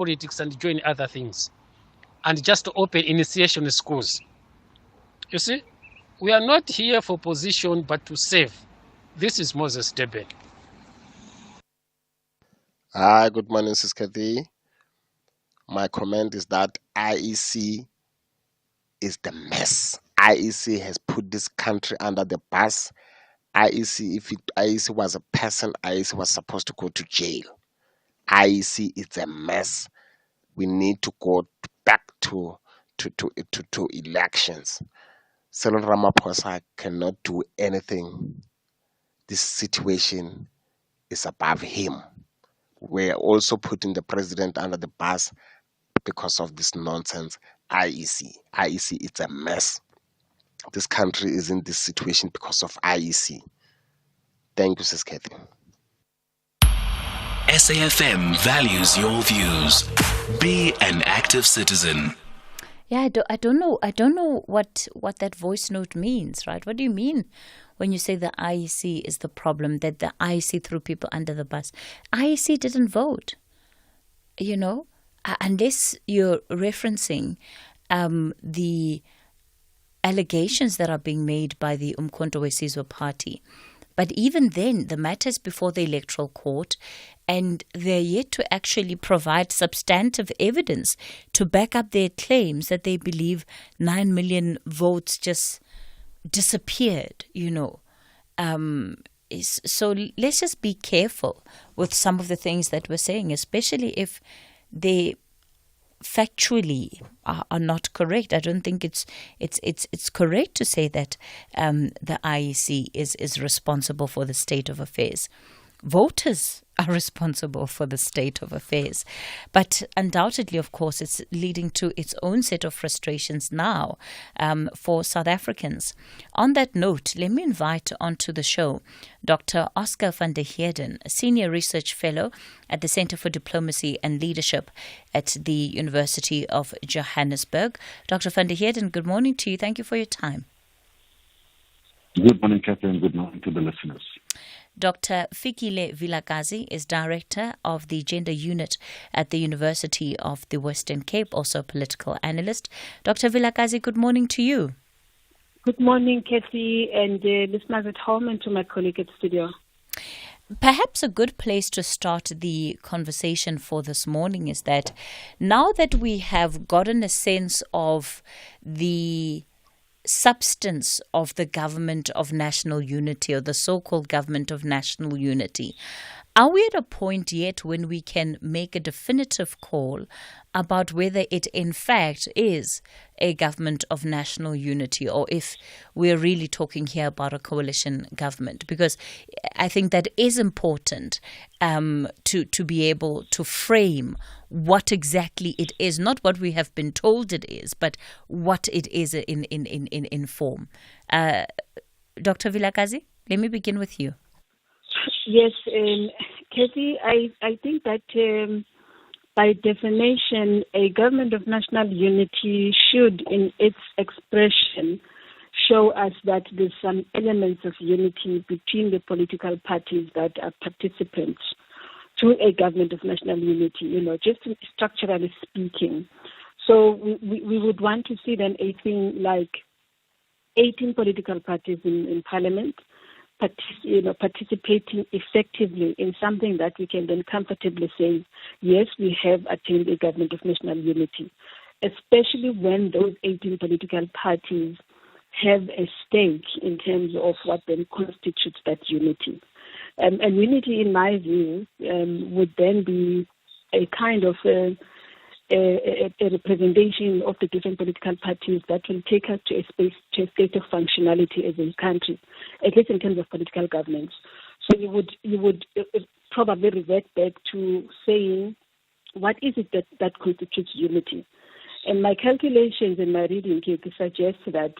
politics and join other things, and just to open initiation schools. You see, we are not here for position, but to serve. This is Moses Deben. Hi, good morning, Sis Cathy. My comment is that IEC is the mess. IEC has put this country under the bus. IEC was a person, IEC was supposed to go to jail. IEC is a mess. We need to go back to elections. Cyril Ramaphosa cannot do anything. This situation is above him. We're also putting the president under the bus because of this nonsense. IEC, it's a mess. This country is in this situation because of IEC. Thank you, Sis Cathy. SAFM values your views. Be an active citizen. Yeah, I don't know what that voice note means, right? What do you mean when you say the IEC is the problem, that the IEC threw people under the bus? IEC didn't vote, unless you're referencing the allegations that are being made by the Umkhonto we Sizwe party. But even then, the matter is before the Electoral Court, and they're yet to actually provide substantive evidence to back up their claims that they believe 9 million votes just disappeared, So let's just be careful with some of the things that we're saying, especially if they factually are not correct. I don't think it's correct to say that the IEC is responsible for the state of affairs. Voters are responsible for the state of affairs. But undoubtedly, of course, it's leading to its own set of frustrations now for South Africans. On that note, let me invite onto the show Dr. Oscar van der Heerden, a Senior Research Fellow at the Center for Diplomacy and Leadership at the University of Johannesburg. Dr. van der Heerden, good morning to you. Thank you for your time. Good morning, Cathy, and good morning to the listeners. Dr. Fikile Vilakazi is Director of the Gender Unit at the University of the Western Cape, also a political analyst. Dr. Vilakazi, good morning to you. Good morning, Cathy, and listeners at home, and to my colleague at studio. Perhaps a good place to start the conversation for this morning is that now that we have gotten a sense of the substance of the government of national unity, or the so-called government of national unity, are we at a point yet when we can make a definitive call about whether it in fact is a government of national unity, or if we're really talking here about a coalition government? Because I think that is important to be able to frame what exactly it is, not what we have been told it is, but what it is in form. Dr. Vilakazi, let me begin with you. Yes, Cathy, I think that by definition, a government of national unity should, in its expression, show us that there's some elements of unity between the political parties that are participants to a government of national unity, just structurally speaking. So we would want to see then a thing like 18 political parties in parliament, participating effectively in something that we can then comfortably say, yes, we have attained a government of national unity, especially when those 18 political parties have a stake in terms of what then constitutes that unity. And unity, in my view, would then be a kind of a representation of the different political parties that will take us to a state of functionality as a country, at least in terms of political governance. So you would probably revert back to saying, what is it that constitutes unity? And my calculations and my reading here suggest that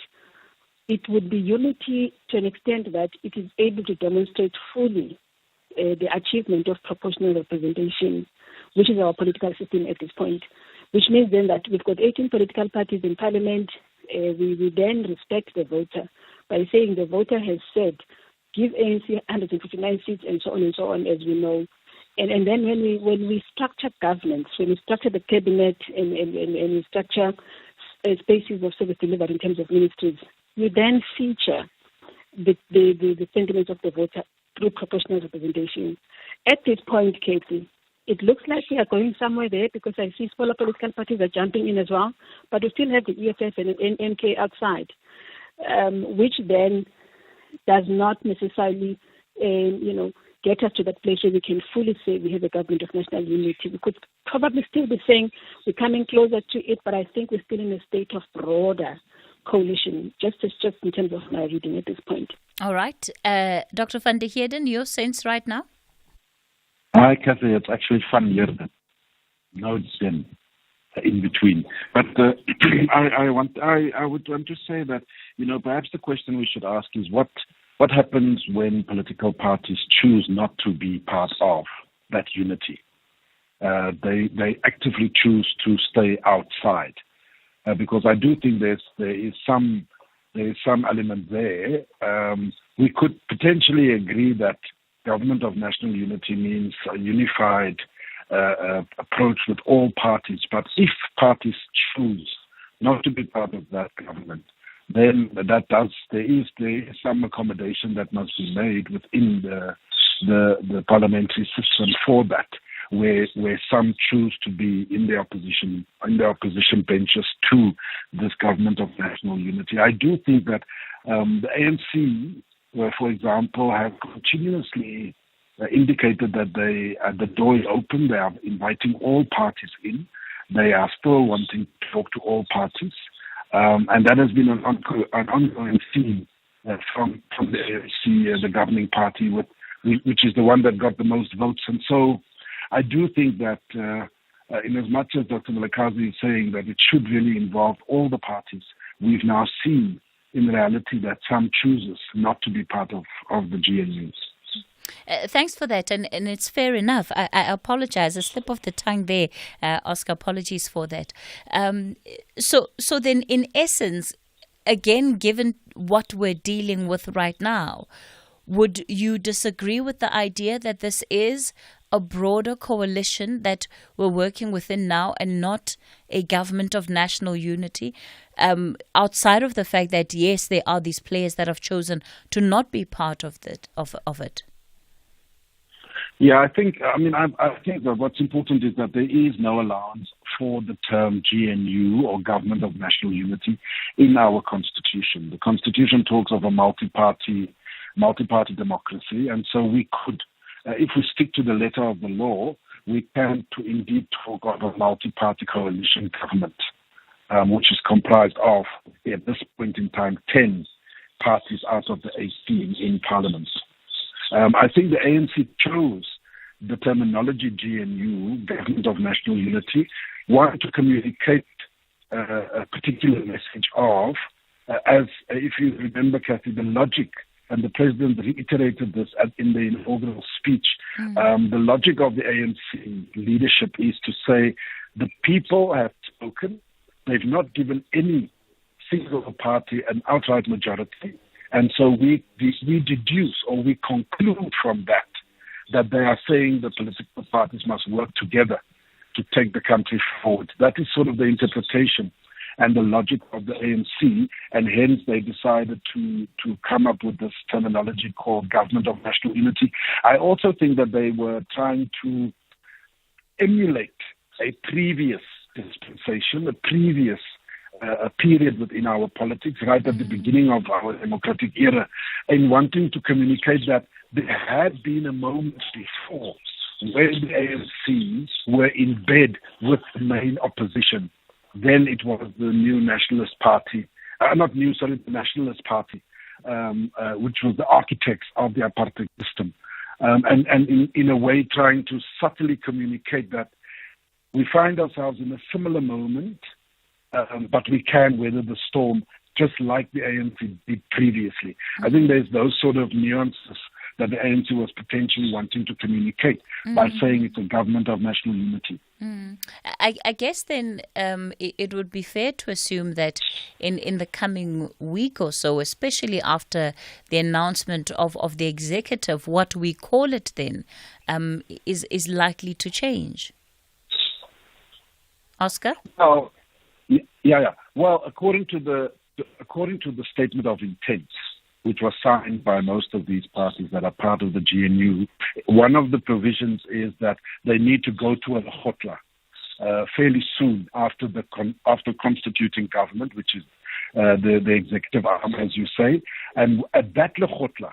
it would be unity to an extent that it is able to demonstrate fully the achievement of proportional representation, which is our political system at this point, which means then that we've got 18 political parties in parliament. We then respect the voter by saying the voter has said, give ANC 159 seats and so on, as we know. And then when we structure governments, when we structure the cabinet and we structure spaces of service delivery in terms of ministries, we then feature the sentiments of the voter through proportional representation. At this point, Cathy, it looks like we are going somewhere there because I see smaller political parties are jumping in as well, but we still have the EFF and NK outside, which then does not necessarily, get us to that place where we can fully say we have a government of national unity. We could probably still be saying we're coming closer to it, but I think we're still in a state of broader coalition, just in terms of my reading at this point. All right. Dr. van der Heerden, your sense right now? Hi, Cathy. It's actually fun here. No, it's in between. But I would want to say that, perhaps the question we should ask is what happens when political parties choose not to be part of that unity? They actively choose to stay outside, because I do think there is some element there. We could potentially agree that government of national unity means a unified approach with all parties, but if parties choose not to be part of that government, then there is some accommodation that must be made within the parliamentary system for that, where some choose to be in the opposition benches to this government of national unity. I do think that the ANC, for example, have continuously indicated that the door is open. They are inviting all parties in. They are still wanting to talk to all parties. And that has been an ongoing theme from the ANC, the governing party, which is the one that got the most votes. And so I do think that in as much as Dr. Mohlahlana is saying that it should really involve all the parties, we've now seen in reality that some chooses not to be part of the GNUs. Thanks for that, and it's fair enough. I apologize, a slip of the tongue there, Oscar. Apologies for that. So then, in essence, again, given what we're dealing with right now, would you disagree with the idea that this is a broader coalition that we're working within now and not a government of national unity, outside of the fact that, yes, there are these players that have chosen to not be part of it? Yeah, I think that what's important is that there is no allowance for the term GNU or Government of National Unity in our constitution. The constitution talks of a multi-party democracy, and so we could, if we stick to the letter of the law, we can indeed talk of a multi-party coalition government, which is comprised of, at this point in time, 10 parties out of the 18 in Parliament. I think the ANC chose the terminology GNU, Government of National Unity, wanted to communicate a particular message of, as if you remember, Cathy, the logic, and the President reiterated this in the inaugural speech, the logic of the ANC leadership is to say the people have spoken, they've not given any single party an outright majority, and so we deduce or we conclude from that they are saying the political parties must work together to take the country forward. That is sort of the interpretation and the logic of the ANC, and hence they decided to come up with this terminology called Government of National Unity. I also think that they were trying to emulate a previous dispensation, a previous a period within our politics, right at the beginning of our democratic era, in wanting to communicate that there had been a moment before where the ANC were in bed with the main opposition. Then it was the new Nationalist Party, the Nationalist Party, which was the architects of the apartheid system. And in a way trying to subtly communicate that we find ourselves in a similar moment, but we can weather the storm just like the ANC did previously. I think there's those sort of nuances that the ANC was potentially wanting to communicate by saying it's a government of national unity. I guess then it would be fair to assume that in the coming week or so, especially after the announcement of the executive, what we call it then, is likely to change? Oscar? Oh, yeah. Well, according to the statement of intent, which was signed by most of these parties that are part of the GNU, one of the provisions is that they need to go to a Lekgotla fairly soon after constituting government, which is the executive arm, as you say, and at that Lekgotla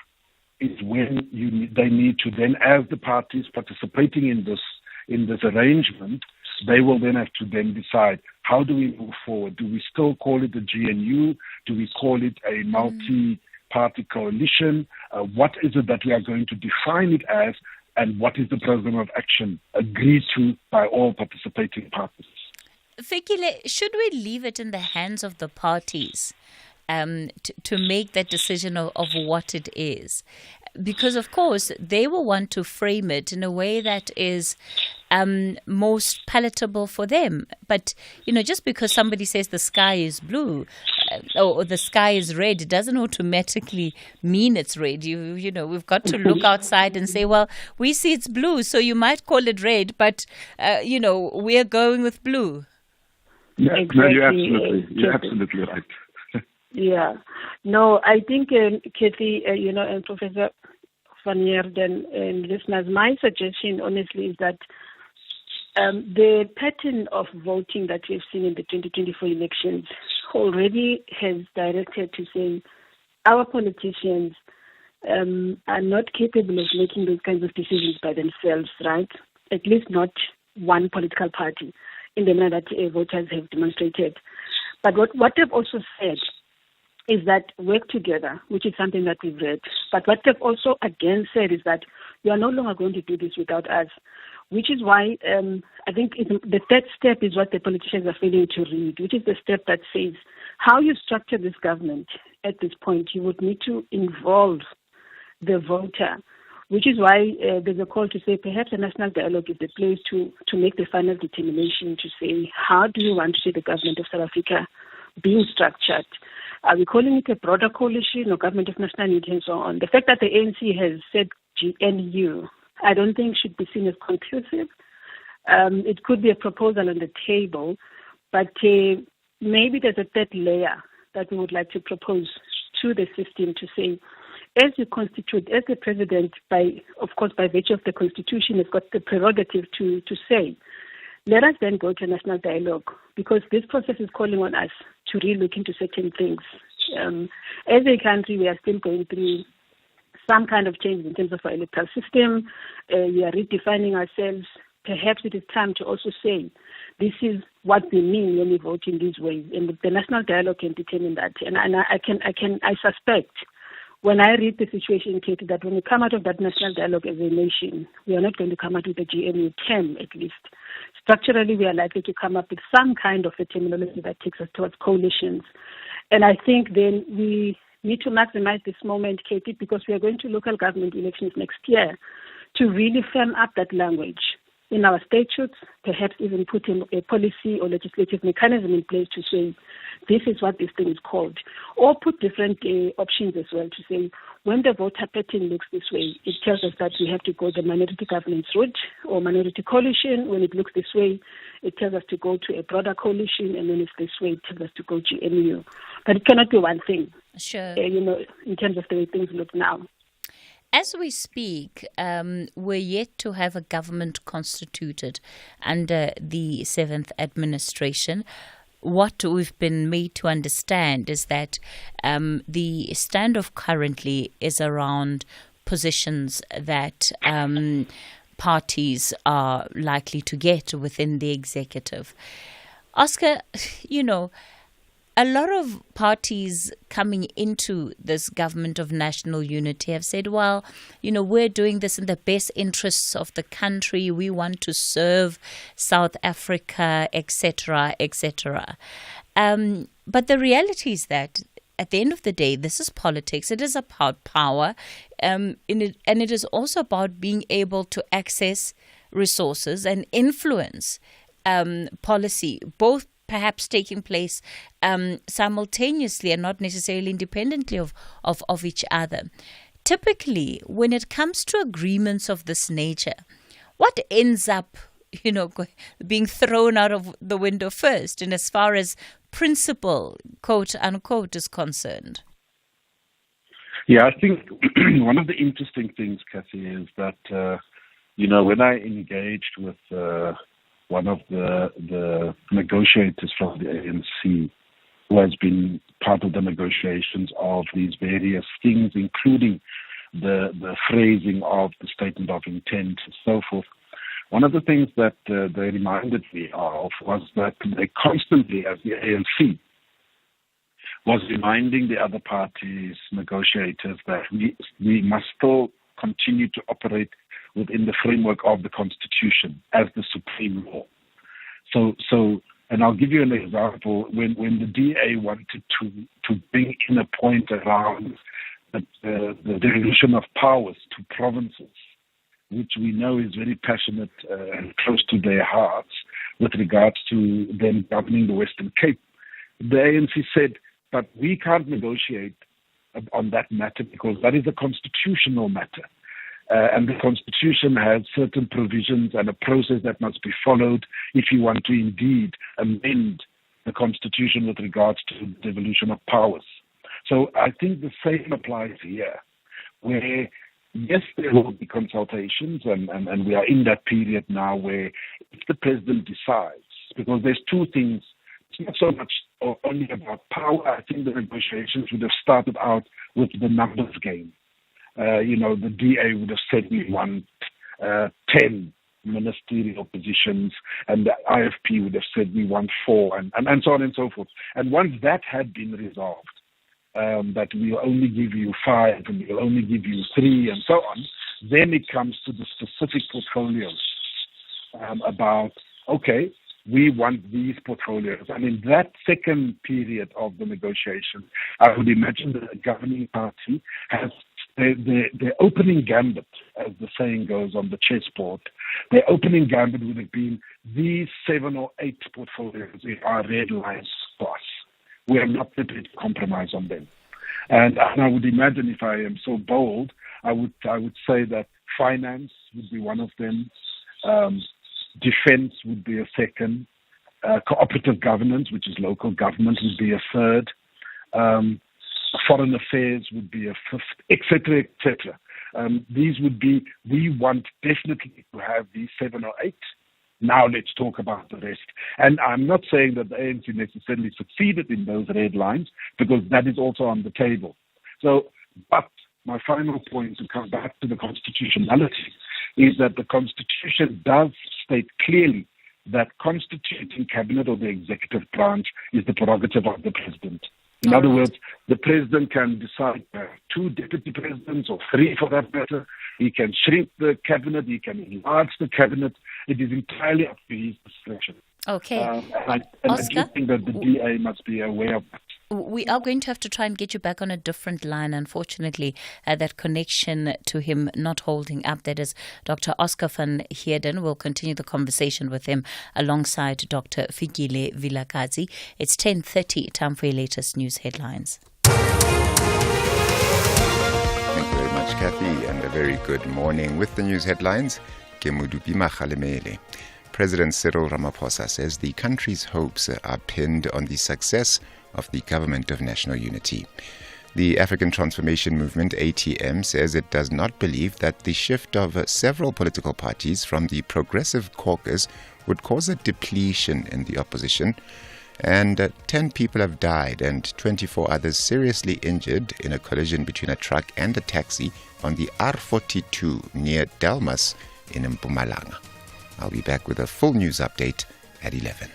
is when they need to then, as the parties participating in this arrangement, they will then have to then decide, how do we move forward? Do we still call it the GNU? Do we call it a multi-party coalition? What is it that we are going to define it as? And what is the program of action agreed to by all participating parties? Fikile, should we leave it in the hands of the parties to make that decision of what it is? Because, of course, they will want to frame it in a way that is most palatable for them. But, just because somebody says the sky is blue or the sky is red, it doesn't automatically mean it's red. We've got to look outside and say, well, we see it's blue, so you might call it red, but, we're going with blue. Yeah, exactly. No, you're absolutely right. Yeah. No, I think, Cathy, and Professor Van Heerden and listeners, my suggestion, honestly, is that the pattern of voting that we've seen in the 2024 elections already has directed to say our politicians are not capable of making those kinds of decisions by themselves, right? At least not one political party in the manner that voters have demonstrated. But what they've also said is that work together, which is something that we've read. But what they've also again said is that you are no longer going to do this without us, which is why I think the third step is what the politicians are failing to read, which is the step that says how you structure this government at this point, you would need to involve the voter, which is why there's a call to say perhaps a national dialogue is the place to make the final determination to say how do you want to see the government of South Africa being structured. Are we calling it a broader coalition or government of national unity and so on? The fact that the ANC has said GNU, I don't think should be seen as conclusive. It could be a proposal on the table, but maybe there's a third layer that we would like to propose to the system to say, as you constitute, as the president, by virtue of the constitution, has got the prerogative to say, let us then go to a national dialogue, because this process is calling on us to really look into certain things. As a country, we are still going through some kind of change in terms of our electoral system. We are redefining ourselves. Perhaps it is time to also say, this is what we mean when we vote in these ways. And the national dialogue can determine that. And I suspect, when I read the situation, Katie, that when we come out of that national dialogue as a nation, we are not going to come out with a GNU 10 at least. Structurally, we are likely to come up with some kind of a terminology that takes us towards coalitions. And I think then we need to maximize this moment, Katie, because we are going to local government elections next year to really firm up that language in our statutes, perhaps even put in a policy or legislative mechanism in place to say, this is what this thing is called. Or put different options as well to say, when the voter pattern looks this way, it tells us that we have to go the minority governance route or minority coalition. When it looks this way, it tells us to go to a broader coalition. And when it's this way, it tells us to go GNU. But it cannot be one thing, sure. In terms of the way things look now. As we speak, we're yet to have a government constituted under the 7th administration. What we've been made to understand is that the standoff currently is around positions that parties are likely to get within the executive. Oscar, a lot of parties coming into this government of national unity have said, well, we're doing this in the best interests of the country. We want to serve South Africa, etc., etc. But the reality is that at the end of the day, this is politics. It is about power, and it is also about being able to access resources and influence policy, both perhaps taking place simultaneously and not necessarily independently of each other. typically, when it comes to agreements of this nature, what ends up, being thrown out of the window first, and as far as principle, quote unquote, is concerned? Yeah, I think one of the interesting things, Cathy, is that, when I engaged with one of the negotiators from the ANC, who has been part of the negotiations of these various things, including the phrasing of the statement of intent and so forth, one of the things that they reminded me of was that they constantly, as the ANC, was reminding the other parties, negotiators, that we must still continue to operate within the framework of the Constitution as the supreme law. So, and I'll give you an example. When the DA wanted to bring in a point around the devolution of powers to provinces, which we know is very passionate and close to their hearts with regards to them governing the Western Cape, the ANC said, but we can't negotiate on that matter because that is a constitutional matter. And the Constitution has certain provisions and a process that must be followed if you want to indeed amend the Constitution with regards to the devolution of powers. So I think the same applies here, where, yes, there will be consultations, and we are in that period now where if the president decides, because there's two things, it's not so much only about power. I think the negotiations would have started out with the numbers game. The DA would have said we want 10 ministerial positions, and the IFP would have said we want 4, and so on and so forth. And once that had been resolved, that we'll only give you 5 and we'll only give you 3 and so on, then it comes to the specific portfolios about, okay, we want these portfolios. And in that second period of the negotiation, I would imagine the governing party has the opening gambit, as the saying goes on the chessboard. The opening gambit would have been these 7 or 8 portfolios are red lines for us. We are not prepared to compromise on them. And I would imagine, if I am so bold, I would say that finance would be one of them. Defense would be a second. Cooperative governance, which is local government, would be a third. Foreign affairs would be a fifth, etc., etc. These would be, we want definitely to have these 7 or 8. Now let's talk about the rest. And I'm not saying that the ANC necessarily succeeded in those red lines, because that is also on the table. So, but my final point, to come back to the constitutionality, is that the Constitution does state clearly that constituting cabinet or the executive branch is the prerogative of the president. In other words, the president can decide 2 deputy presidents or 3 for that matter. He can shrink the cabinet. He can enlarge the cabinet. It is entirely up to his discretion. Okay. I do think that the DA must be aware of that. We are going to have to try and get you back on a different line. Unfortunately, that connection to him not holding up. That is Dr. Oscar van Heerden. We'll continue the conversation with him alongside Dr. Fikile Vilakazi. It's 10:30. Time for your latest news headlines. Thank you very much, Cathy, and a very good morning. With the news headlines, Kemudupi Makhalemele. President Cyril Ramaphosa says the country's hopes are pinned on the success of the Government of National Unity. The African Transformation Movement, ATM, says it does not believe that the shift of several political parties from the Progressive Caucus would cause a depletion in the opposition. And 10 people have died and 24 others seriously injured in a collision between a truck and a taxi on the R42 near Delmas in Mpumalanga. I'll be back with a full news update at 11.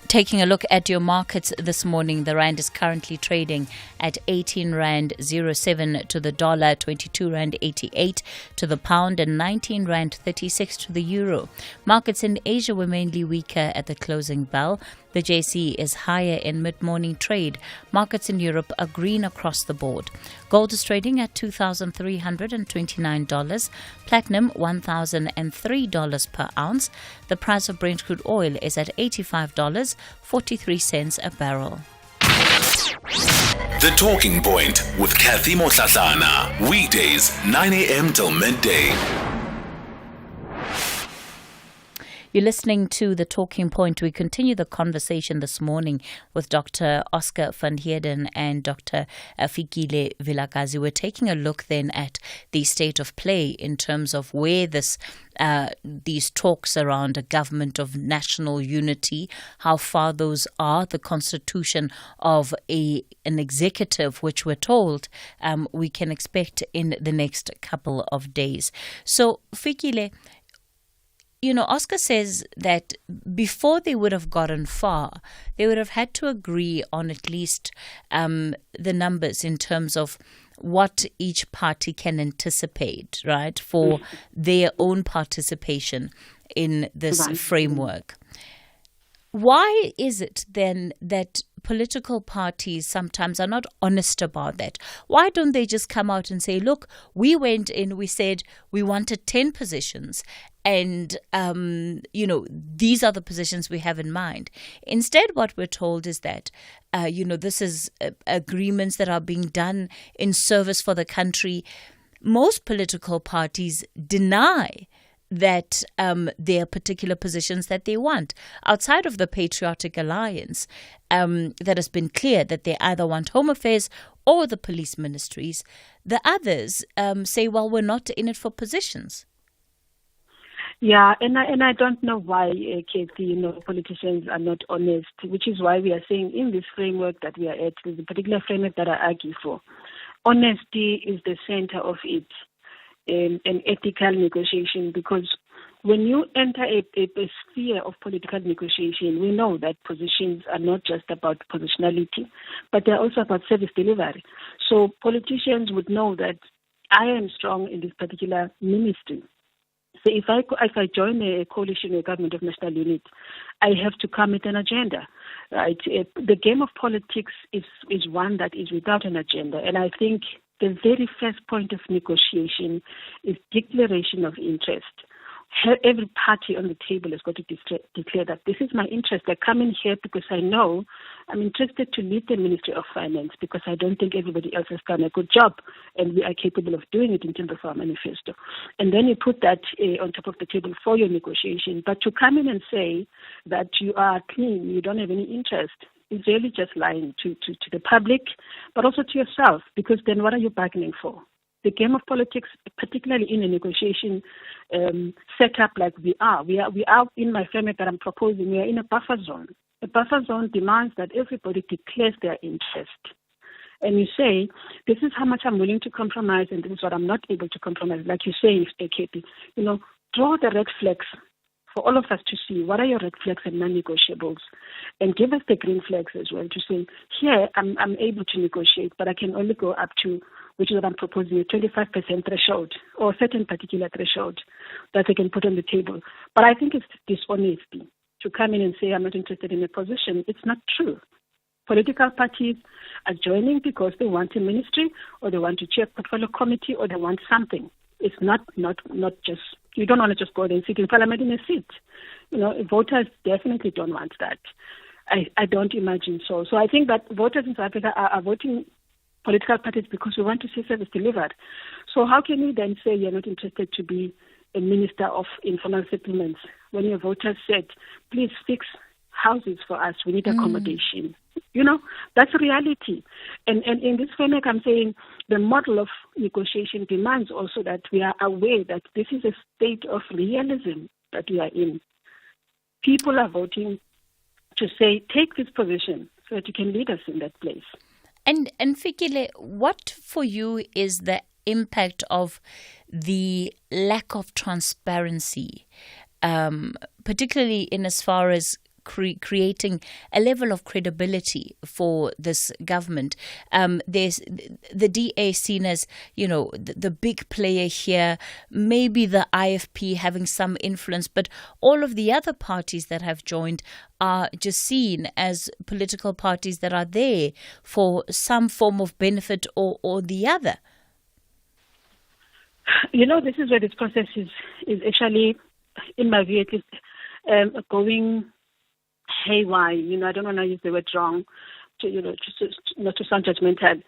Taking a look at your markets this morning, the rand is currently trading at 18 rand 07 to the dollar, 22 rand 88 to the pound, and 19 rand 36 to the euro. Markets in Asia were mainly weaker at the closing bell. The JSE is higher in mid-morning trade. Markets in Europe are green across the board. Gold is trading at $2,329. Platinum, $1,003 per ounce. The price of Brent crude oil is at $85.43 a barrel. The Talking Point with Cathy Mohlahlana. Weekdays, 9 a.m. till midday. You're listening to The Talking Point. We continue the conversation this morning with Dr. Oscar van Heerden and Dr. Fikile Vilakazi. We're taking a look then at the state of play in terms of where these talks around a government of national unity, how far those are, the constitution of an executive, which we're told we can expect in the next couple of days. So, Fikile, Oscar says that before they would have gotten far, they would have had to agree on at least the numbers in terms of what each party can anticipate, right, for their own participation in this framework. Why is it then that political parties sometimes are not honest about that? Why don't they just come out and say, look, we went in, we said we wanted 10 positions and, these are the positions we have in mind. Instead, what we're told is that, this is agreements that are being done in service for the country. Most political parties deny that there are particular positions that they want. Outside of the Patriotic Alliance, that has been clear that they either want Home Affairs or the police ministries, the others say, well, we're not in it for positions. Yeah, and I don't know why, Cathy, politicians are not honest, which is why we are saying in this framework that we are at, there's a particular framework that I argue for. Honesty is the center of it. An ethical negotiation, because when you enter a sphere of political negotiation, we know that positions are not just about positionality, but they're also about service delivery. So politicians would know that I am strong in this particular ministry. So if I join a coalition or government of national unity, I have to come with an agenda, right? The game of politics is one that is without an agenda, and I think the very first point of negotiation is declaration of interest. Every party on the table has got to declare that this is my interest. I come in here because I know I'm interested to lead the Ministry of Finance because I don't think everybody else has done a good job and we are capable of doing it in terms of our manifesto. And then you put that on top of the table for your negotiation. But to come in and say that you are clean, you don't have any interest, is really just lying to the public, but also to yourself, because then what are you bargaining for? The game of politics, particularly in a negotiation setup like we are in my framework that I'm proposing, we are in a buffer zone. A buffer zone demands that everybody declares their interest. And you say, this is how much I'm willing to compromise and this is what I'm not able to compromise. Like you say, AKP, draw the red flags for all of us to see what are your red flags and non-negotiables, and give us the green flags as well to say, here I'm able to negotiate, but I can only go up to, which is what I'm proposing, a 25% threshold or a certain particular threshold that I can put on the table. But I think it's dishonesty to come in and say I'm not interested in a position. It's not true. Political parties are joining because they want a ministry or they want to chair a portfolio committee or they want something. It's not just, you don't want to just go there and sit in parliament in a seat. Voters definitely don't want that. I don't imagine so. So I think that voters in South Africa are voting political parties because we want to see service delivered. So how can you then say you're not interested to be a minister of informal settlements when your voters said, please fix houses for us, we need accommodation? That's a reality. And in this framework, I'm saying the model of negotiation demands also that we are aware that this is a state of realism that we are in. People are voting to say, take this position so that you can lead us in that place. And Fikile, what for you is the impact of the lack of transparency, particularly in as far as creating a level of credibility for this government? There's the DA seen as, the big player here, maybe the IFP having some influence, but all of the other parties that have joined are just seen as political parties that are there for some form of benefit or the other. This is where this process is actually, in my view at least, going haywire. I don't want to use the word wrong, not to sound judgmental,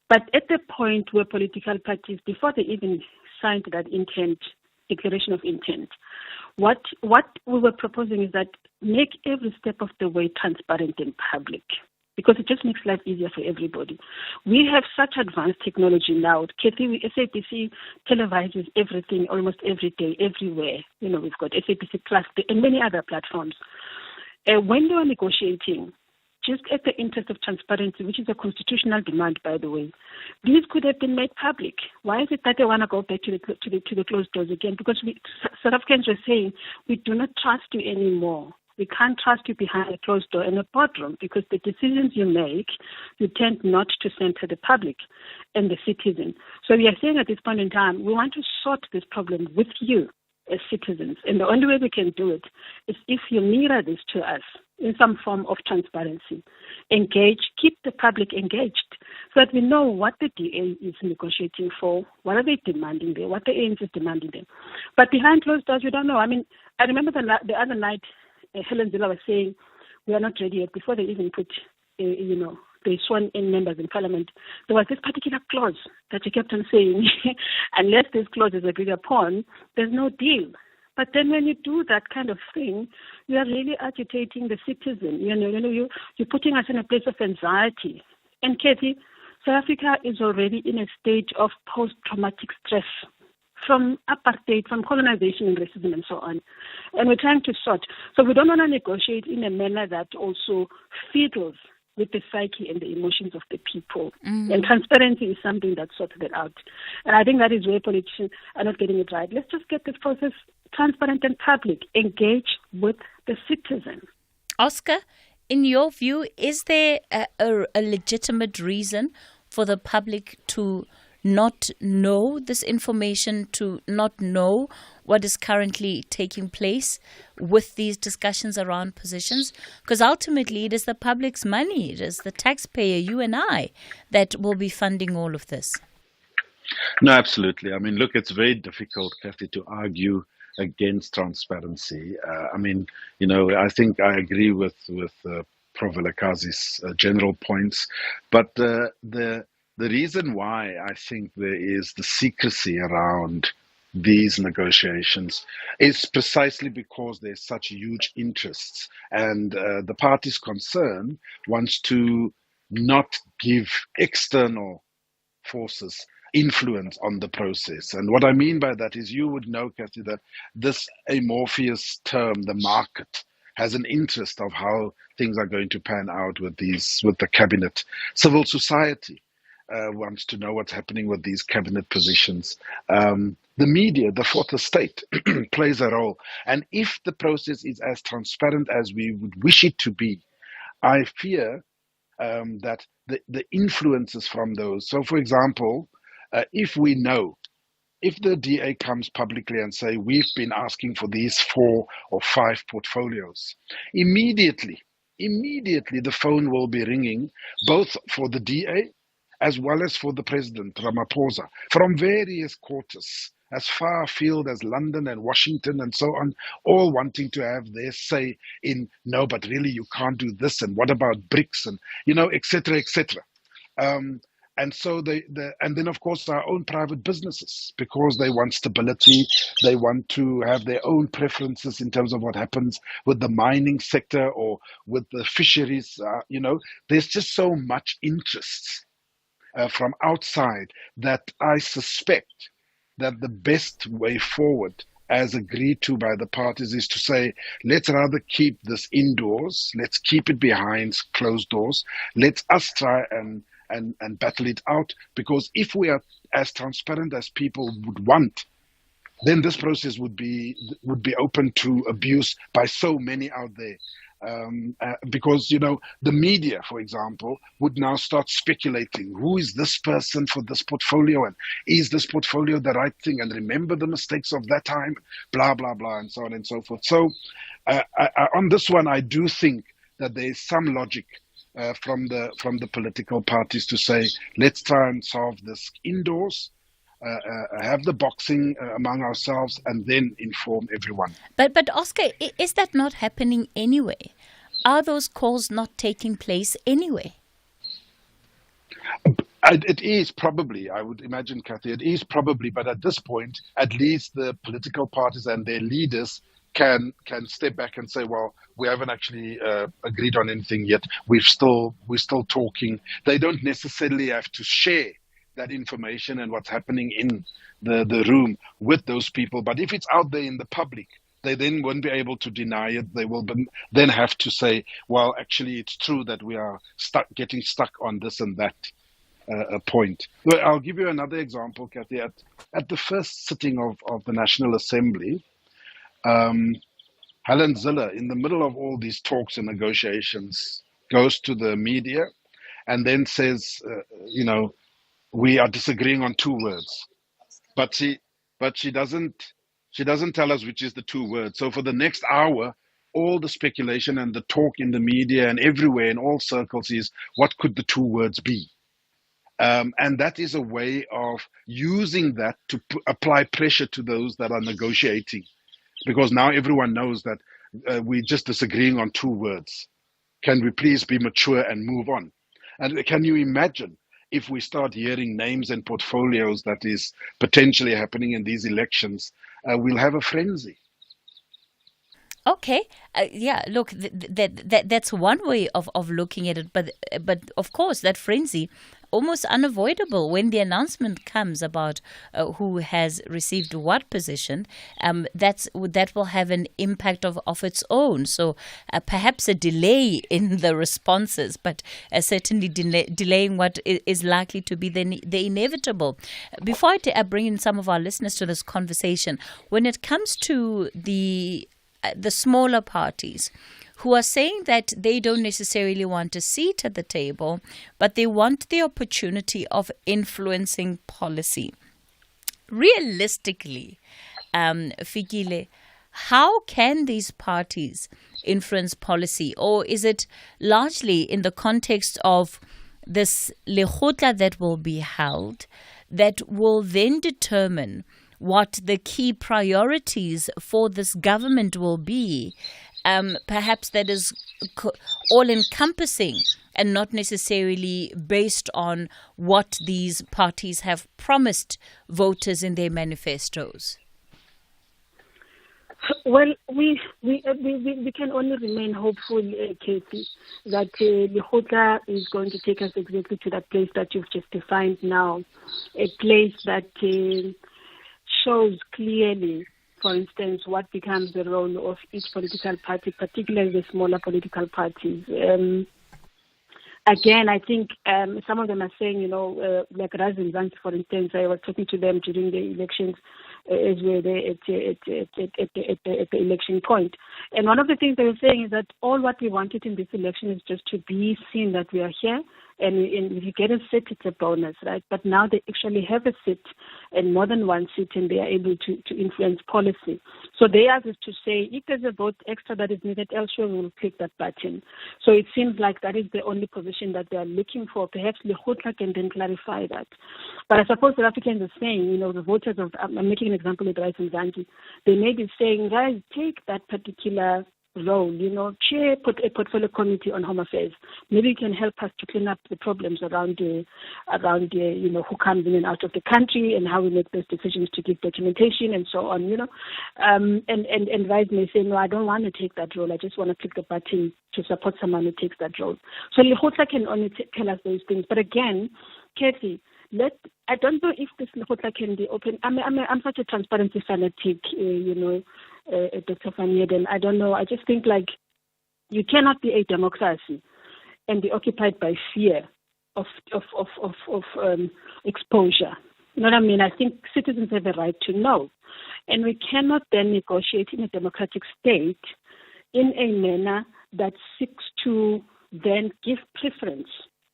but at the point where political parties, before they even signed that declaration of intent, what we were proposing is that make every step of the way transparent and public, because it just makes life easier for everybody. We have such advanced technology now. Cathy, SABC televises everything almost every day, everywhere. We've got SABC Plus and many other platforms. When they were negotiating, just at the interest of transparency, which is a constitutional demand, by the way, these could have been made public. Why is it that they want to go back to the closed doors again? Because South Africans were saying, we do not trust you anymore. We can't trust you behind a closed door in a boardroom, because the decisions you make, you tend not to center the public and the citizen. So we are saying at this point in time, we want to sort this problem with you as citizens. And the only way we can do it is if you mirror this to us in some form of transparency. Engage, keep the public engaged, so that we know what the DA is negotiating for, what are they demanding there, what the ANC is demanding there. But behind closed doors, we don't know. I mean, I remember the other night, Helen Zille was saying, we are not ready yet, before they even put, they sworn in members in parliament. There was this particular clause that she kept on saying, unless this clause is agreed upon, there's no deal. But then when you do that kind of thing, you are really agitating the citizen. You're putting us in a place of anxiety. And Cathy, South Africa is already in a stage of post-traumatic stress from apartheid, from colonization and racism and so on. And we're trying to sort. So we don't want to negotiate in a manner that also fiddles with the psyche and the emotions of the people. And transparency is something that sorts that out. And I think that is where politicians are not getting it right. Let's just get this process transparent and public. Engage with the citizen. Oscar, in your view, is there a legitimate reason for the public to not know this information, to not know what is currently taking place with these discussions around positions? Because ultimately it is the public's money, it is the taxpayer, you and I, that will be funding all of this. No, absolutely. I mean, look, it's very difficult, Cathy, to argue against transparency. I think I agree with Prof. Vilakazi's general points, but the reason why I think there is the secrecy around these negotiations is precisely because there's such huge interests, and the parties concerned wants to not give external forces influence on the process. And what I mean by that is, you would know, Cathy, that this amorphous term, the market, has an interest of how things are going to pan out with the cabinet. Civil society wants to know what's happening with these cabinet positions. The media, the fourth estate, plays a role. And if the process is as transparent as we would wish it to be, I fear that the influences from those. So, for example, if the DA comes publicly and say, we've been asking for these 4 or 5 portfolios, immediately the phone will be ringing, both for the DA as well as for the President, Ramaphosa, from various quarters, as far afield as London and Washington and so on, all wanting to have their say in, no, but really you can't do this, and what about BRICS, and, et cetera, et cetera. And so and then of course our own private businesses, because they want stability, they want to have their own preferences in terms of what happens with the mining sector or with the fisheries. There's just so much interest from outside that I suspect that the best way forward, as agreed to by the parties, is to say, let's rather keep this indoors, let's keep it behind closed doors, let us try and battle it out, because if we are as transparent as people would want, then this process would be open to abuse by so many out there. Because, the media, for example, would now start speculating, who is this person for this portfolio, and is this portfolio the right thing, and remember the mistakes of that time, blah, blah, blah, and so on and so forth. So on this one, I do think that there is some logic from the political parties to say, let's try and solve this indoors, have the boxing among ourselves, and then inform everyone. But Oscar, is that not happening anyway? Are those calls not taking place anyway? It is probably, I would imagine, Cathy, it is probably, but at this point, at least the political parties and their leaders can step back and say, well, we haven't actually agreed on anything yet. We're still talking. They don't necessarily have to share that information and what's happening in the room with those people. But if it's out there in the public, they then won't be able to deny it. They will then have to say, well, actually, it's true that we are getting stuck on this and that point. I'll give you another example, Cathy. At the first sitting of the National Assembly, Helen Zille, in the middle of all these talks and negotiations, goes to the media and then says, we are disagreeing on 2 words. But she doesn't tell us which is the 2 words. So for the next hour, all the speculation and the talk in the media and everywhere in all circles is, what could the 2 words be? And that is a way of using that to apply pressure to those that are negotiating. Because now everyone knows that we're just disagreeing on 2 words. Can we please be mature and move on? And can you imagine if we start hearing names and portfolios that is potentially happening in these elections, we'll have a frenzy. Okay, look, that's one way of looking at it, but of course that frenzy almost unavoidable when the announcement comes about who has received what position. That will have an impact of its own. So perhaps a delay in the responses, but certainly delaying what is likely to be the inevitable. Before I bring in some of our listeners to this conversation, when it comes to the smaller parties who are saying that they don't necessarily want a seat at the table, but they want the opportunity of influencing policy. Realistically, Fikile, how can these parties influence policy? Or is it largely in the context of this lekgotla that will be held that will then determine what the key priorities for this government will be, perhaps that is all-encompassing and not necessarily based on what these parties have promised voters in their manifestos? Well, we can only remain hopeful, Cathy, that lekgotla is going to take us exactly to that place that you've just defined now, a place that shows clearly, for instance, what becomes the role of each political party, particularly the smaller political parties. Again, I think some of them are saying, like Razin Zanki, for instance, I was talking to them during the elections as we were there at the election point. And one of the things they were saying is that all what we wanted in this election is just to be seen that we are here. And if you get a seat, it's a bonus, right? But now they actually have a seat and more than one seat, and they are able to influence policy. So they ask us to say, if there's a vote extra that is needed elsewhere, we will click that button. So it seems like that is the only position that they are looking for. Perhaps lekgotla can then clarify that. But I suppose the Africans are saying, the voters of, I'm making an example with Rice and Zanki, they may be saying, guys, take that particular role, chair a portfolio committee on home affairs. Maybe you can help us to clean up the problems around who comes in and out of the country and how we make those decisions to give documentation and so on, And Vice may say, no, I don't want to take that role. I just want to click the button to support someone who takes that role. So lekgotla can only tell us those things. But again, Cathy, I don't know if this lekgotla can be open. I'm such a transparency fanatic, Dr. Van Heerden. I don't know. I just think like you cannot be a democracy and be occupied by fear of exposure. You know what I mean? I think citizens have a right to know. And we cannot then negotiate in a democratic state in a manner that seeks to then give preference,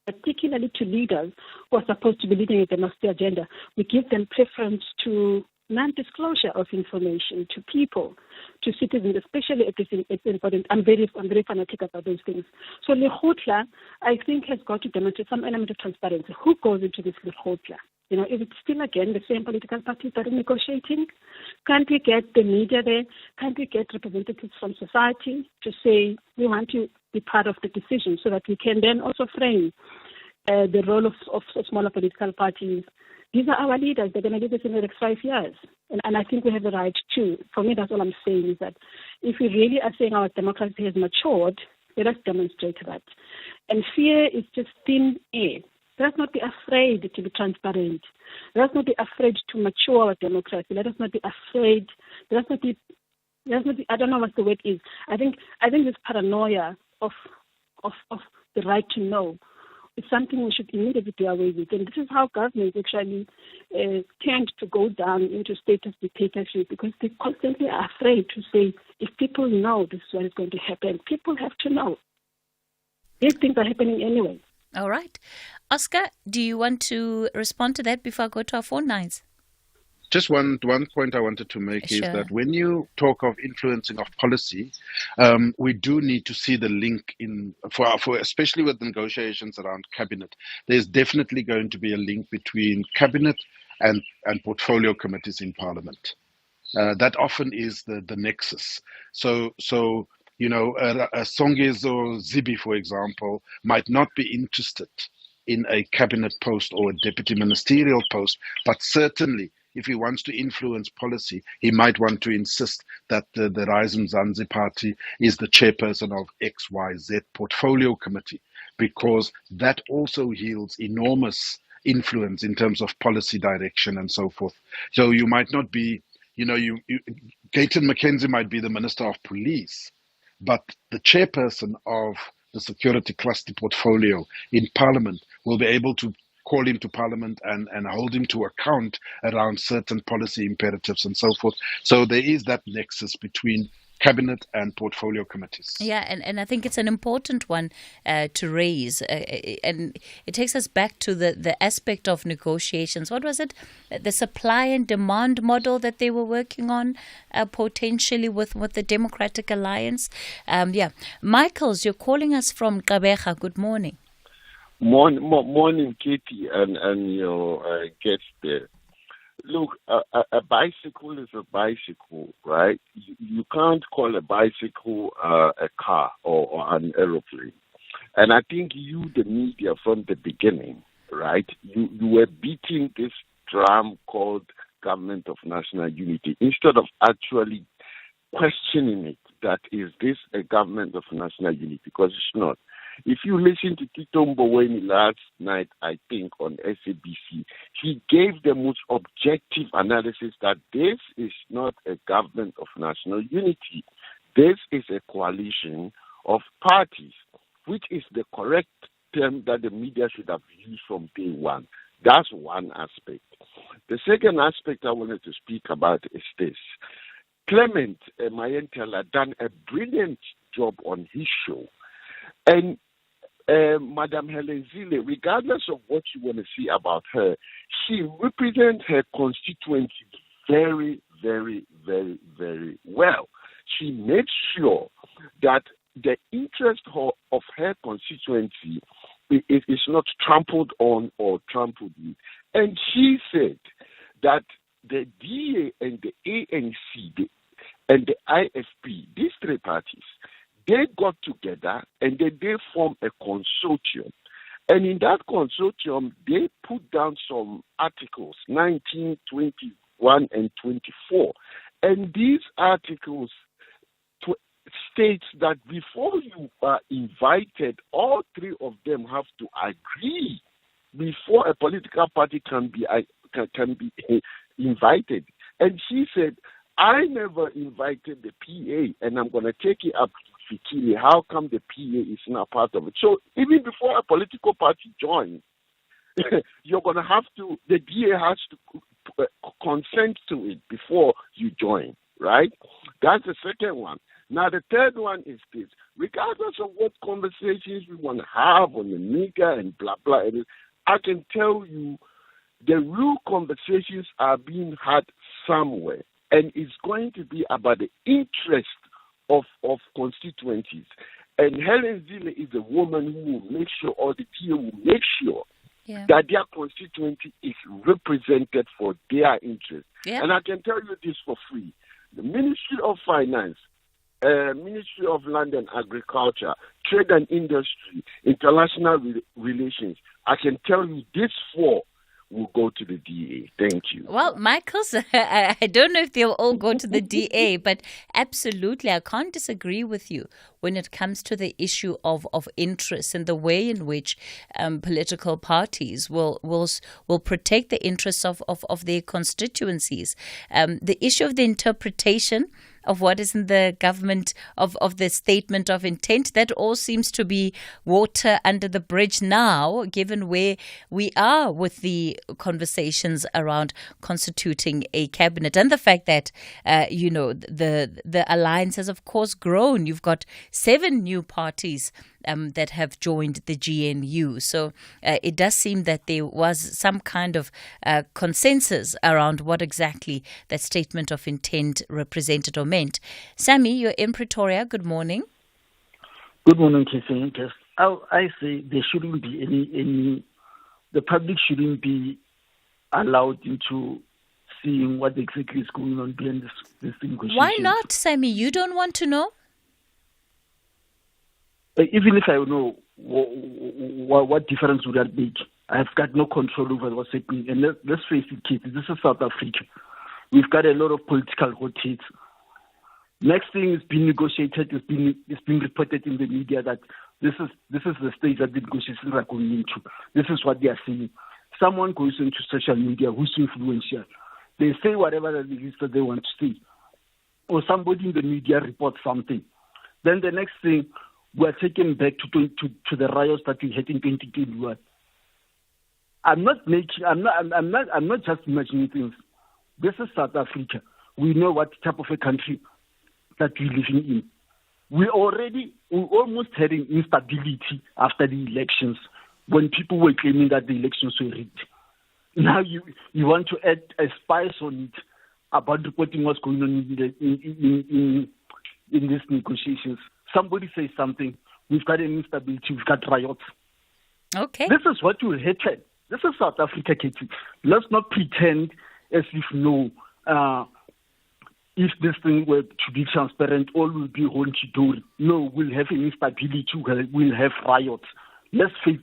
particularly to leaders who are supposed to be leading a democracy agenda. We give them preference to non-disclosure of information to people, to citizens, especially if it's important. I'm very fanatic about those things. So lekgotla, I think, has got to demonstrate some element of transparency. Who goes into this lekgotla? Is it still, again, the same political parties that are negotiating? Can't we get the media there? Can't we get representatives from society to say we want to be part of the decision so that we can then also frame the role of smaller political parties. These are our leaders. They're going to do this in the next 5 years. And I think we have the right to. For me, that's all I'm saying, is that if we really are saying our democracy has matured, let us demonstrate that. And fear is just thin air. Let us not be afraid to be transparent. Let us not be afraid to mature our democracy. Let us not be afraid. Let us not be, I don't know what the word is. I think this paranoia of the right to know, it's something we should immediately do away with. And this is how governments actually tend to go down into status dictatorship, because they constantly are afraid to say, if people know this is what is going to happen, people have to know. These things are happening anyway. All right. Oscar, do you want to respond to that before I go to our phone lines? Just one point I wanted to make is that when you talk of influencing of policy, we do need to see the link for especially with negotiations around cabinet. There's definitely going to be a link between cabinet and portfolio committees in parliament. That often is the nexus. So you know, a Songezo Zibi, for example, might not be interested in a cabinet post or a deputy ministerial post, but certainly if he wants to influence policy, he might want to insist that the Rise Mzansi Party is the chairperson of XYZ portfolio committee, because that also yields enormous influence in terms of policy direction and so forth. So you might not be, you know, Gayton McKenzie might be the Minister of Police, but the chairperson of the security cluster portfolio in Parliament will be able to call him to Parliament and hold him to account around certain policy imperatives and so forth. So there is that nexus between cabinet and portfolio committees. Yeah, and I think it's an important one to raise. And it takes us back to the aspect of negotiations. What was it? The supply and demand model that they were working on potentially with the Democratic Alliance. Michaels, you're calling us from Gqeberha. Good morning. Morning, Katie, and your guest there. Look, a bicycle is a bicycle, right? You can't call a bicycle a car or an aeroplane. And I think you, the media, from the beginning, right, you were beating this drum called Government of National Unity instead of actually questioning it, that is this a Government of National Unity? Because it's not. If you listen to Tito Mboweni last night, I think, on SABC, he gave the most objective analysis that this is not a government of national unity. This is a coalition of parties, which is the correct term that the media should have used from day one. That's one aspect. The second aspect I wanted to speak about is this. Clement Mayentela done a brilliant job on his show. And Madam Helen Zille, regardless of what you want to see about her, she represents her constituency very, very, very, very well. She made sure that the interest of her constituency is not trampled on or trampled with. And she said that the DA and the ANC and the IFP, these three parties, they got together and they formed a consortium. And in that consortium, they put down some articles, 19, 21, and 24. And these articles states that before you are invited, all three of them have to agree before a political party can be invited. And she said, I never invited the PA, and I'm going to take it up to Fikile. How come the PA is not part of it? So even before a political party joins, you're going to have to, the DA has to consent to it before you join, right? That's the second one. Now, the third one is this. Regardless of what conversations we want to have on the media and blah, blah, I can tell you the real conversations are being had somewhere. And it's going to be about the interest of constituencies. And Helen Zille is a woman who will make sure, or the TA will make sure, that their constituency is represented for their interest. Yeah. And I can tell you this for free. The Ministry of Finance, Ministry of Land and Agriculture trade and industry, international relations. I can tell you these 4 will go to the DA. Thank you. Well, Michaels, I don't know if they'll all go to the DA, but absolutely, I can't disagree with you when it comes to the issue of interest and the way in which political parties will protect the interests of their constituencies. The issue of the interpretation of what is in the government of the statement of intent, that all seems to be water under the bridge now, given where we are with the conversations around constituting a cabinet and the fact that the alliance has of course grown. You've got 7 new parties that have joined the GNU. So it does seem that there was some kind of consensus around what exactly that statement of intent represented or meant. Sammy, you're in Pretoria. Good morning. Good morning, Cathy. I say there shouldn't be any. The public shouldn't be allowed into seeing what exactly is going on behind this negotiation. Why not, Sammy? You don't want to know? Even if I know, what difference would that make? I've got no control over what's happening. And let's face it, Katie, this is South Africa. We've got a lot of political rotates. Next thing is being negotiated. It's been reported in the media that this is the stage that the negotiations are going into. This is what they are saying. Someone goes into social media who's influential. They say whatever it is that they want to say. Or somebody in the media reports something. Then the next thing, we're taken back to the riots that we had in 2021. I'm not just imagining things. This is South Africa. We know what type of a country that we're living in. We almost had an instability after the elections when people were claiming that the elections were rigged. Now you want to add a spice on it about reporting what's going on in these negotiations. Somebody says something, we've got an instability, we've got riots. Okay. This is what will happen. This is South Africa, Katie. Let's not pretend as if if this thing were to be transparent, all will be hunky-dory. No, we'll have an instability, we'll have riots. Let's face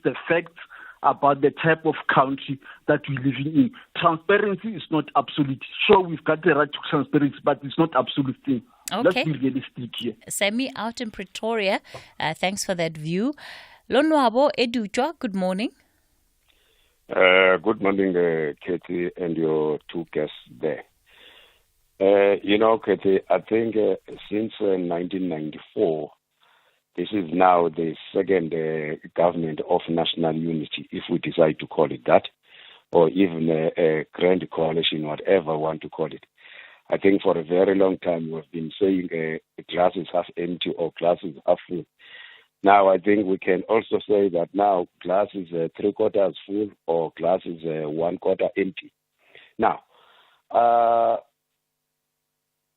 the facts about the type of country that we're living in. Transparency is not absolute. Sure, we've got the right to transparency, but it's not absolute thing. Okay. Let's be realistic here. Sammy out in Pretoria, thanks for that view. Lonwabo Edutwa, good morning. Good morning, Katie, and your 2 guests there. Katie, I think since 1994, this is now the second government of national unity, if we decide to call it that, or even a grand coalition, whatever we want to call it. I think for a very long time we've been saying glass is half empty or glass is half full. Now I think we can also say that now glass is 3/4 full or glass is 1/4 empty. Now,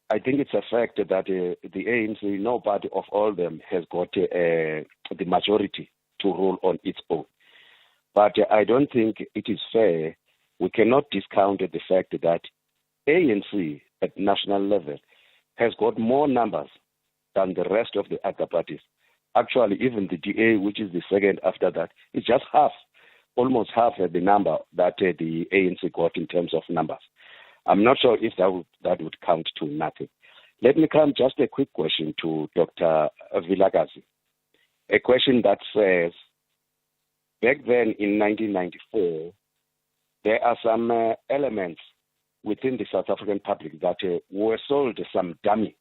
I think it's a fact that the ANC, no party of all them has got the majority to rule on its own. But I don't think it is fair. We cannot discount the fact that ANC at national level has got more numbers than the rest of the other parties. Actually, even the DA, which is the second after that, is just almost half the number that the ANC got in terms of numbers. I'm not sure if that would count to nothing. Let me come just a quick question to Dr. Vilakazi. A question that says, back then in 1994, there are some elements within the South African public that were sold some dummy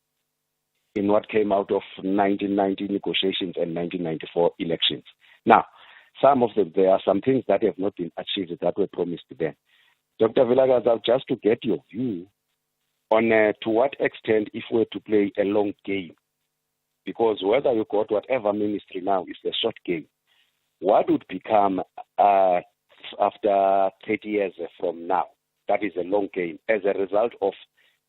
in what came out of 1990 negotiations and 1994 elections. Now, some of them, there are some things that have not been achieved that were promised then. Dr. Vilakazi, just to get your view on to what extent, if we're to play a long game, because whether you got whatever ministry now is a short game, what would become after 30 years from now? That is a long game as a result of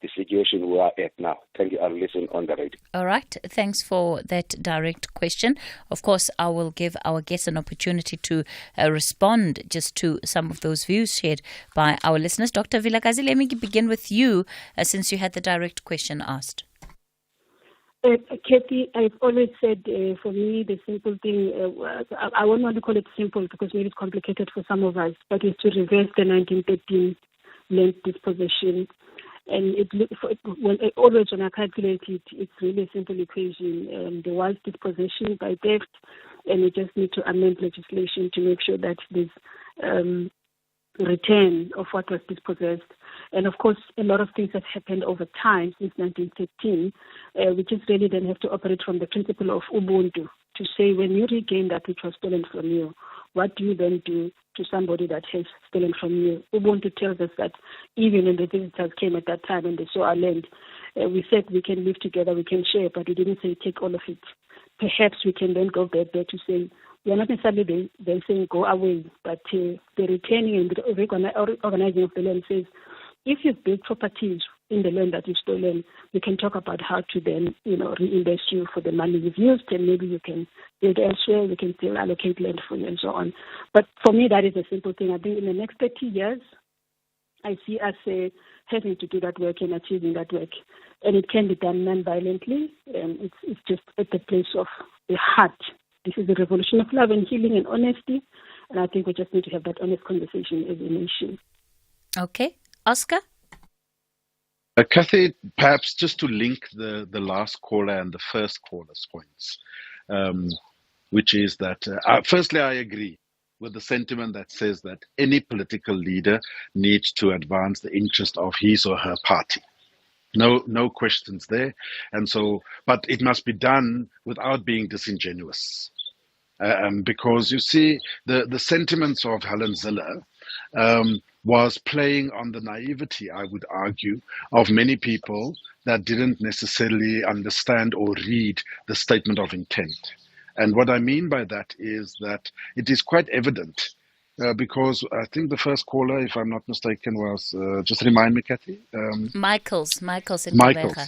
the situation we are at now. Thank you. I'll listen on the radio. All right. Thanks for that direct question. Of course, I will give our guests an opportunity to respond just to some of those views shared by our listeners. Dr. Vilakazi, let me begin with you since you had the direct question asked. Cathy, I've always said for me the simple thing, I won't want to call it simple because maybe it's complicated for some of us, but it's to reverse the 1913 land dispossession. And always when I calculate it, it's really a simple equation. There was dispossession by theft, and we just need to amend legislation to make sure that there's return of what was dispossessed. And of course, a lot of things have happened over time since 1913. We just really then have to operate from the principle of Ubuntu to say when you regain that which was stolen from you, what do you then do to somebody that has stolen from you? Ubuntu tells us that even when the visitors came at that time and they saw our land, we said we can live together, we can share, but we didn't say take all of it. Perhaps we can then go back there to say, we are not necessarily then saying go away, but the returning and the organizing of the land says, if you build properties in the land that you've stolen, we can talk about how to then, reinvest you for the money you've used, and maybe you can build elsewhere, we can still allocate land for you and so on. But for me, that is a simple thing. I think in the next 30 years, I see us having to do that work and achieving that work. And it can be done non-violently. It's just at the place of the heart. This is a revolution of love and healing and honesty. And I think we just need to have that honest conversation as a nation. Okay. Oscar? Cathy, perhaps just to link the last caller and the first caller's points, which is that, firstly, I agree with the sentiment that says that any political leader needs to advance the interest of his or her party. No questions there. And so, but it must be done without being disingenuous. Because you see, the sentiments of Helen Zille was playing on the naivety, I would argue, of many people that didn't necessarily understand or read the statement of intent. And what I mean by that is that it is quite evident because I think the first caller, if I'm not mistaken, was, just remind me, Cathy? Michaels in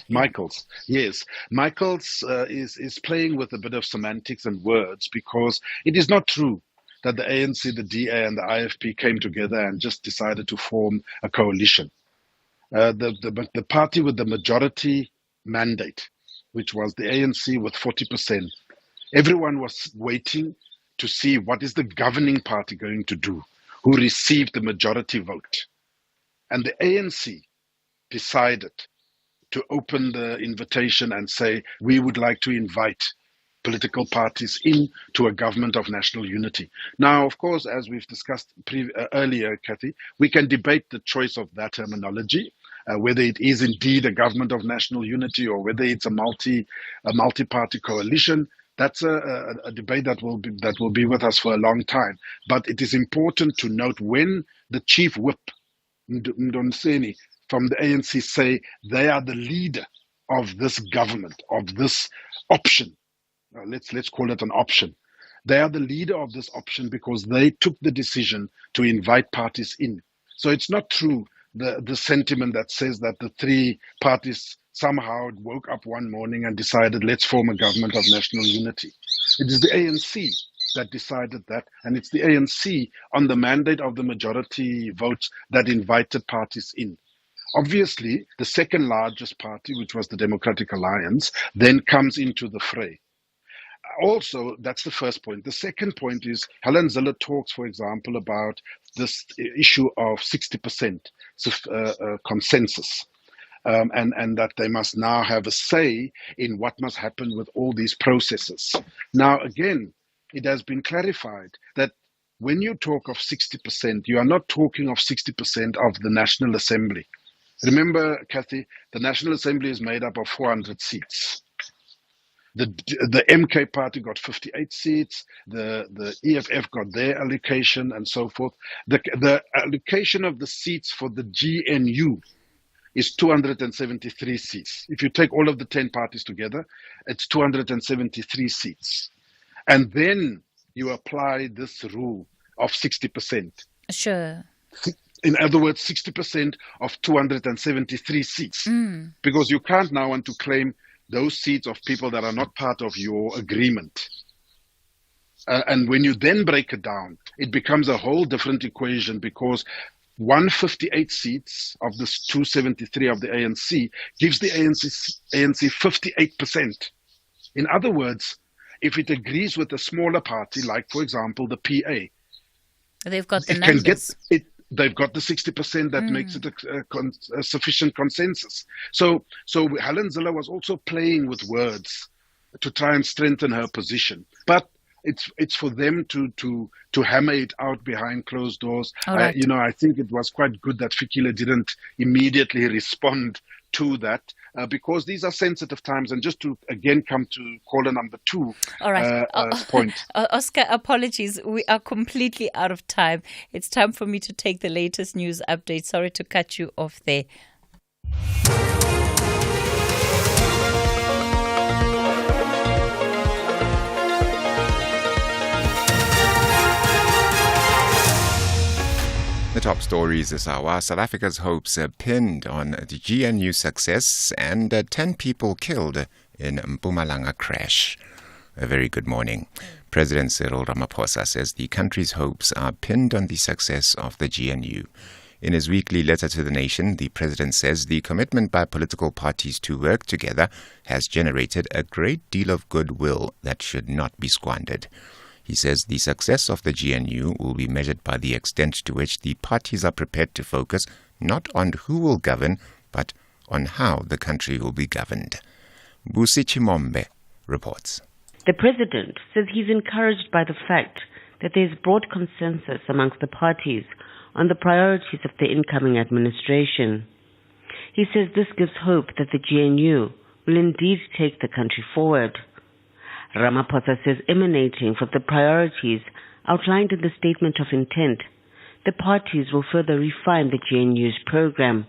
Michaels, yes. Michaels is playing with a bit of semantics and words because it is not true that the ANC, the DA, and the IFP came together and just decided to form a coalition. The party with the majority mandate, which was the ANC with 40%, everyone was waiting to see what is the governing party going to do, who received the majority vote. And the ANC decided to open the invitation and say, we would like to invite political parties into a government of national unity. Now, of course, as we've discussed earlier, Cathy, we can debate the choice of that terminology, whether it is indeed a government of national unity or whether it's a multi-party coalition. That's a debate that will be with us for a long time. But it is important to note when the chief whip, Mdonseni, from the ANC say they are the leader of this government, of this option. Let's call it an option. They are the leader of this option because they took the decision to invite parties in. So it's not true, the sentiment that says that the three parties somehow woke up one morning and decided, let's form a government of national unity. It is the ANC that decided that, and it's the ANC on the mandate of the majority votes that invited parties in. Obviously, the second largest party, which was the Democratic Alliance, then comes into the fray. Also, that's the first point. The second point is Helen Zille talks, for example, about this issue of 60% consensus. And that they must now have a say in what must happen with all these processes. Now, again, it has been clarified that when you talk of 60%, you are not talking of 60% of the National Assembly. Remember, Cathy, the National Assembly is made up of 400 seats. The MK party got 58 seats, the EFF got their allocation and so forth. The allocation of the seats for the GNU is 273 seats. If you take all of the 10 parties together, it's 273 seats. And then you apply this rule of 60%. Sure. In other words, 60% of 273 seats. Because you can't now want to claim those seats of people that are not part of your agreement. And when you then break it down, it becomes a whole different equation because 158 seats of the 273 of the ANC gives the ANC 58%. In other words, if it agrees with a smaller party, like, for example, the PA, they've got the it numbers. Can get it. They've got the 60% that makes it a sufficient consensus. So Helen Zille was also playing with words to try and strengthen her position. But it's for them to hammer it out behind closed doors. Right. I think it was quite good that Fikile didn't immediately respond to that because these are sensitive times. And just to again come to caller number 2 point. Oscar, apologies. We are completely out of time. It's time for me to take the latest news update. Sorry to cut you off there. The top stories this hour: South Africa's hopes are pinned on the GNU success and 10 people killed in Mpumalanga crash. A very good morning. President Cyril Ramaphosa says the country's hopes are pinned on the success of the GNU. In his weekly letter to the nation, the president says the commitment by political parties to work together has generated a great deal of goodwill that should not be squandered. He says the success of the GNU will be measured by the extent to which the parties are prepared to focus not on who will govern, but on how the country will be governed. Busi Chimombe reports. The president says he's encouraged by the fact that there's broad consensus amongst the parties on the priorities of the incoming administration. He says this gives hope that the GNU will indeed take the country forward. Ramaphosa says emanating from the priorities outlined in the Statement of Intent, the parties will further refine the GNU's program.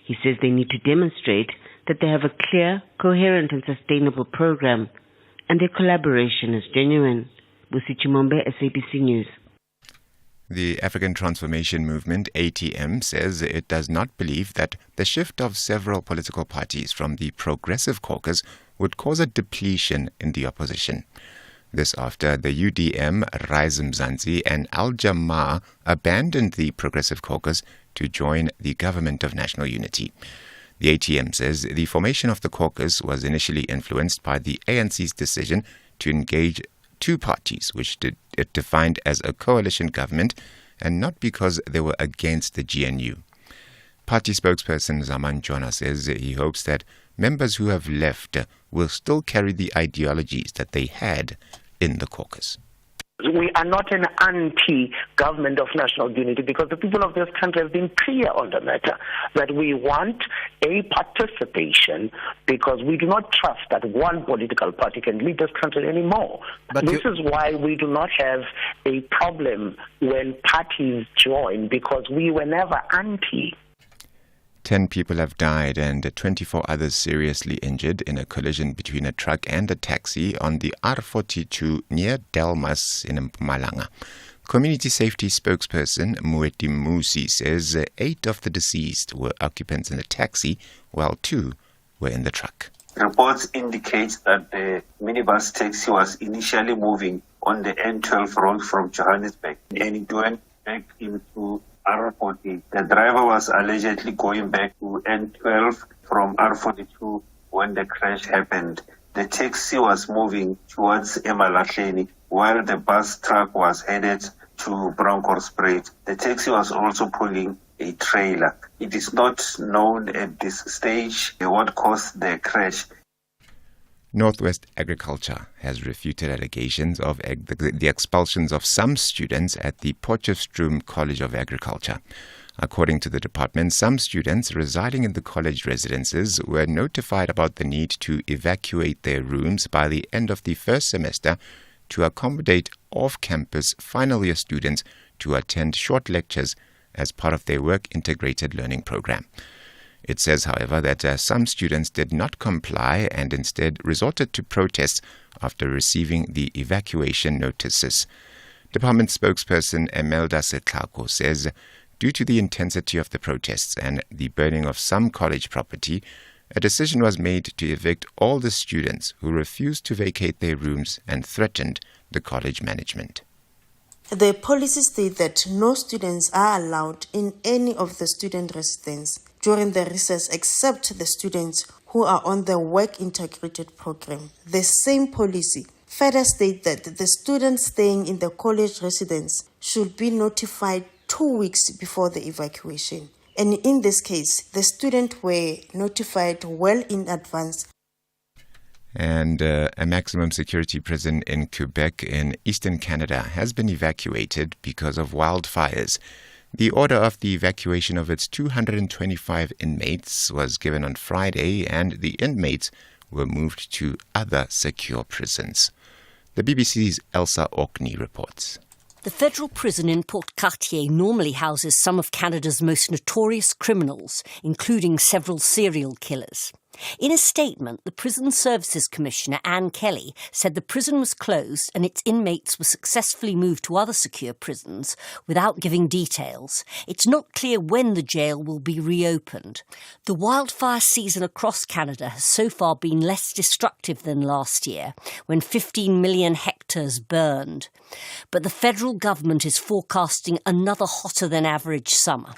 He says they need to demonstrate that they have a clear, coherent and sustainable program, and their collaboration is genuine. Busi Chimombe, SABC News. The African Transformation Movement, ATM, says it does not believe that the shift of several political parties from the Progressive Caucus would cause a depletion in the opposition. This after the UDM, Rise Mzansi and Al-Jamaa abandoned the Progressive Caucus to join the Government of National Unity. The ATM says the formation of the caucus was initially influenced by the ANC's decision to engage two parties, which it defined as a coalition government, and not because they were against the GNU. Party spokesperson Zaman Jona says he hopes that members who have left will still carry the ideologies that they had in the caucus. We are not an anti-government of national unity because the people of this country have been clear on the matter that we want a participation because we do not trust that one political party can lead this country anymore. But this is why we do not have a problem when parties join because we were never anti. 10 people have died and 24 others seriously injured in a collision between a truck and a taxi on the R42 near Delmas in Mpumalanga. Community safety spokesperson Mueti Musi says 8 of the deceased were occupants in the taxi, while 2 were in the truck. Reports indicate that the minibus taxi was initially moving on the N12 road from Johannesburg and it went back into R40. The driver was allegedly going back to N12 from R42 when the crash happened. The taxi was moving towards Emalahleni while the bus truck was headed to Bronkhorstspruit. The taxi was also pulling a trailer. It is not known at this stage what caused the crash. Northwest Agriculture has refuted allegations of the expulsions of some students at the Potchefstroom College of Agriculture. According to the department, some students residing in the college residences were notified about the need to evacuate their rooms by the end of the first semester to accommodate off-campus final year students to attend short lectures as part of their work-integrated learning program. It says, however, that some students did not comply and instead resorted to protests after receiving the evacuation notices. Department spokesperson Emelda Setlako says, due to the intensity of the protests and the burning of some college property, a decision was made to evict all the students who refused to vacate their rooms and threatened the college management. The policy states that no students are allowed in any of the student residences during the recess except the students who are on the work integrated program. The same policy further states that the students staying in the college residence should be notified 2 weeks before the evacuation. And in this case, the students were notified well in advance. And a maximum security prison in Quebec in eastern Canada has been evacuated because of wildfires. The order of the evacuation of its 225 inmates was given on Friday, and the inmates were moved to other secure prisons. The BBC's Elsa Orkney reports. The federal prison in Port Cartier normally houses some of Canada's most notorious criminals, including several serial killers. In a statement, the Prison Services Commissioner, Anne Kelly, said the prison was closed and its inmates were successfully moved to other secure prisons without giving details. It's not clear when the jail will be reopened. The wildfire season across Canada has so far been less destructive than last year, when 15 million hectares burned. But the federal government is forecasting another hotter than average summer.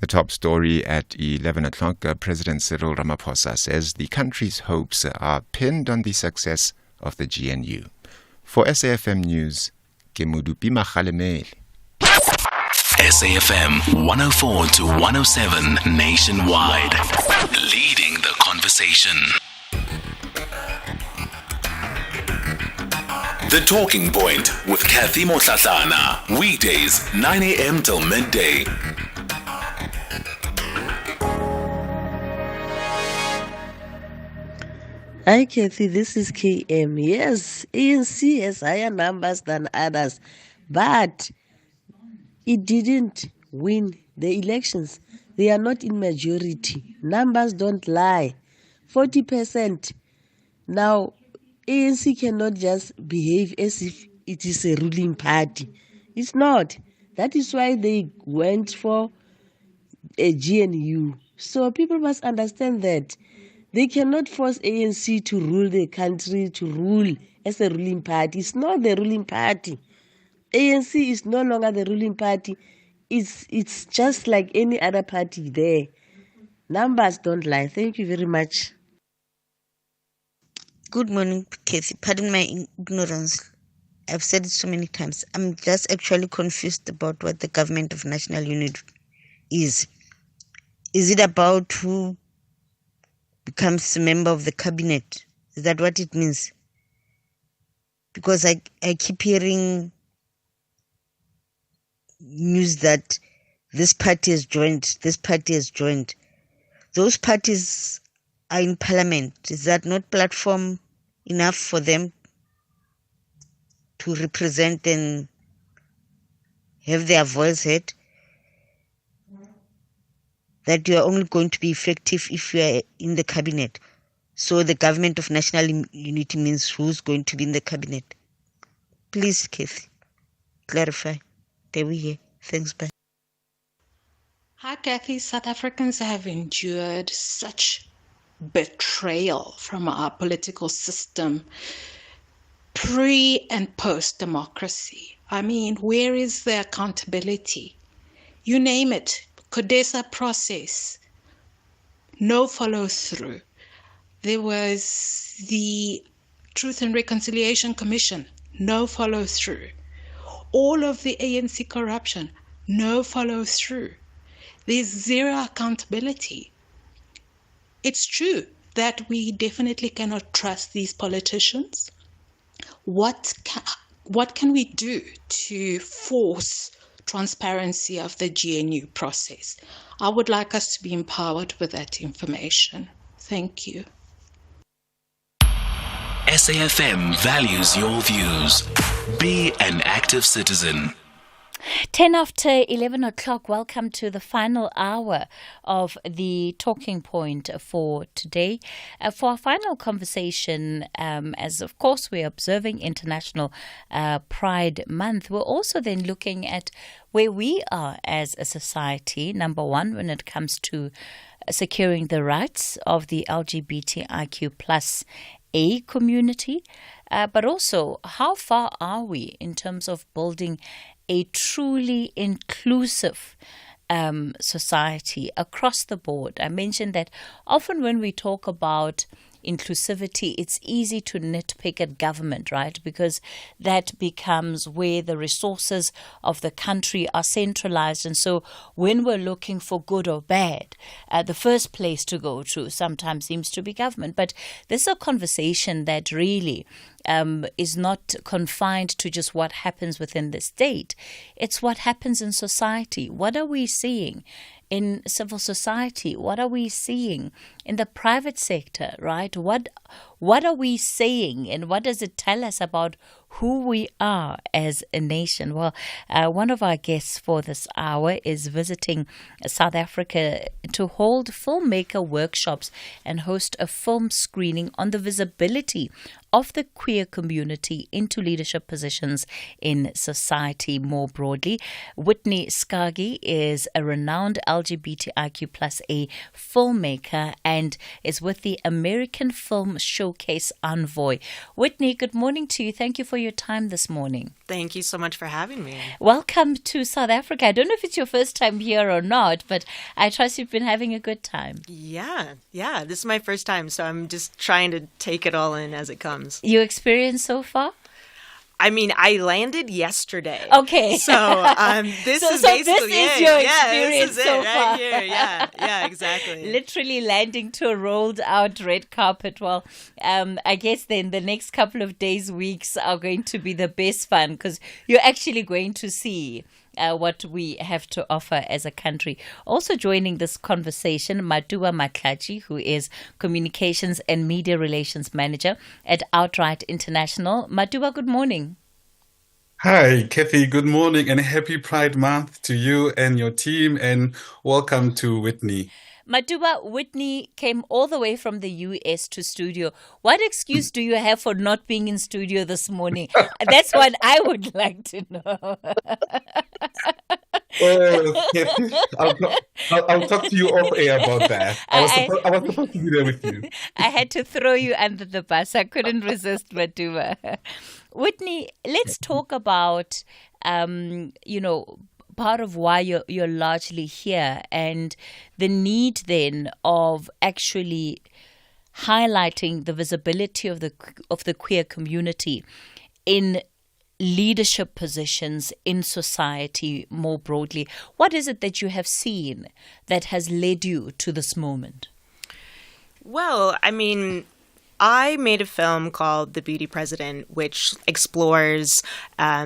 The top story at 11 o'clock, President Cyril Ramaphosa says the country's hopes are pinned on the success of the GNU. For SAFM News, Kemudupi Makhalemele. SAFM 104 to 107 nationwide. Leading the conversation. The Talking Point with Cathy Mohlahlana. Weekdays 9 a.m. till midday. Hi, Cathy. This is KM. Yes, ANC has higher numbers than others, but it didn't win the elections. They are not in majority. Numbers don't lie. 40%. Now, ANC cannot just behave as if it is a ruling party. It's not. That is why they went for a GNU. So people must understand that. They cannot force ANC to rule the country, to rule as a ruling party. It's not the ruling party. ANC is no longer the ruling party. It's just like any other party there. Numbers don't lie. Thank you very much. Good morning, Cathy. Pardon my ignorance. I've said it so many times. I'm just actually confused about what the government of national unity is. Is it about who becomes a member of the cabinet? Is that what it means? Because I keep hearing news that this party has joined, this party has joined. Those parties are in parliament. Is that not platform enough for them to represent and have their voice heard? That you are only going to be effective if you are in the cabinet. So the government of national unity means who's going to be in the cabinet? Please, Cathy, clarify. There we go. Thanks, bye. Hi, Cathy. South Africans have endured such betrayal from our political system pre and post democracy. I mean, where is the accountability? You name it. CODESA process, no follow through. There was the Truth and Reconciliation Commission, no follow through. All of the ANC corruption, no follow through. There's zero accountability. It's true that we definitely cannot trust these politicians. What can we do to force transparency of the GNU process? I would like us to be empowered with that information. Thank you. SAFM values your views. Be an active citizen. 10 after 11 o'clock, welcome to the final hour of the Talking Point for today. For our final conversation, as of course we're observing International Pride Month, we're also then looking at where we are as a society, number one, when it comes to securing the rights of the LGBTIQ plus a community, but also how far are we in terms of building a truly inclusive society across the board? I mentioned that often when we talk about inclusivity, it's easy to nitpick at government, right? Because that becomes where the resources of the country are centralized. And so when we're looking for good or bad, the first place to go to sometimes seems to be government. But this is a conversation that really is not confined to just what happens within the state. It's what happens in society. What are we seeing in civil society? What are we seeing in the private sector, right? What are we saying, and what does it tell us about who we are as a nation? Well, one of our guests for this hour is visiting South Africa to hold filmmaker workshops and host a film screening on the visibility of the queer community into leadership positions in society more broadly. Whitney Skagi is a renowned LGBTIQ plus A filmmaker and is with the American Film Showcase Envoy. Whitney, good morning to you. Thank you for your time this morning. Thank you so much for having me. Welcome to South Africa. I don't know if it's your first time here or not, but I trust you've been having a good time. Yeah. This is my first time, so I'm just trying to take it all in as it comes. Your experience so far? I mean, I landed yesterday. Okay. So this is basically this is your this experience is so it far. Right here. Yeah, exactly. Literally landing to a rolled out red carpet. Well, I guess then the next couple of days, weeks are going to be the best fun because you're actually going to see what we have to offer as a country. Also joining this conversation, Maduba Matlachi, who is Communications and Media Relations Manager at Outright International. Maduba, good morning. Hi, Cathy. Good morning and happy Pride Month to you and your team, and welcome to Whitney. Maduba, Whitney came all the way from the US to studio. What excuse do you have for not being in studio this morning? That's what I would like to know. I'll talk to you off air about that. I was supposed to be there with you. I had to throw you under the bus. I couldn't resist, Maduba. Whitney, let's talk about, part of why you're largely here and the need then of actually highlighting the visibility of the queer community in leadership positions in society more broadly. What is it that you have seen that has led you to this moment? Well, I mean, I made a film called The Beauty President, which explores a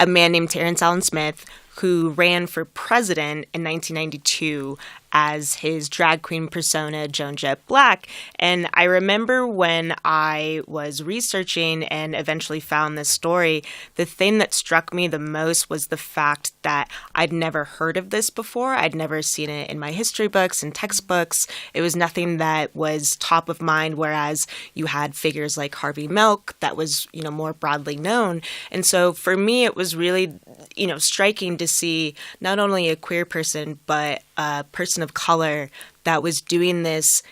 man named Terrence Allen Smith who ran for president in 1992 as his drag queen persona, Joan Jett Black. And I remember when I was researching and eventually found this story, the thing that struck me the most was the fact that I'd never heard of this before. I'd never seen it in my history books and textbooks. It was nothing that was top of mind, whereas you had figures like Harvey Milk that was, more broadly known. And so for me, it was really, striking to see not only a queer person, but a person of color that was doing this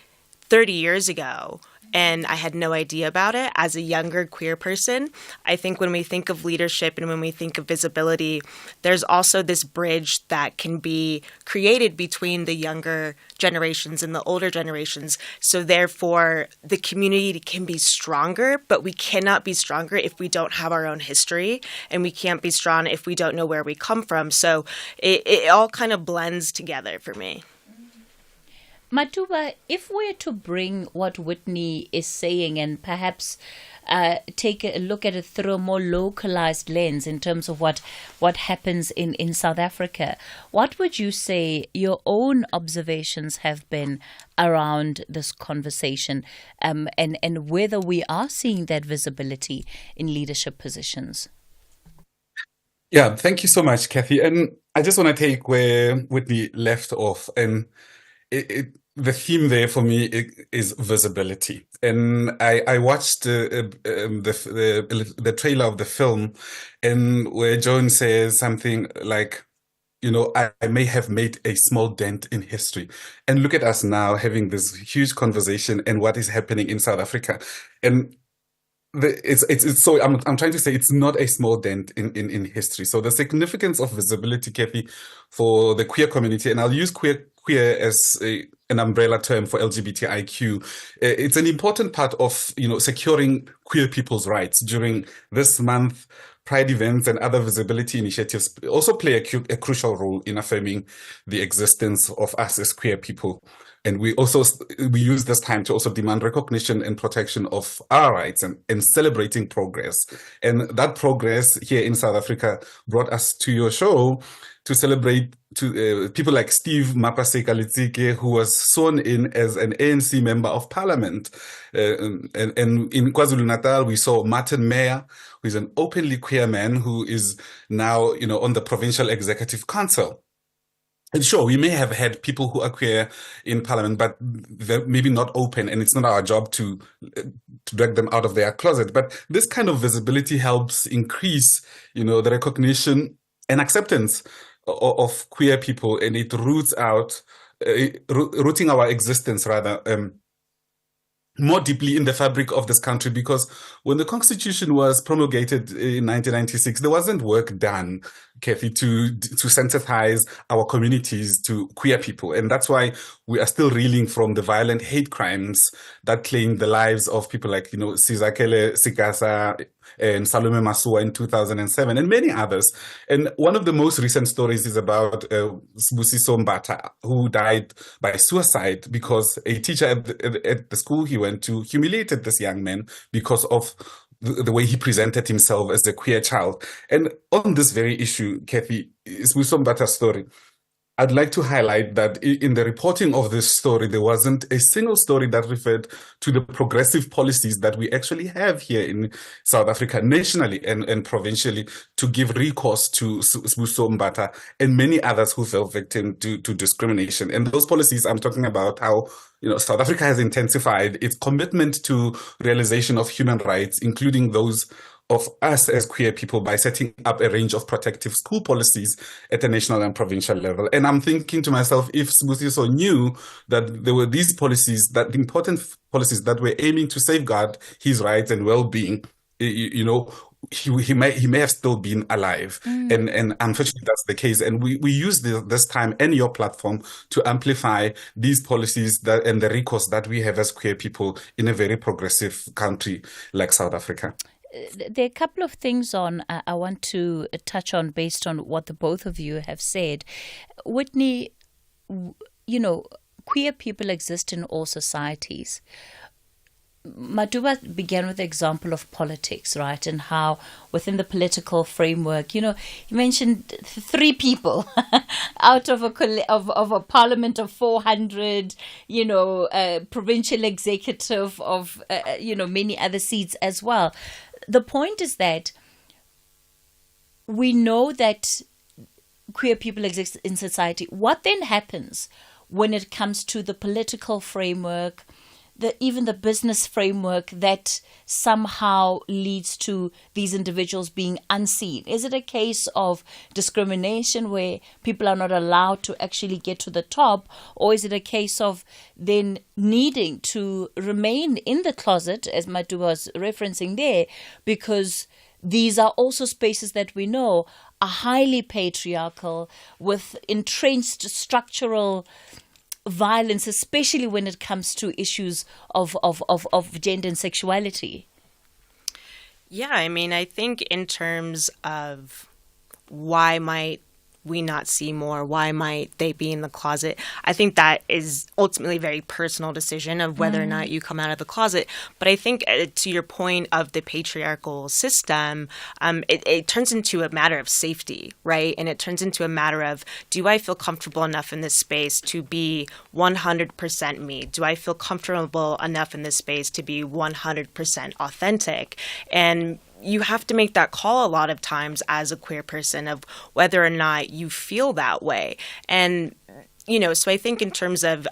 30 years ago. And I had no idea about it as a younger queer person. I think when we think of leadership and when we think of visibility, there's also this bridge that can be created between the younger generations and the older generations. So therefore, the community can be stronger, but we cannot be stronger if we don't have our own history, and we can't be strong if we don't know where we come from. So it all kind of blends together for me. Maduba, if we're to bring what Whitney is saying and perhaps take a look at it through a more localized lens in terms of what happens in South Africa, what would you say your own observations have been around this conversation and whether we are seeing that visibility in leadership positions? Yeah, thank you so much, Cathy. And I just want to take where Whitney left off. And the theme there for me is visibility. And I watched the trailer of the film, and where Joan says something like, I may have made a small dent in history. And look at us now having this huge conversation and what is happening in South Africa. And it's so I'm trying to say it's not a small dent in history. So the significance of visibility, Cathy, for the queer community, and I'll use queer as an umbrella term for LGBTIQ. It's an important part of securing queer people's rights during this month. Pride events and other visibility initiatives also play a crucial role in affirming the existence of us as queer people. And we use this time to also demand recognition and protection of our rights and celebrating progress. And that progress here in South Africa brought us to your show to celebrate people like Steve Mapaseka-Litsike, who was sworn in as an ANC member of parliament. And in KwaZulu-Natal, we saw Martin Meyer, who is an openly queer man who is now, on the provincial executive council. And sure, we may have had people who are queer in parliament, but they're maybe not open, and it's not our job to drag them out of their closet. But this kind of visibility helps increase, the recognition and acceptance of queer people, and it rooting our existence rather more deeply in the fabric of this country, because when the Constitution was promulgated in 1996, there wasn't work done, Cathy, to sensitize our communities to queer people. And that's why we are still reeling from the violent hate crimes that claimed the lives of people like, Sizakele Sikasa and Salome Masua in 2007, and many others. And one of the most recent stories is about Sibusiso Mbata, who died by suicide because a teacher at the school he went to humiliated this young man because of the way he presented himself as a queer child. And on this very issue, Cathy, Sibusiso Mbata's story, I'd like to highlight that in the reporting of this story, there wasn't a single story that referred to the progressive policies that we actually have here in South Africa, nationally and provincially, to give recourse to Sibusiso Mbata and many others who fell victim to discrimination. And those policies, I'm talking about how South Africa has intensified its commitment to realization of human rights, including those of us as queer people, by setting up a range of protective school policies at the national and provincial level. And I'm thinking to myself, if Sibusiso knew that there were these policies, that important policies that were aiming to safeguard his rights and well-being, he may have still been alive. And unfortunately, that's the case. And we use this time and your platform to amplify these policies and the recourse that we have as queer people in a very progressive country like South Africa. There are a couple of things I want to touch on based on what the both of you have said. Whitney, queer people exist in all societies. Maduba began with the example of politics, right? And how within the political framework, he mentioned 3 people out of a parliament of 400, provincial executive of, many other seats as well. The point is that we know that queer people exist in society. What then happens when it comes to the political framework, even the business framework that somehow leads to these individuals being unseen? Is it a case of discrimination where people are not allowed to actually get to the top? Or is it a case of then needing to remain in the closet, as Matu was referencing there, because these are also spaces that we know are highly patriarchal, with entrenched structural violence, especially when it comes to issues of gender and sexuality? Yeah, I think in terms of why might we not see more, why might they be in the closet, I think that is ultimately a very personal decision of whether or not you come out of the closet. But I think to your point of the patriarchal system, it turns into a matter of safety, right? And it turns into a matter of, do I feel comfortable enough in this space to be 100% me? Do I feel comfortable enough in this space to be 100% authentic? And you have to make that call a lot of times as a queer person of whether or not you feel that way. And, so I think in terms of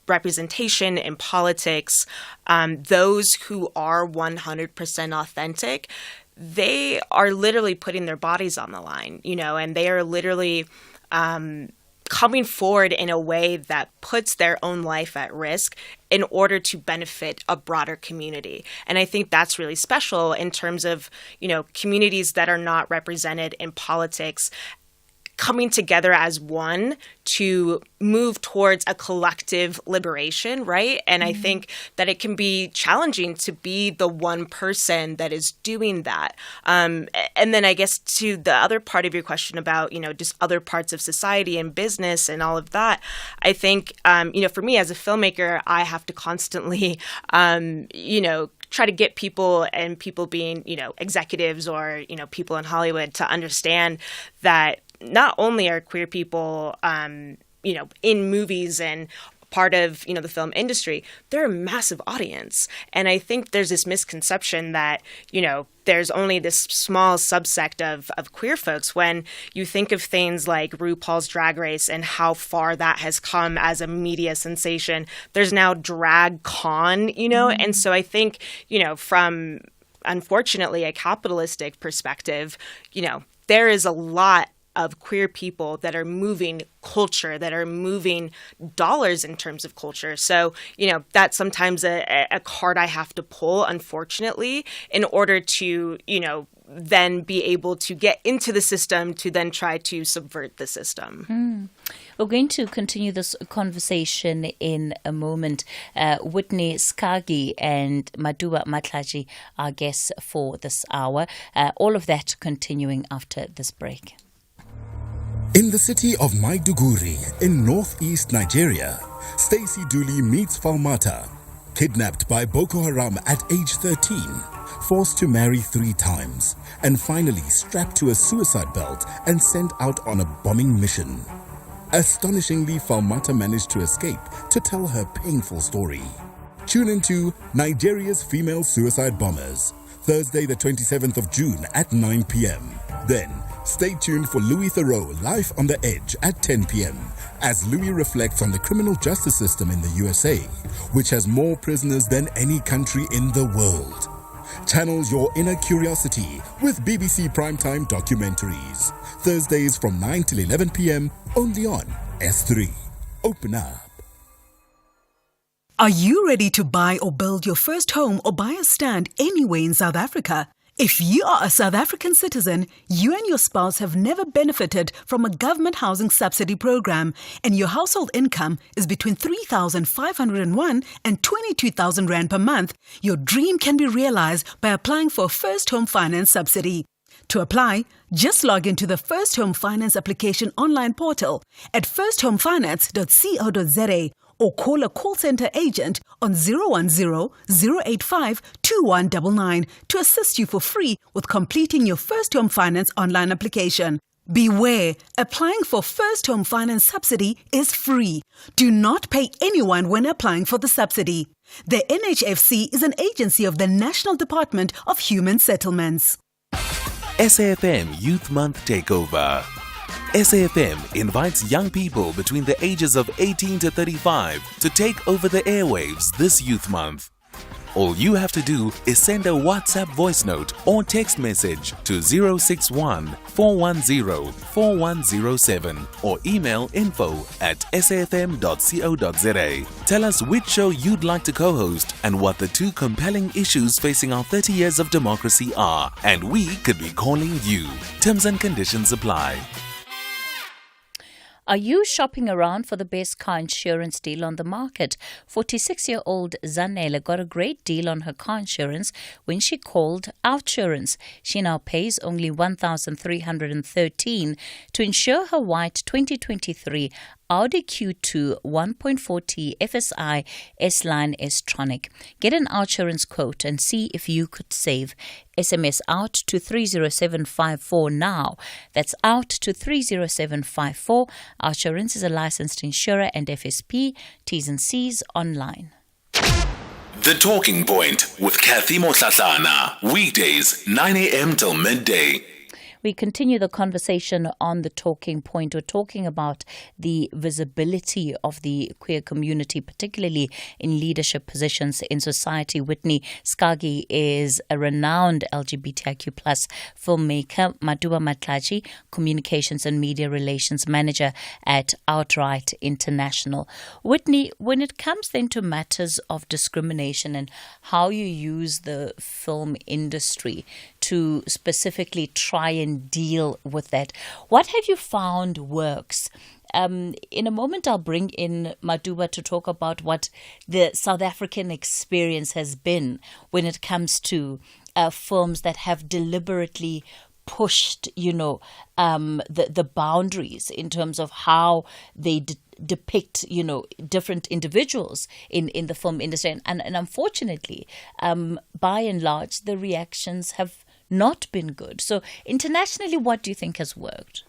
representation in politics, those who are 100% authentic, they are literally putting their bodies on the line, and they are literally coming forward in a way that puts their own life at risk in order to benefit a broader community. And I think that's really special in terms of, communities that are not represented in politics coming together as one to move towards a collective liberation, right? And I think that it can be challenging to be the one person that is doing that. And then I guess to the other part of your question about, just other parts of society and business and all of that, I think, for me as a filmmaker, I have to constantly, try to get people being, executives or, people in Hollywood to understand that not only are queer people, in movies and part of, the film industry, they're a massive audience. And I think there's this misconception that, there's only this small subsect of queer folks when you think of things like RuPaul's Drag Race and how far that has come as a media sensation. There's now Drag Con, and so I think, from unfortunately a capitalistic perspective, there is a lot of queer people that are moving culture, that are moving dollars in terms of culture. So, that's sometimes a card I have to pull, unfortunately, in order to, then be able to get into the system to then try to subvert the system. We're going to continue this conversation in a moment. Whitney Skagi and Maduba Matlaji are guests for this hour. All of that continuing after this break. In the city of Maiduguri in northeast Nigeria, Stacey Dooley meets Falmata, kidnapped by Boko Haram at age 13, forced to marry 3 times, and finally strapped to a suicide belt and sent out on a bombing mission. Astonishingly, Falmata managed to escape to tell her painful story. Tune into Nigeria's Female Suicide Bombers, Thursday the 27th of June at 9 p.m. Then, stay tuned for Louis Theroux Life on the Edge at 10 p.m. as Louis reflects on the criminal justice system in the USA, which has more prisoners than any country in the world. Channel your inner curiosity with BBC Primetime documentaries. Thursdays from 9 till 11 p.m. only on S3. Open up. Are you ready to buy or build your first home or buy a stand anywhere in South Africa? If you are a South African citizen, you and your spouse have never benefited from a government housing subsidy program, and your household income is between 3,501 and 22,000 Rand per month, your dream can be realized by applying for a First Home Finance subsidy. To apply, just log into the First Home Finance application online portal at firsthomefinance.co.za or call a call center agent on 010-085-2199 to assist you for free with completing your First Home Finance online application. Beware, applying for First Home Finance subsidy is free. Do not pay anyone when applying for the subsidy. The NHFC is an agency of the National Department of Human Settlements. SAFM Youth Month Takeover. SAFM invites young people between the ages of 18 to 35 to take over the airwaves this Youth Month. All you have to do is send a WhatsApp voice note or text message to 061 410 4107 or email info@safm.co.za. Tell us which show you'd like to co-host and what the 2 compelling issues facing our 30 years of democracy are, and we could be calling you. Terms and conditions apply. Are you shopping around for the best car insurance deal on the market? 46-year-old Zanele got a great deal on her car insurance when she called Outsurance. She now pays only 1,313 to insure her white 2023 Audi Q2 1.4T FSI S-Line S-Tronic. Get an Outsurance quote and see if you could save. SMS out to 30754 now. That's out to 30754. Outsurance is a licensed insurer and FSP. T's and C's online. The Talking Point with Cathy Mohlahlana. Weekdays, 9 a.m. till midday. We continue the conversation on the talking point. We're talking about the visibility of the queer community, particularly in leadership positions in society. Whitney Skagi is a renowned LGBTIQ plus filmmaker. Maduba Matlaji, Communications and Media Relations Manager at Outright International. Whitney, when it comes then to matters of discrimination and how you use the film industry to specifically try and deal with that, what have you found works? In a moment, I'll bring in Maduba to talk about what the South African experience has been when it comes to films that have deliberately pushed, the boundaries in terms of how they depict, different individuals in the film industry. And unfortunately, by and large, the reactions have not been good. So internationally, what do you think has worked?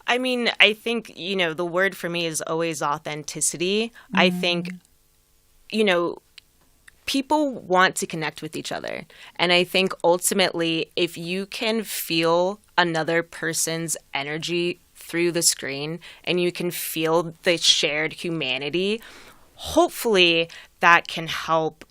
I mean, I think, the word for me is always authenticity. I think, people want to connect with each other. And I think ultimately, if you can feel another person's energy through the screen and you can feel the shared humanity, hopefully that can help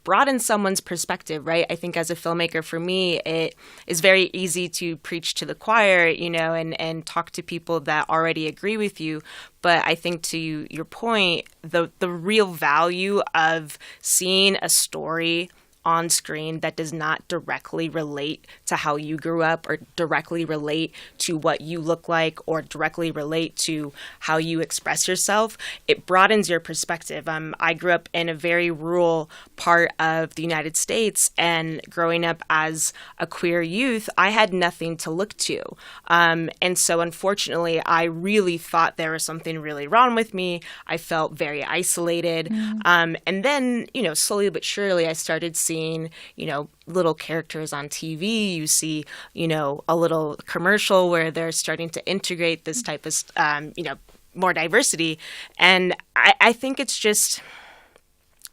broaden someone's perspective, right? I think as a filmmaker, for me, it is very easy to preach to the choir, and talk to people that already agree with you. But I think to your point, the real value of seeing a story on screen that does not directly relate to how you grew up or directly relate to what you look like or directly relate to how you express yourself, it broadens your perspective. I grew up in a very rural part of the United States, and growing up as a queer youth, I had nothing to look to. And so unfortunately, I really thought there was something really wrong with me. I felt very isolated. And then, slowly but surely, I started seeing, little characters on TV. You see, a little commercial where they're starting to integrate this type of, more diversity. And I think it's just,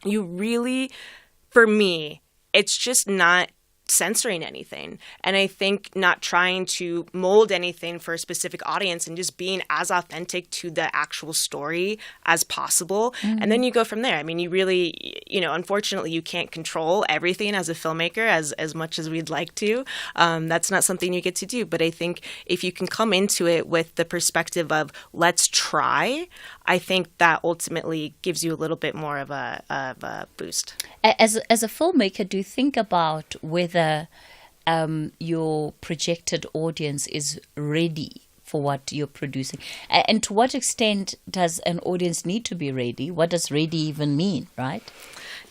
for me, it's just not censoring anything. And I think not trying to mold anything for a specific audience and just being as authentic to the actual story as possible. And then you go from there. I mean, you really, unfortunately, you can't control everything as a filmmaker as much as we'd like to. That's not something you get to do. But I think if you can come into it with the perspective of let's try, I think that ultimately gives you a little bit more of a boost. As a filmmaker, do you think about whether your projected audience is ready for what you're producing? And to what extent does an audience need to be ready? What does ready even mean, right?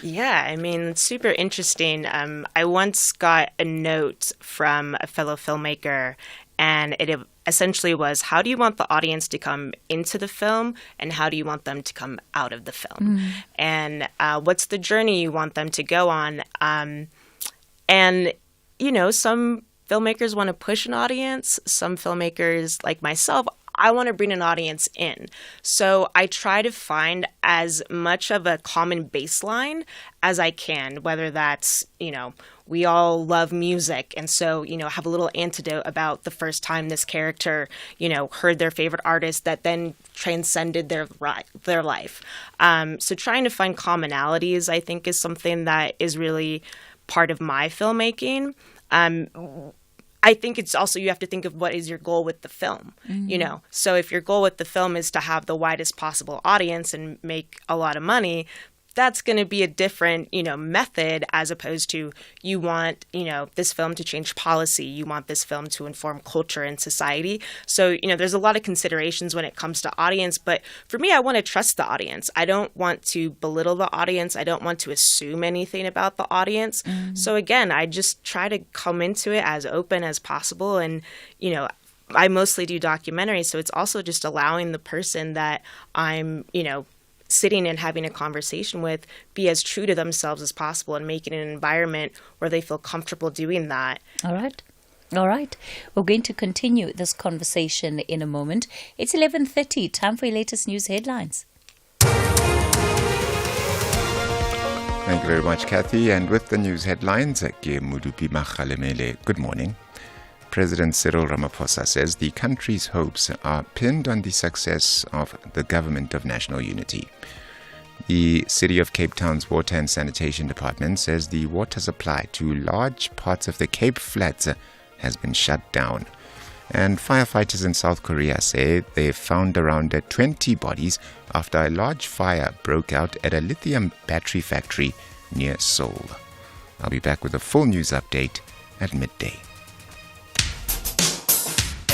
Yeah, I mean, it's super interesting. I once got a note from a fellow filmmaker, and it essentially was, how do you want the audience to come into the film, and how do you want them to come out of the film? And what's the journey you want them to go on? And, some filmmakers want to push an audience. Some filmmakers, like myself, I want to bring an audience in. So I try to find as much of a common baseline as I can, whether that's, we all love music. And so, have a little anecdote about the first time this character, heard their favorite artist that then transcended their life. So trying to find commonalities, I think, is something that is really part of my filmmaking. I think it's also, you have to think of what is your goal with the film, So if your goal with the film is to have the widest possible audience and make a lot of money, that's going to be a different, method, as opposed to you want, this film to change policy. You want this film to inform culture and society. So, there's a lot of considerations when it comes to audience. But for me, I want to trust the audience. I don't want to belittle the audience. I don't want to assume anything about the audience. So again, I just try to come into it as open as possible. And, I mostly do documentaries. So it's also just allowing the person that I'm, sitting and having a conversation with be as true to themselves as possible and making an environment where they feel comfortable doing that. All right. We're going to continue this conversation in a moment. It's 11:30. Time for your latest news headlines. Thank you very much, Cathy. And with the news headlines, good morning. President Cyril Ramaphosa says the country's hopes are pinned on the success of the Government of National Unity. The City of Cape Town's Water and Sanitation Department says the water supply to large parts of the Cape Flats has been shut down. And firefighters in South Korea say they found around 20 bodies after a large fire broke out at a lithium battery factory near Seoul. I'll be back with a full news update at midday.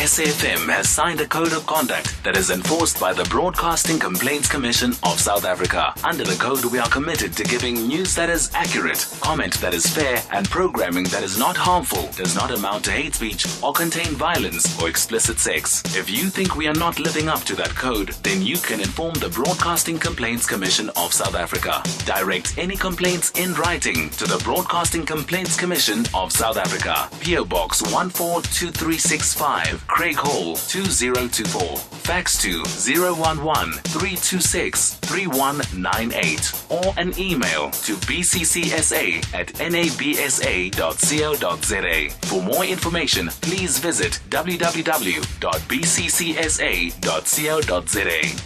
SAFM has signed a code of conduct that is enforced by the Broadcasting Complaints Commission of South Africa. Under the code, we are committed to giving news that is accurate, comment that is fair, and programming that is not harmful, does not amount to hate speech, or contain violence or explicit sex. If you think we are not living up to that code, then you can inform the Broadcasting Complaints Commission of South Africa. Direct any complaints in writing to the Broadcasting Complaints Commission of South Africa. PO Box 142365. Craig Hall 2024. Fax to 011-326-3198 or an email to bccsa@nabsa.co.za. For more information, please visit www.bccsa.co.za.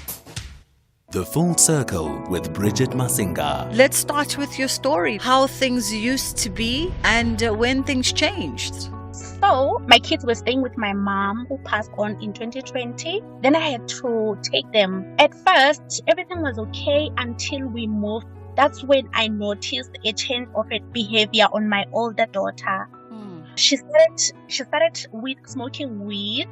The Full Circle with Bridget Masinga. Let's start with your story, how things used to be and when things changed. So, my kids were staying with my mom who passed on in 2020. Then I had to take them. At first, everything was okay until we moved. That's when I noticed a change of behavior on my older daughter. She started with smoking weed.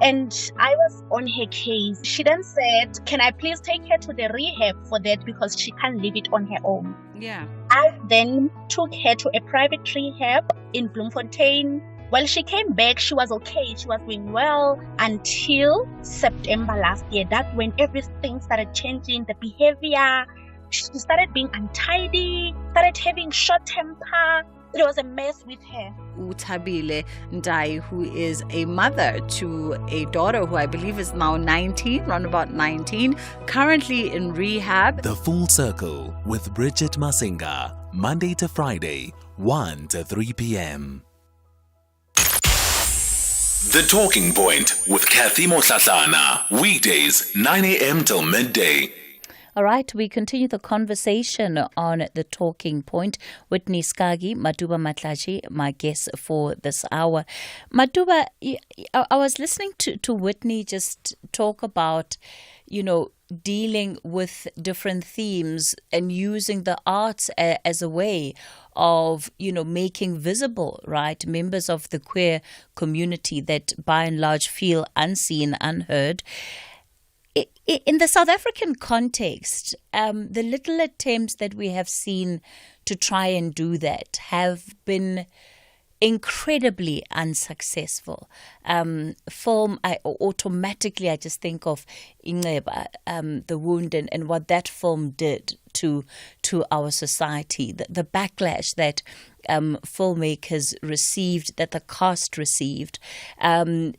And I was on her case. She then said, can I please take her to the rehab for that because she can't leave it on her own. Yeah. I then took her to a private rehab in Bloemfontein. Well, she came back, she was okay, she was doing well until September last year. That's when everything started changing, the behavior. She started being untidy, started having short temper. It was a mess with her. Utabile Ndai, who is a mother to a daughter who I believe is now 19, around about 19, currently in rehab. The Full Circle with Bridget Masinga, Monday to Friday, 1 to 3 p.m. The Talking Point with Cathy Mohlahlana. Weekdays, 9 a.m. till midday. All right, we continue the conversation on The Talking Point. Whitney Skagi, Maduba Matlaji, my guest for this hour. Maduba, I was listening to Whitney just talk about, dealing with different themes and using the arts as a way of, making visible, right, members of the queer community that by and large feel unseen, unheard. In the South African context, the little attempts that we have seen to try and do that have been incredibly unsuccessful. Film, I just think of Ingeba, The Wound, and what that film did to our society, the backlash that filmmakers received, that the cast received. We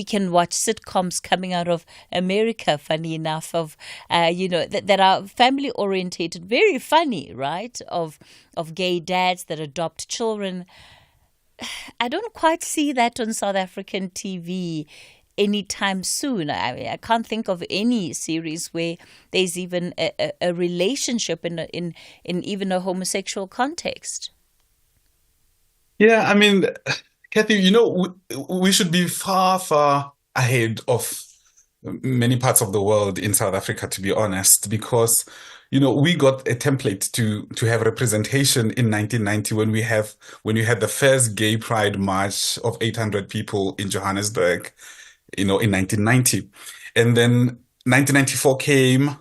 can watch sitcoms coming out of America, funny enough, of that are family orientated, very funny, right? Of gay dads that adopt children. I don't quite see that on South African TV anytime soon. I mean, I can't think of any series where there's even a relationship in even a homosexual context. Yeah, I mean, Cathy, we should be far, far ahead of many parts of the world in South Africa, to be honest, because we got a template to have representation in 1990 when we had the first gay pride march of 800 people in Johannesburg. In 1990. And then 1994 came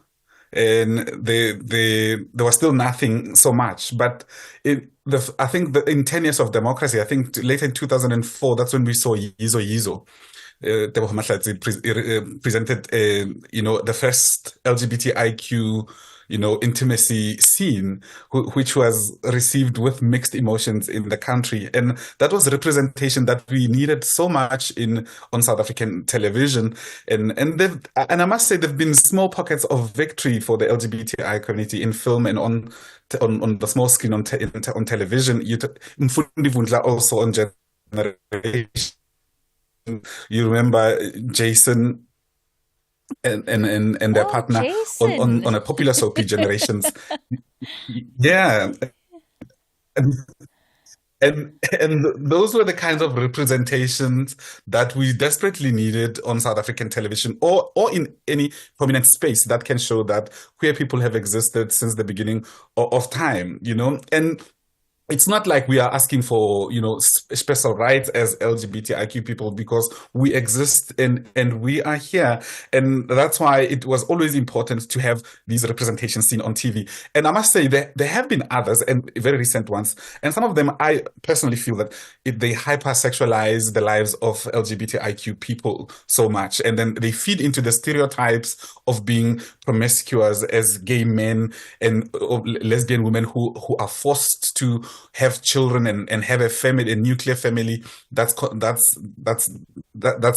and there was still nothing so much. But I think in 10 years of democracy, I think later in 2004, that's when we saw Yizo. Teboho Mahlatsi presented, the first LGBTIQ intimacy scene, which was received with mixed emotions in the country. And that was representation that we needed so much on South African television. And I must say, there've been small pockets of victory for the LGBTI community in film and on the small screen on television. Mfundi Vundla also on generation. You remember Jason and their Oh, partner Jason. on a popular soapy Generations. Yeah. And and those were the kinds of representations that we desperately needed on South African television or in any prominent space that can show that queer people have existed since the beginning of time, and it's not like we are asking for, special rights as LGBTIQ people, because we exist and we are here. And that's why it was always important to have these representations seen on TV. And I must say that there have been others, and very recent ones. And some of them, I personally feel that they hypersexualize the lives of LGBTIQ people so much. And then they feed into the stereotypes of being promiscuous as gay men and lesbian women who are forced to have children and have a family, a nuclear family. That's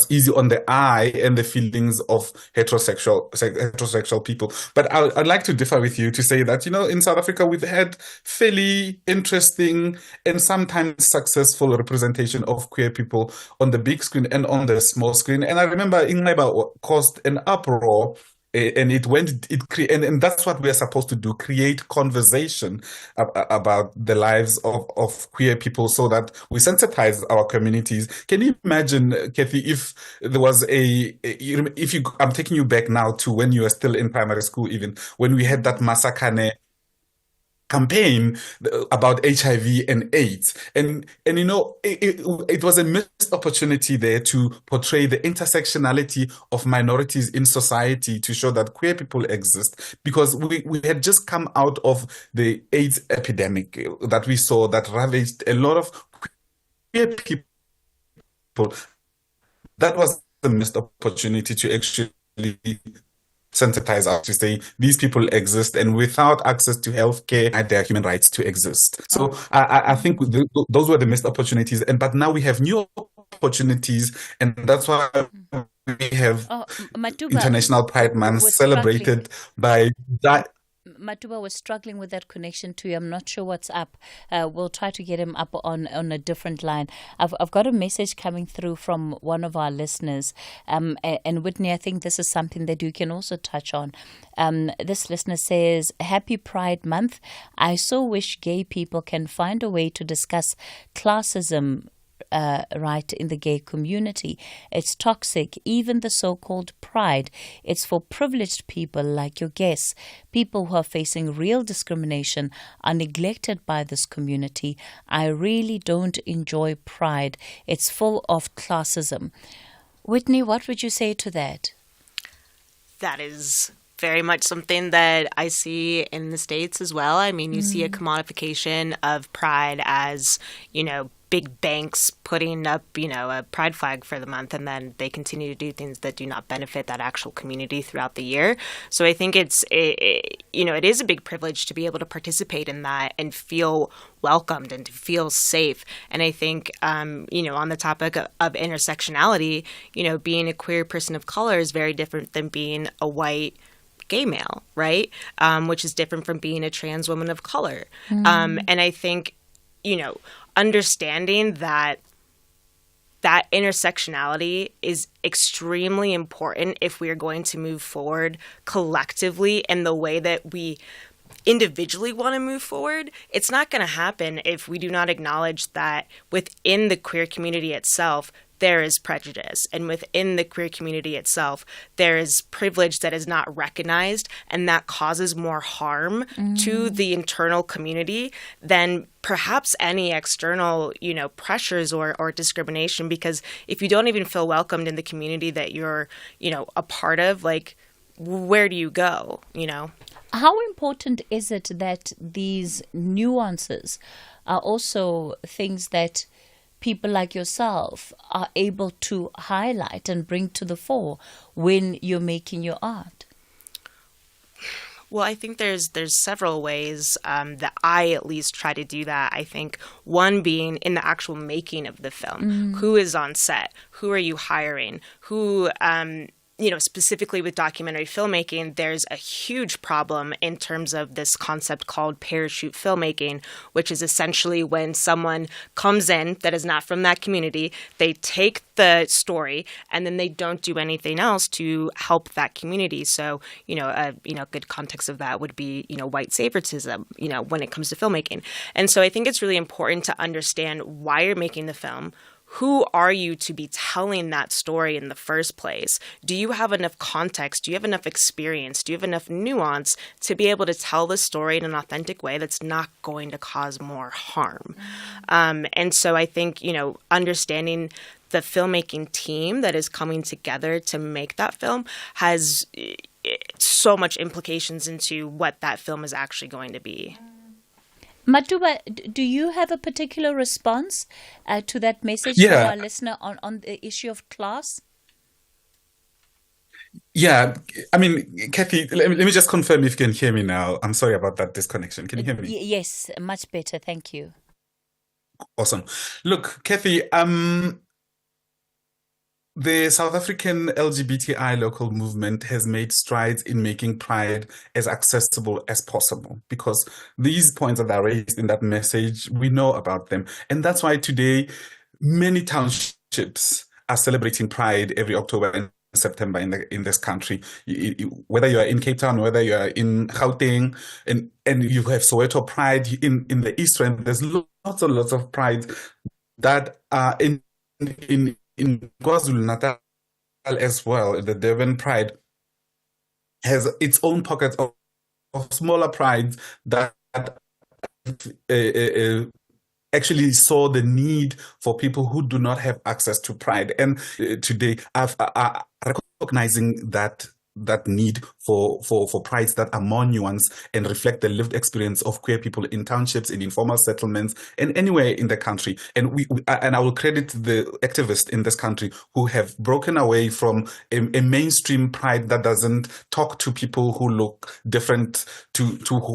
easy on the eye and the feelings of heterosexual people. But I'd like to differ with you to say that, in South Africa, we've had fairly interesting and sometimes successful representation of queer people on the big screen and on the small screen. And I remember Ingaba caused an uproar, and and that's what we are supposed to do: create conversation about the lives of queer people, so that we sensitize our communities. Can you imagine, Cathy, if there was I'm taking you back now to when you were still in primary school, even when we had that Masakane campaign about HIV and AIDS. And it was a missed opportunity there to portray the intersectionality of minorities in society, to show that queer people exist, because we had just come out of the AIDS epidemic that we saw that ravaged a lot of queer people. That was the missed opportunity to actually sensitize us, to say these people exist, and without access to healthcare, their human rights to exist. So I think those were the missed opportunities, but now we have new opportunities, and that's why we have Matuba, International Pride Month celebrated by that. Matuba was struggling with that connection to you. I'm not sure what's up. We'll try to get him up on a different line. I've got a message coming through from one of our listeners. And Whitney, I think this is something that you can also touch on. This listener says, "Happy Pride Month. I so wish gay people can find a way to discuss classism right in the gay community. It's toxic. Even the so-called pride, it's for privileged people like your guests. People who are facing real discrimination are neglected by this community. I really don't enjoy pride. It's full of classism." Whitney, what would you say to that? That is very much something that I see in the States as well. I mean, you see a commodification of pride as, big banks putting up, a pride flag for the month, and then they continue to do things that do not benefit that actual community throughout the year. So I think it is a big privilege to be able to participate in that and feel welcomed and to feel safe. And I think, on the topic of intersectionality, being a queer person of color is very different than being a white gay male, right? Which is different from being a trans woman of color. And I think, understanding that intersectionality is extremely important if we are going to move forward collectively in the way that we individually want to move forward. It's not going to happen if we do not acknowledge that within the queer community itself, there is prejudice, and within the queer community itself, there is privilege that is not recognized, and that causes more harm to the internal community than perhaps any external, pressures or discrimination. Because if you don't even feel welcomed in the community that you're, a part of, like, where do you go, How important is it that these nuances are also things that people like yourself are able to highlight and bring to the fore when you're making your art? Well, I think there's several ways that I at least try to do that. I think one being in the actual making of the film. Who is on set? Who are you hiring? Who specifically with documentary filmmaking, there's a huge problem in terms of this concept called parachute filmmaking, which is essentially when someone comes in that is not from that community, they take the story and then they don't do anything else to help that community. So, a good context of that would be, white favoritism, when it comes to filmmaking. And so I think it's really important to understand why you're making the film. Who are you to be telling that story in the first place? Do you have enough context? Do you have enough experience? Do you have enough nuance to be able to tell the story in an authentic way that's not going to cause more harm? And so I think, understanding the filmmaking team that is coming together to make that film has so much implications into what that film is actually going to be. Matuba, do you have a particular response to that message from our listener on the issue of class? Yeah, I mean, Cathy, let me just confirm if you can hear me now. I'm sorry about that disconnection. Can you hear me? Yes, much better. Thank you. Awesome. Look, Cathy, the South African LGBTI local movement has made strides in making Pride as accessible as possible, because these points that are raised in that message, we know about them. And that's why today many townships are celebrating Pride every October and September in this country. Whether you are in Cape Town, whether you are in Gauteng, and you have Soweto Pride in the East Rand, there's lots and lots of Pride that are in KwaZulu-Natal as well. The Durban Pride has its own pockets of smaller prides that actually saw the need for people who do not have access to Pride. And today, are recognizing that need for prides that are more nuanced and reflect the lived experience of queer people in townships, in informal settlements, and anywhere in the country. And and I will credit the activists in this country who have broken away from a mainstream pride that doesn't talk to people who look different to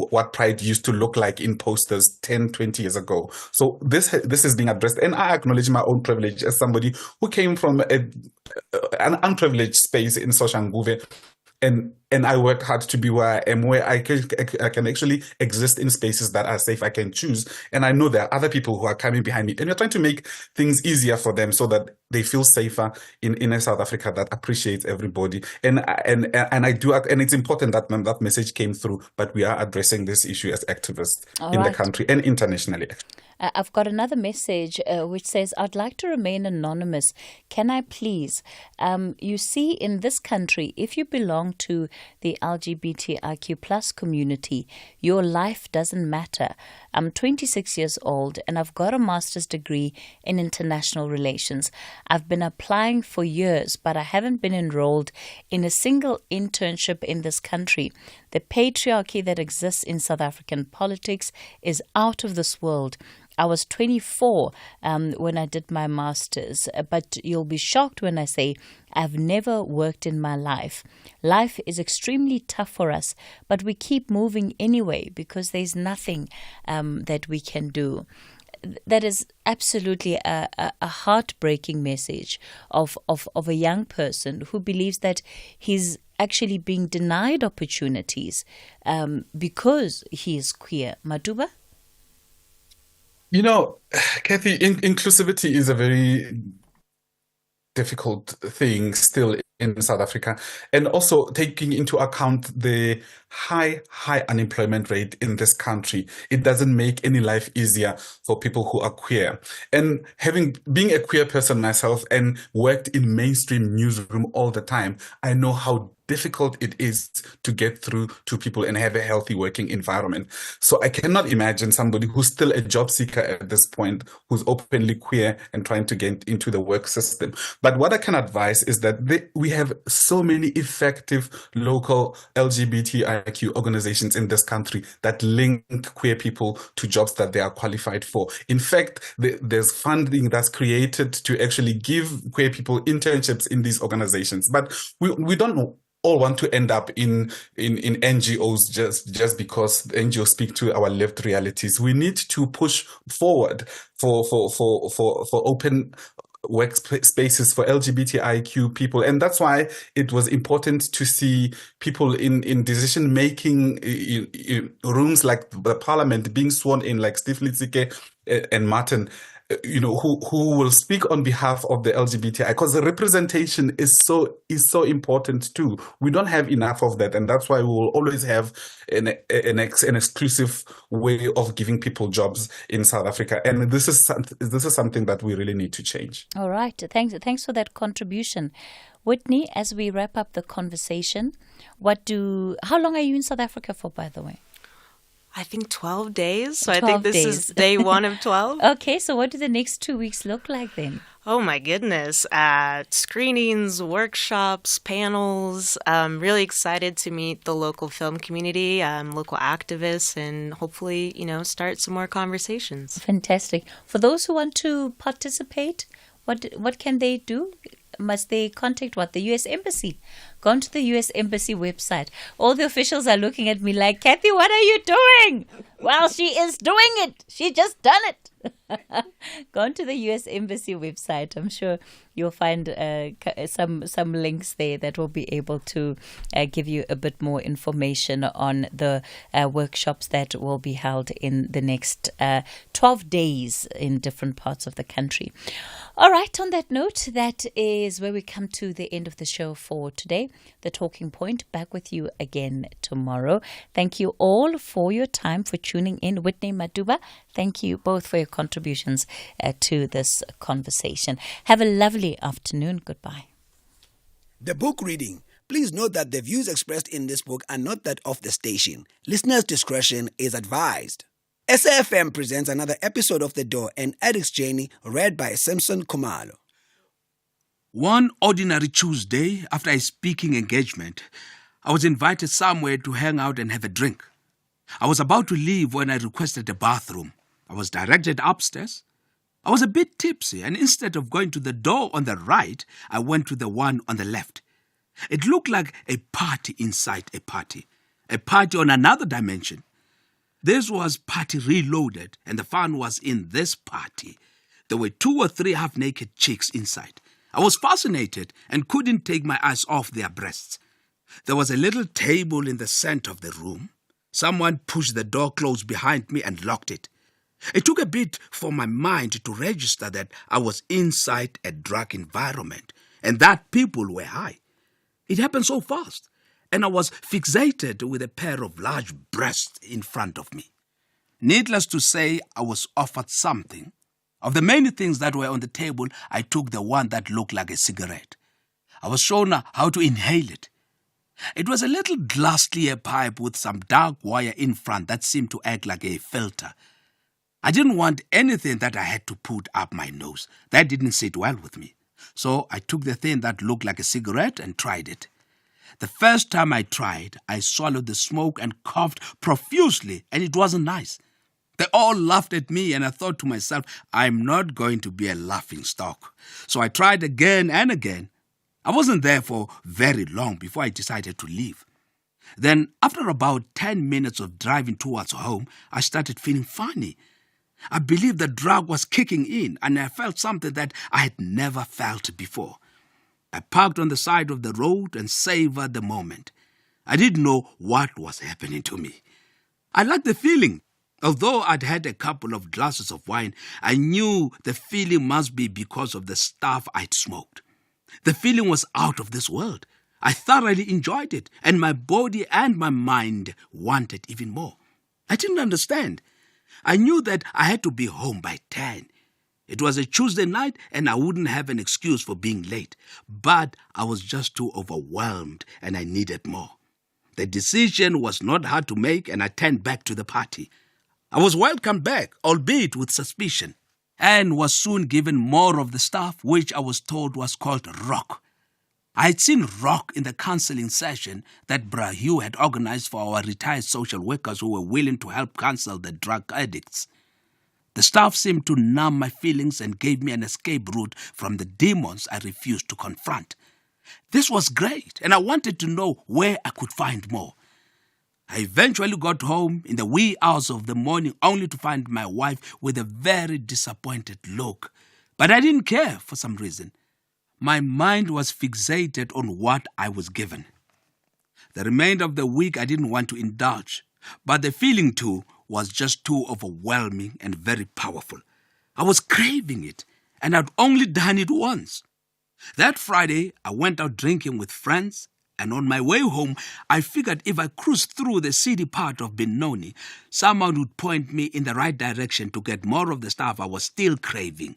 what pride used to look like in posters 10, 20 years ago. So this is being addressed. And I acknowledge my own privilege as somebody who came from an unprivileged space in Soshanguve. And I work hard to be where I am, where I can actually exist in spaces that are safe, I can choose. And I know there are other people who are coming behind me. And we're trying to make things easier for them so that they feel safer in a South Africa that appreciates everybody. And I do, and it's important that that message came through, but we are addressing this issue as activists in the country and internationally. I've got another message which says, I'd like to remain anonymous. Can I please? You see, in this country, if you belong to the LGBTIQ plus community, your life doesn't matter. I'm 26 years old and I've got a master's degree in international relations. I've been applying for years, but I haven't been enrolled in a single internship in this country. The patriarchy that exists in South African politics is out of this world. I was 24 when I did my master's, but you'll be shocked when I say I've never worked in my life. Life is extremely tough for us, but we keep moving anyway because there's nothing that we can do. That is absolutely a heartbreaking message of a young person who believes that he's actually being denied opportunities because he is queer. Matuba? You know, Cathy, inclusivity is a very difficult thing still in South Africa, and also taking into account the high unemployment rate in this country, it doesn't make any life easier for people who are queer. And being a queer person myself and worked in mainstream newsroom all the time, I know how difficult it is to get through to people and have a healthy working environment. So I cannot imagine somebody who's still a job seeker at this point, who's openly queer and trying to get into the work system. But what I can advise is that we have so many effective local LGBTIQ organizations in this country that link queer people to jobs that they are qualified for. In fact, there's funding that's created to actually give queer people internships in these organizations. But we don't all want to end up in NGOs just because the NGOs speak to our lived realities. We need to push forward for open workspaces for LGBTIQ people. And that's why it was important to see people in decision-making rooms like the parliament being sworn in, like Steve Litsike and Martin, who will speak on behalf of the LGBTI, because the representation is so important too. We don't have enough of that, and that's why we will always have an exclusive way of giving people jobs in South Africa. And this is something that we really need to change. All right, thanks for that contribution, Whitney. As we wrap up the conversation, how long are you in South Africa for, by the way? I think 12 days. So I think this is day 1 of 12. Okay, so what do the next 2 weeks look like then? Oh my goodness. Screenings, workshops, panels. I'm really excited to meet the local film community, local activists, and hopefully, start some more conversations. Fantastic. For those who want to participate, what can they do? Must they contact the U.S. Embassy? Go onto the U.S. Embassy website. All the officials are looking at me like, Cathy, what are you doing? Well, she is doing it. She just done it. Go onto the U.S. Embassy website. I'm sure you'll find some links there that will be able to give you a bit more information on the workshops that will be held in the next 12 days in different parts of the country. All right, on that note, that is where we come to the end of the show for today. The Talking Point, back with you again tomorrow. Thank you all for your time, for tuning in. Whitney, Maduba, thank you both for your contributions to this conversation. Have a lovely afternoon. Goodbye. The book reading. Please note that the views expressed in this book are not that of the station. Listeners' discretion is advised. SAFM presents another episode of The Door, an addict's journey, read by Simpson Kumalo. One ordinary Tuesday, after a speaking engagement, I was invited somewhere to hang out and have a drink. I was about to leave when I requested a bathroom. I was directed upstairs. I was a bit tipsy, and instead of going to the door on the right, I went to the one on the left. It looked like a party inside a party on another dimension. This was Party Reloaded, and the fun was in this party. There were 2 or 3 half-naked chicks inside. I was fascinated and couldn't take my eyes off their breasts. There was a little table in the center of the room. Someone pushed the door closed behind me and locked it. It took a bit for my mind to register that I was inside a drug environment and that people were high. It happened so fast, and I was fixated with a pair of large breasts in front of me. Needless to say, I was offered something. Of the many things that were on the table, I took the one that looked like a cigarette. I was shown how to inhale it. It was a little glass clear pipe with some dark wire in front that seemed to act like a filter. I didn't want anything that I had to put up my nose. That didn't sit well with me. So I took the thing that looked like a cigarette and tried it. The first time I tried, I swallowed the smoke and coughed profusely, and it wasn't nice. They all laughed at me, and I thought to myself, I'm not going to be a laughing stock. So I tried again and again. I wasn't there for very long before I decided to leave. Then, after about 10 minutes of driving towards home, I started feeling funny. I believed the drug was kicking in, and I felt something that I had never felt before. I parked on the side of the road and savored the moment. I didn't know what was happening to me. I liked the feeling. Although I'd had a couple of glasses of wine, I knew the feeling must be because of the stuff I'd smoked. The feeling was out of this world. I thoroughly enjoyed it, and my body and my mind wanted even more. I didn't understand. I knew that I had to be home by 10. It was a Tuesday night, and I wouldn't have an excuse for being late. But I was just too overwhelmed, and I needed more. The decision was not hard to make, and I turned back to the party. I was welcomed back, albeit with suspicion, and was soon given more of the stuff, which I was told was called rock. I had seen rock in the counseling session that Bra Hugh had organized for our retired social workers who were willing to help counsel the drug addicts. The stuff seemed to numb my feelings and gave me an escape route from the demons I refused to confront. This was great, and I wanted to know where I could find more. I eventually got home in the wee hours of the morning only to find my wife with a very disappointed look. But I didn't care for some reason. My mind was fixated on what I was given. The remainder of the week I didn't want to indulge, but the feeling too was just too overwhelming and very powerful. I was craving it, and I'd only done it once. That Friday, I went out drinking with friends, and on my way home, I figured if I cruised through the seedy part of Benoni, someone would point me in the right direction to get more of the stuff I was still craving.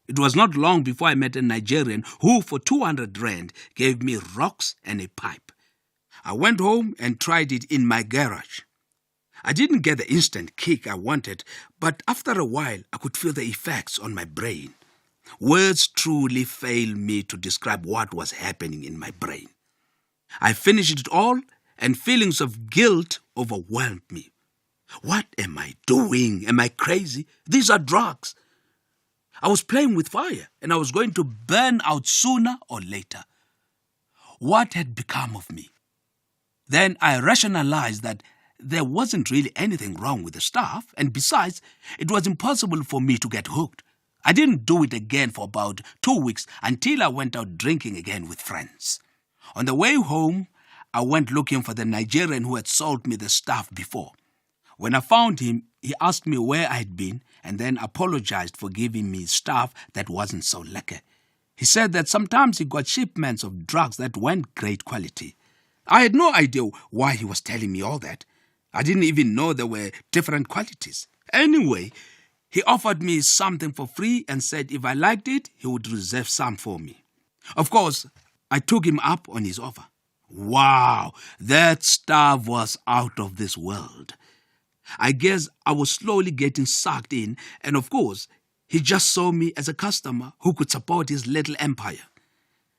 It was not long before I met a Nigerian who, for 200 rand, gave me rocks and a pipe. I went home and tried it in my garage. I didn't get the instant kick I wanted, but after a while, I could feel the effects on my brain. Words truly fail me to describe what was happening in my brain. I finished it all, and feelings of guilt overwhelmed me. What am I doing? Am I crazy? These are drugs. I was playing with fire, and I was going to burn out sooner or later. What had become of me? Then I rationalized that there wasn't really anything wrong with the stuff, and besides, it was impossible for me to get hooked. I didn't do it again for about 2 weeks until I went out drinking again with friends. On the way home, I went looking for the Nigerian who had sold me the stuff before. When I found him, he asked me where I had been and then apologized for giving me stuff that wasn't so lekker. He said that sometimes he got shipments of drugs that weren't great quality. I had no idea why he was telling me all that. I didn't even know there were different qualities. Anyway, he offered me something for free and said if I liked it, he would reserve some for me. Of course, I took him up on his offer. Wow, that stuff was out of this world. I guess I was slowly getting sucked in, and of course, he just saw me as a customer who could support his little empire.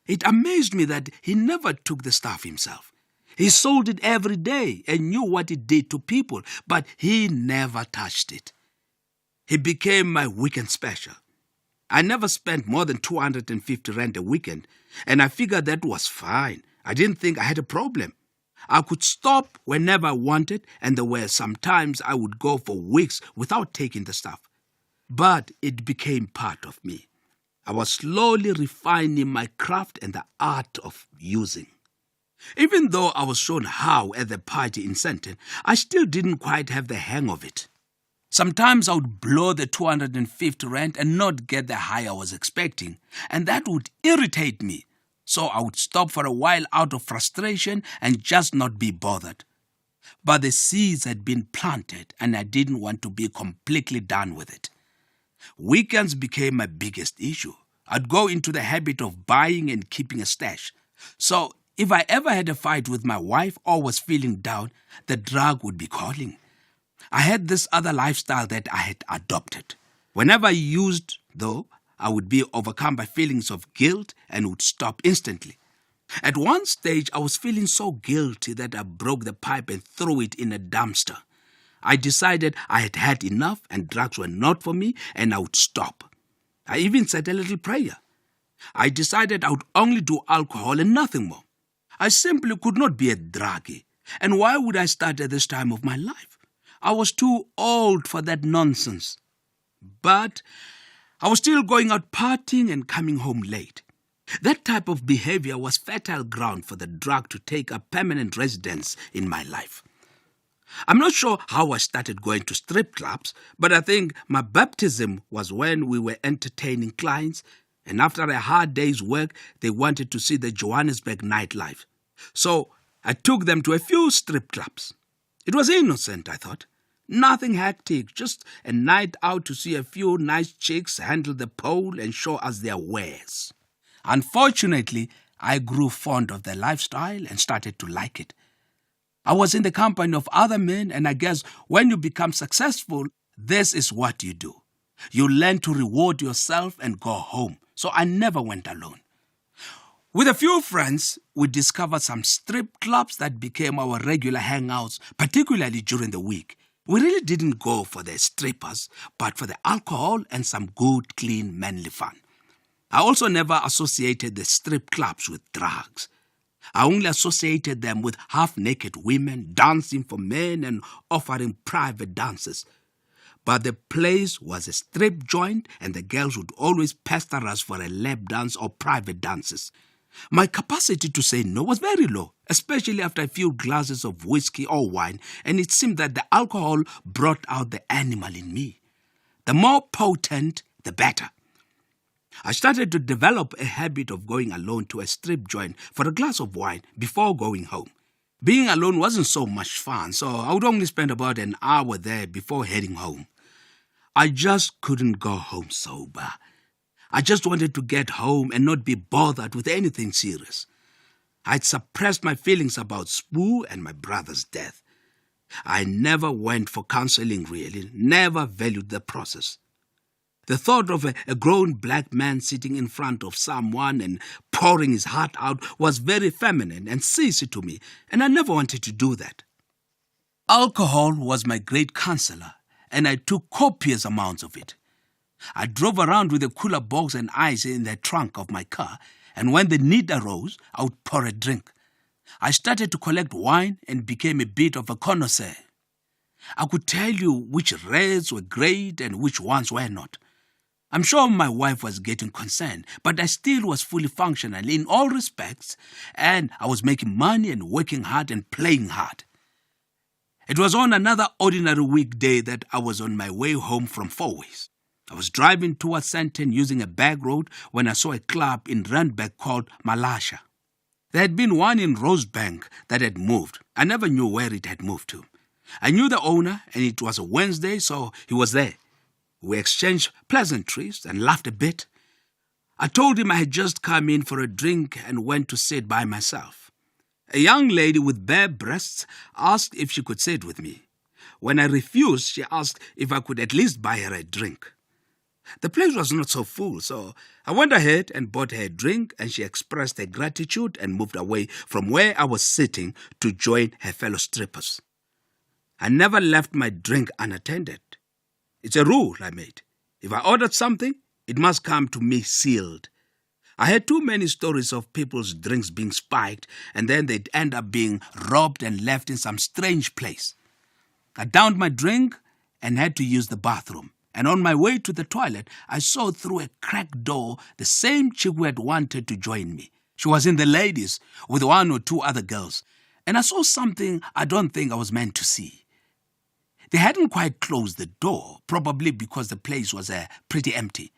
It amazed me that he never took the stuff himself. He sold it every day and knew what it did to people, but he never touched it. He became my weekend special. I never spent more than 250 rand a weekend, and I figured that was fine. I didn't think I had a problem. I could stop whenever I wanted, and there were some times I would go for weeks without taking the stuff. But it became part of me. I was slowly refining my craft and the art of using. Even though I was shown how at the party in Sandton, I still didn't quite have the hang of it. Sometimes I would blow the 250 rand and not get the high I was expecting, and that would irritate me. So I would stop for a while out of frustration and just not be bothered. But the seeds had been planted, and I didn't want to be completely done with it. Weekends became my biggest issue. I'd go into the habit of buying and keeping a stash. So if I ever had a fight with my wife or was feeling down, the drug would be calling. I had this other lifestyle that I had adopted. Whenever I used, though, I would be overcome by feelings of guilt and would stop instantly. At one stage, I was feeling so guilty that I broke the pipe and threw it in a dumpster. I decided I had had enough and drugs were not for me, and I would stop. I even said a little prayer. I decided I would only do alcohol and nothing more. I simply could not be a druggie. And why would I start at this time of my life? I was too old for that nonsense. But I was still going out partying and coming home late. That type of behavior was fertile ground for the drug to take a permanent residence in my life. I'm not sure how I started going to strip clubs, but I think my baptism was when we were entertaining clients, and after a hard day's work, they wanted to see the Johannesburg nightlife. So I took them to a few strip clubs. It was innocent, I thought. Nothing hectic, just a night out to see a few nice chicks handle the pole and show us their wares. Unfortunately, I grew fond of their lifestyle and started to like it. I was in the company of other men, and I guess when you become successful, this is what you do. You learn to reward yourself and go home. So I never went alone. With a few friends, we discovered some strip clubs that became our regular hangouts, particularly during the week. We really didn't go for the strippers, but for the alcohol and some good, clean, manly fun. I also never associated the strip clubs with drugs. I only associated them with half-naked women dancing for men and offering private dances. But the place was a strip joint and the girls would always pester us for a lap dance or private dances. My capacity to say no was very low, especially after a few glasses of whiskey or wine, and it seemed that the alcohol brought out the animal in me. The more potent, the better. I started to develop a habit of going alone to a strip joint for a glass of wine before going home. Being alone wasn't so much fun, so I would only spend about an hour there before heading home. I just couldn't go home sober. I just wanted to get home and not be bothered with anything serious. I'd suppressed my feelings about Spoo and my brother's death. I never went for counseling really, never valued the process. The thought of a grown black man sitting in front of someone and pouring his heart out was very feminine and sissy to me, and I never wanted to do that. Alcohol was my great counselor, and I took copious amounts of it. I drove around with a cooler box and ice in the trunk of my car, and when the need arose, I would pour a drink. I started to collect wine and became a bit of a connoisseur. I could tell you which reds were great and which ones were not. I'm sure my wife was getting concerned, but I still was fully functional in all respects, and I was making money and working hard and playing hard. It was on another ordinary weekday that I was on my way home from Fourways. I was driving towards Sandton using a back road when I saw a club in Randburg called Malasha. There had been one in Rosebank that had moved. I never knew where it had moved to. I knew the owner, and it was a Wednesday, so he was there. We exchanged pleasantries and laughed a bit. I told him I had just come in for a drink and went to sit by myself. A young lady with bare breasts asked if she could sit with me. When I refused, she asked if I could at least buy her a drink. The place was not so full, so I went ahead and bought her a drink, and she expressed her gratitude and moved away from where I was sitting to join her fellow strippers. I never left my drink unattended. It's a rule I made. If I ordered something, it must come to me sealed. I had too many stories of people's drinks being spiked, and then they'd end up being robbed and left in some strange place. I downed my drink and had to use the bathroom. And on my way to the toilet, I saw through a cracked door the same chick who had wanted to join me. She was in the ladies with one or two other girls, and I saw something I don't think I was meant to see. They hadn't quite closed the door, probably because the place was pretty empty.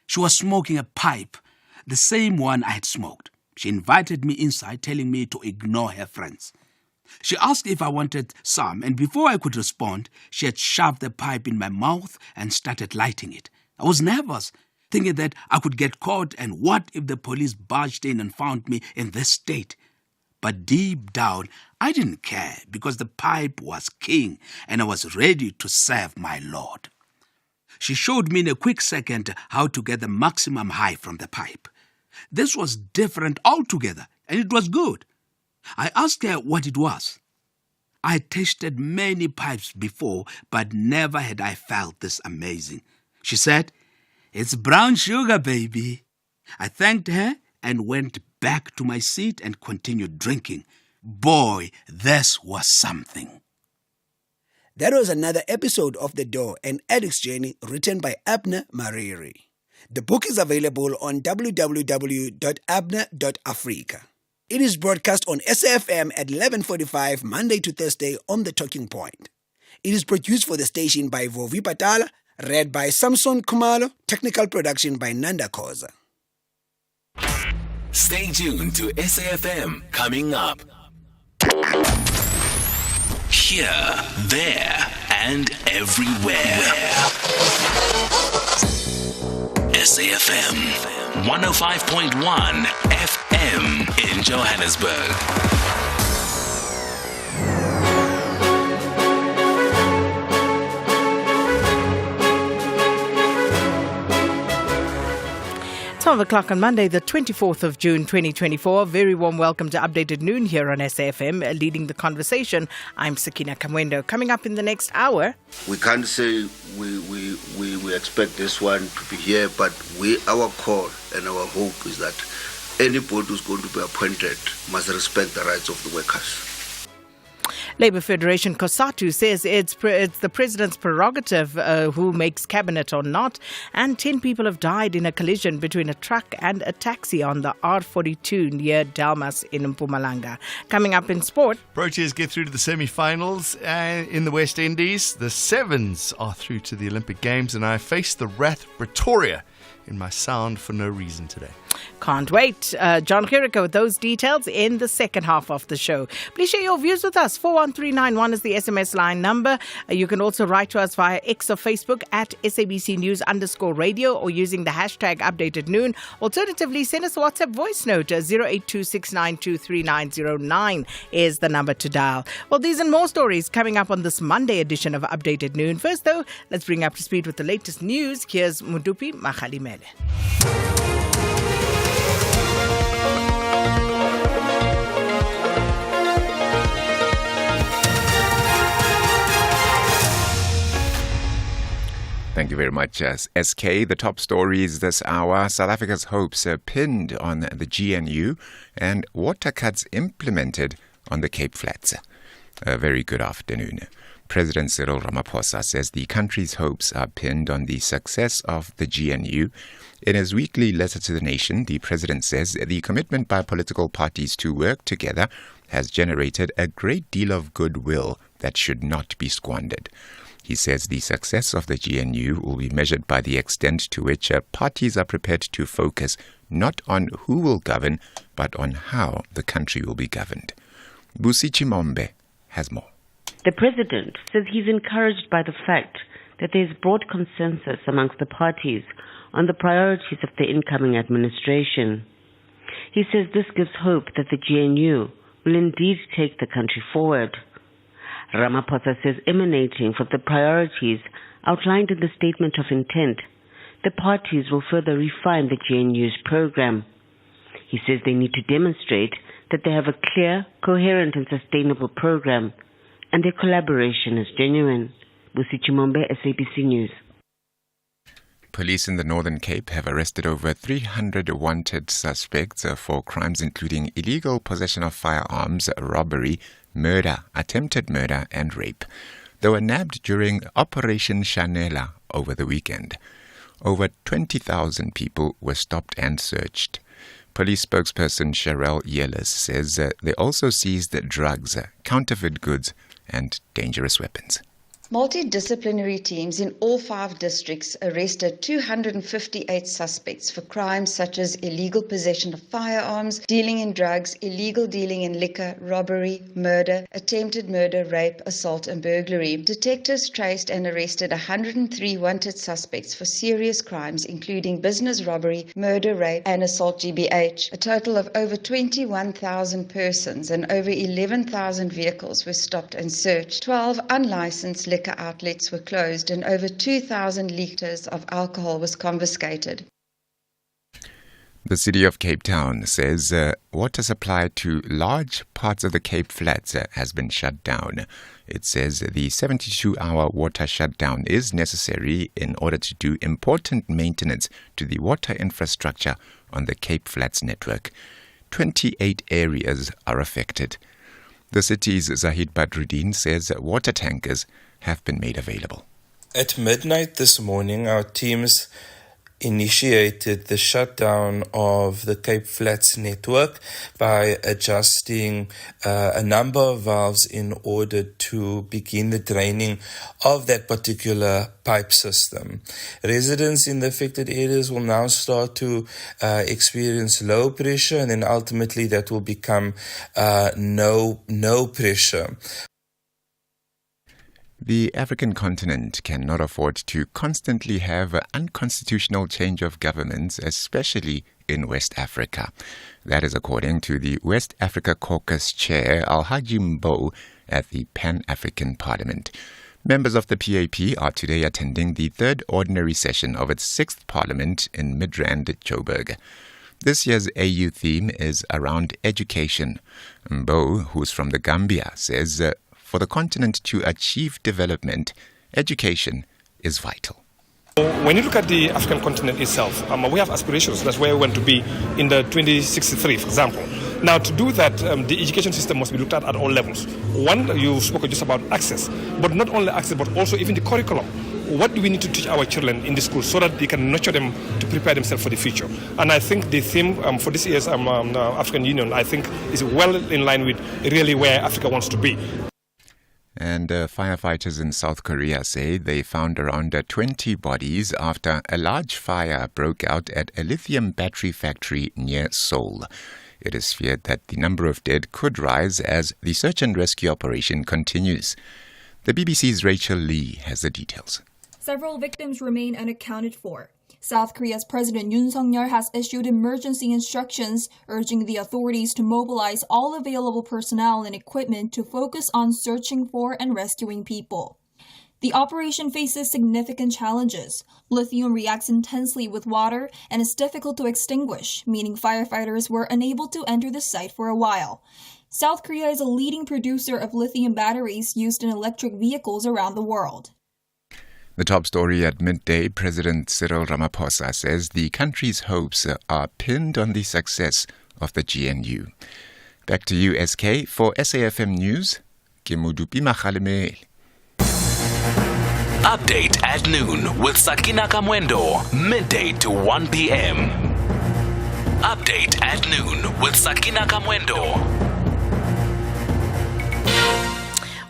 She was smoking a pipe, the same one I had smoked. She invited me inside, telling me to ignore her friends. She asked if I wanted some, and before I could respond, she had shoved the pipe in my mouth and started lighting it. I was nervous, thinking that I could get caught, and what if the police barged in and found me in this state? But deep down, I didn't care because the pipe was king, and I was ready to serve my lord. She showed me in a quick second how to get the maximum high from the pipe. This was different altogether, and it was good. I asked her what it was. I had tasted many pipes before, but never had I felt this amazing. She said, "It's brown sugar, baby." I thanked her and went back to my seat and continued drinking. Boy, this was something. That was another episode of The Door, an addict's journey, written by Abner Mariri. The book is available on www.abner.africa. It is broadcast on SAFM at 11:45 Monday to Thursday on The Talking Point. It is produced for the station by Vovi Patala, read by Samson Kumalo, technical production by Nanda Koza. Stay tuned to SAFM coming up. Here, there, and everywhere. SAFM 105.1 FM in Johannesburg. Twelve o'clock on Monday, the 24th of June, 2024. Very warm welcome to Updated Noon here on SAFM. Leading the conversation, I'm Sakina Kamwendo. Coming up in the next hour, we can't say we expect this one to be here, but our call and our hope is that anybody who's going to be appointed must respect the rights of the workers. Labour Federation COSATU says it's the president's prerogative who makes cabinet or not, and 10 people have died in a collision between a truck and a taxi on the R42 near Delmas in Mpumalanga. Coming up in sport, Proteas get through to the semi-finals in the West Indies. The Sevens are through to the Olympic Games, and I face the Wrath Pretoria in my sound for no reason today. Can't wait. John Jericho with those details in the second half of the show. Please share your views with us. 41391 is the SMS line number. You can also write to us via X or Facebook at SABC News _radio or using the hashtag Updated Noon. Alternatively, send us a WhatsApp voice note. 0826923909 is the number to dial. Well, these and more stories coming up on this Monday edition of Updated Noon. First, though, let's bring up to speed with the latest news. Here's Mudupi Mohlahlana. Thank you very much, SK. The top stories this hour. South Africa's hopes are pinned on the GNU and water cuts implemented on the Cape Flats. A very good afternoon. President Cyril Ramaphosa says the country's hopes are pinned on the success of the GNU. In his weekly letter to the nation, the president says the commitment by political parties to work together has generated a great deal of goodwill that should not be squandered. He says the success of the GNU will be measured by the extent to which parties are prepared to focus not on who will govern, but on how the country will be governed. Busi Chimombe has more. The president says he's encouraged by the fact that there's broad consensus amongst the parties on the priorities of the incoming administration. He says this gives hope that the GNU will indeed take the country forward. Ramaphosa says emanating from the priorities outlined in the Statement of Intent, the parties will further refine the GNU's program. He says they need to demonstrate that they have a clear, coherent and sustainable program, and their collaboration is genuine. Busi Chimombe, SABC News. Police in the Northern Cape have arrested over 300 wanted suspects for crimes including illegal possession of firearms, robbery, murder, attempted murder and rape. They were nabbed during Operation Shanela over the weekend. Over 20,000 people were stopped and searched. Police spokesperson Sherelle Yellis says they also seized drugs, counterfeit goods and dangerous weapons. Multidisciplinary teams in all 5 districts arrested 258 suspects for crimes such as illegal possession of firearms, dealing in drugs, illegal dealing in liquor, robbery, murder, attempted murder, rape, assault and burglary. Detectives traced and arrested 103 wanted suspects for serious crimes including business robbery, murder, rape and assault GBH. A total of over 21,000 persons and over 11,000 vehicles were stopped and searched. 12 unlicensed liquor outlets were closed and over 2,000 litres of alcohol was confiscated. The city of Cape Town says water supply to large parts of the Cape Flats has been shut down. It says the 72-hour water shutdown is necessary in order to do important maintenance to the water infrastructure on the Cape Flats network. 28 areas are affected. The city's Zahid Badruddin says water tankers have been made available. At midnight this morning, our teams initiated the shutdown of the Cape Flats network by adjusting a number of valves in order to begin the draining of that particular pipe system. Residents in the affected areas will now start to experience low pressure, and then ultimately that will become no pressure. The African continent cannot afford to constantly have an unconstitutional change of governments, especially in West Africa. That is according to the West Africa Caucus Chair, Alhaji Mbo, at the Pan-African Parliament. Members of the PAP are today attending the third ordinary session of its 6th Parliament in Midrand, Joburg. This year's AU theme is around education. Mbo, who's from the Gambia, says for the continent to achieve development, education is vital. When you look at the African continent itself, we have aspirations. That's where we want to be in the 2063, for example. Now, to do that, the education system must be looked at all levels. One, you spoke just about access, but not only access, but also even the curriculum. What do we need to teach our children in the school so that they can nurture them to prepare themselves for the future? And I think the theme for this year's African Union, I think, is well in line with really where Africa wants to be. And firefighters in South Korea say they found around 20 bodies after a large fire broke out at a lithium battery factory near Seoul. It is feared that the number of dead could rise as the search and rescue operation continues. The BBC's Rachel Lee has the details. Several victims remain unaccounted for. South Korea's President Yoon Suk-yeol has issued emergency instructions urging the authorities to mobilize all available personnel and equipment to focus on searching for and rescuing people. The operation faces significant challenges. Lithium reacts intensely with water and is difficult to extinguish, meaning firefighters were unable to enter the site for a while. South Korea is a leading producer of lithium batteries used in electric vehicles around the world. The top story at midday, President Cyril Ramaphosa says the country's hopes are pinned on the success of the GNU. Back to you, SK, for SAFM News. Kemudupi Makhalemele. Update at noon with Sakina Kamwendo, midday to 1 p.m. Update at noon with Sakina Kamwendo.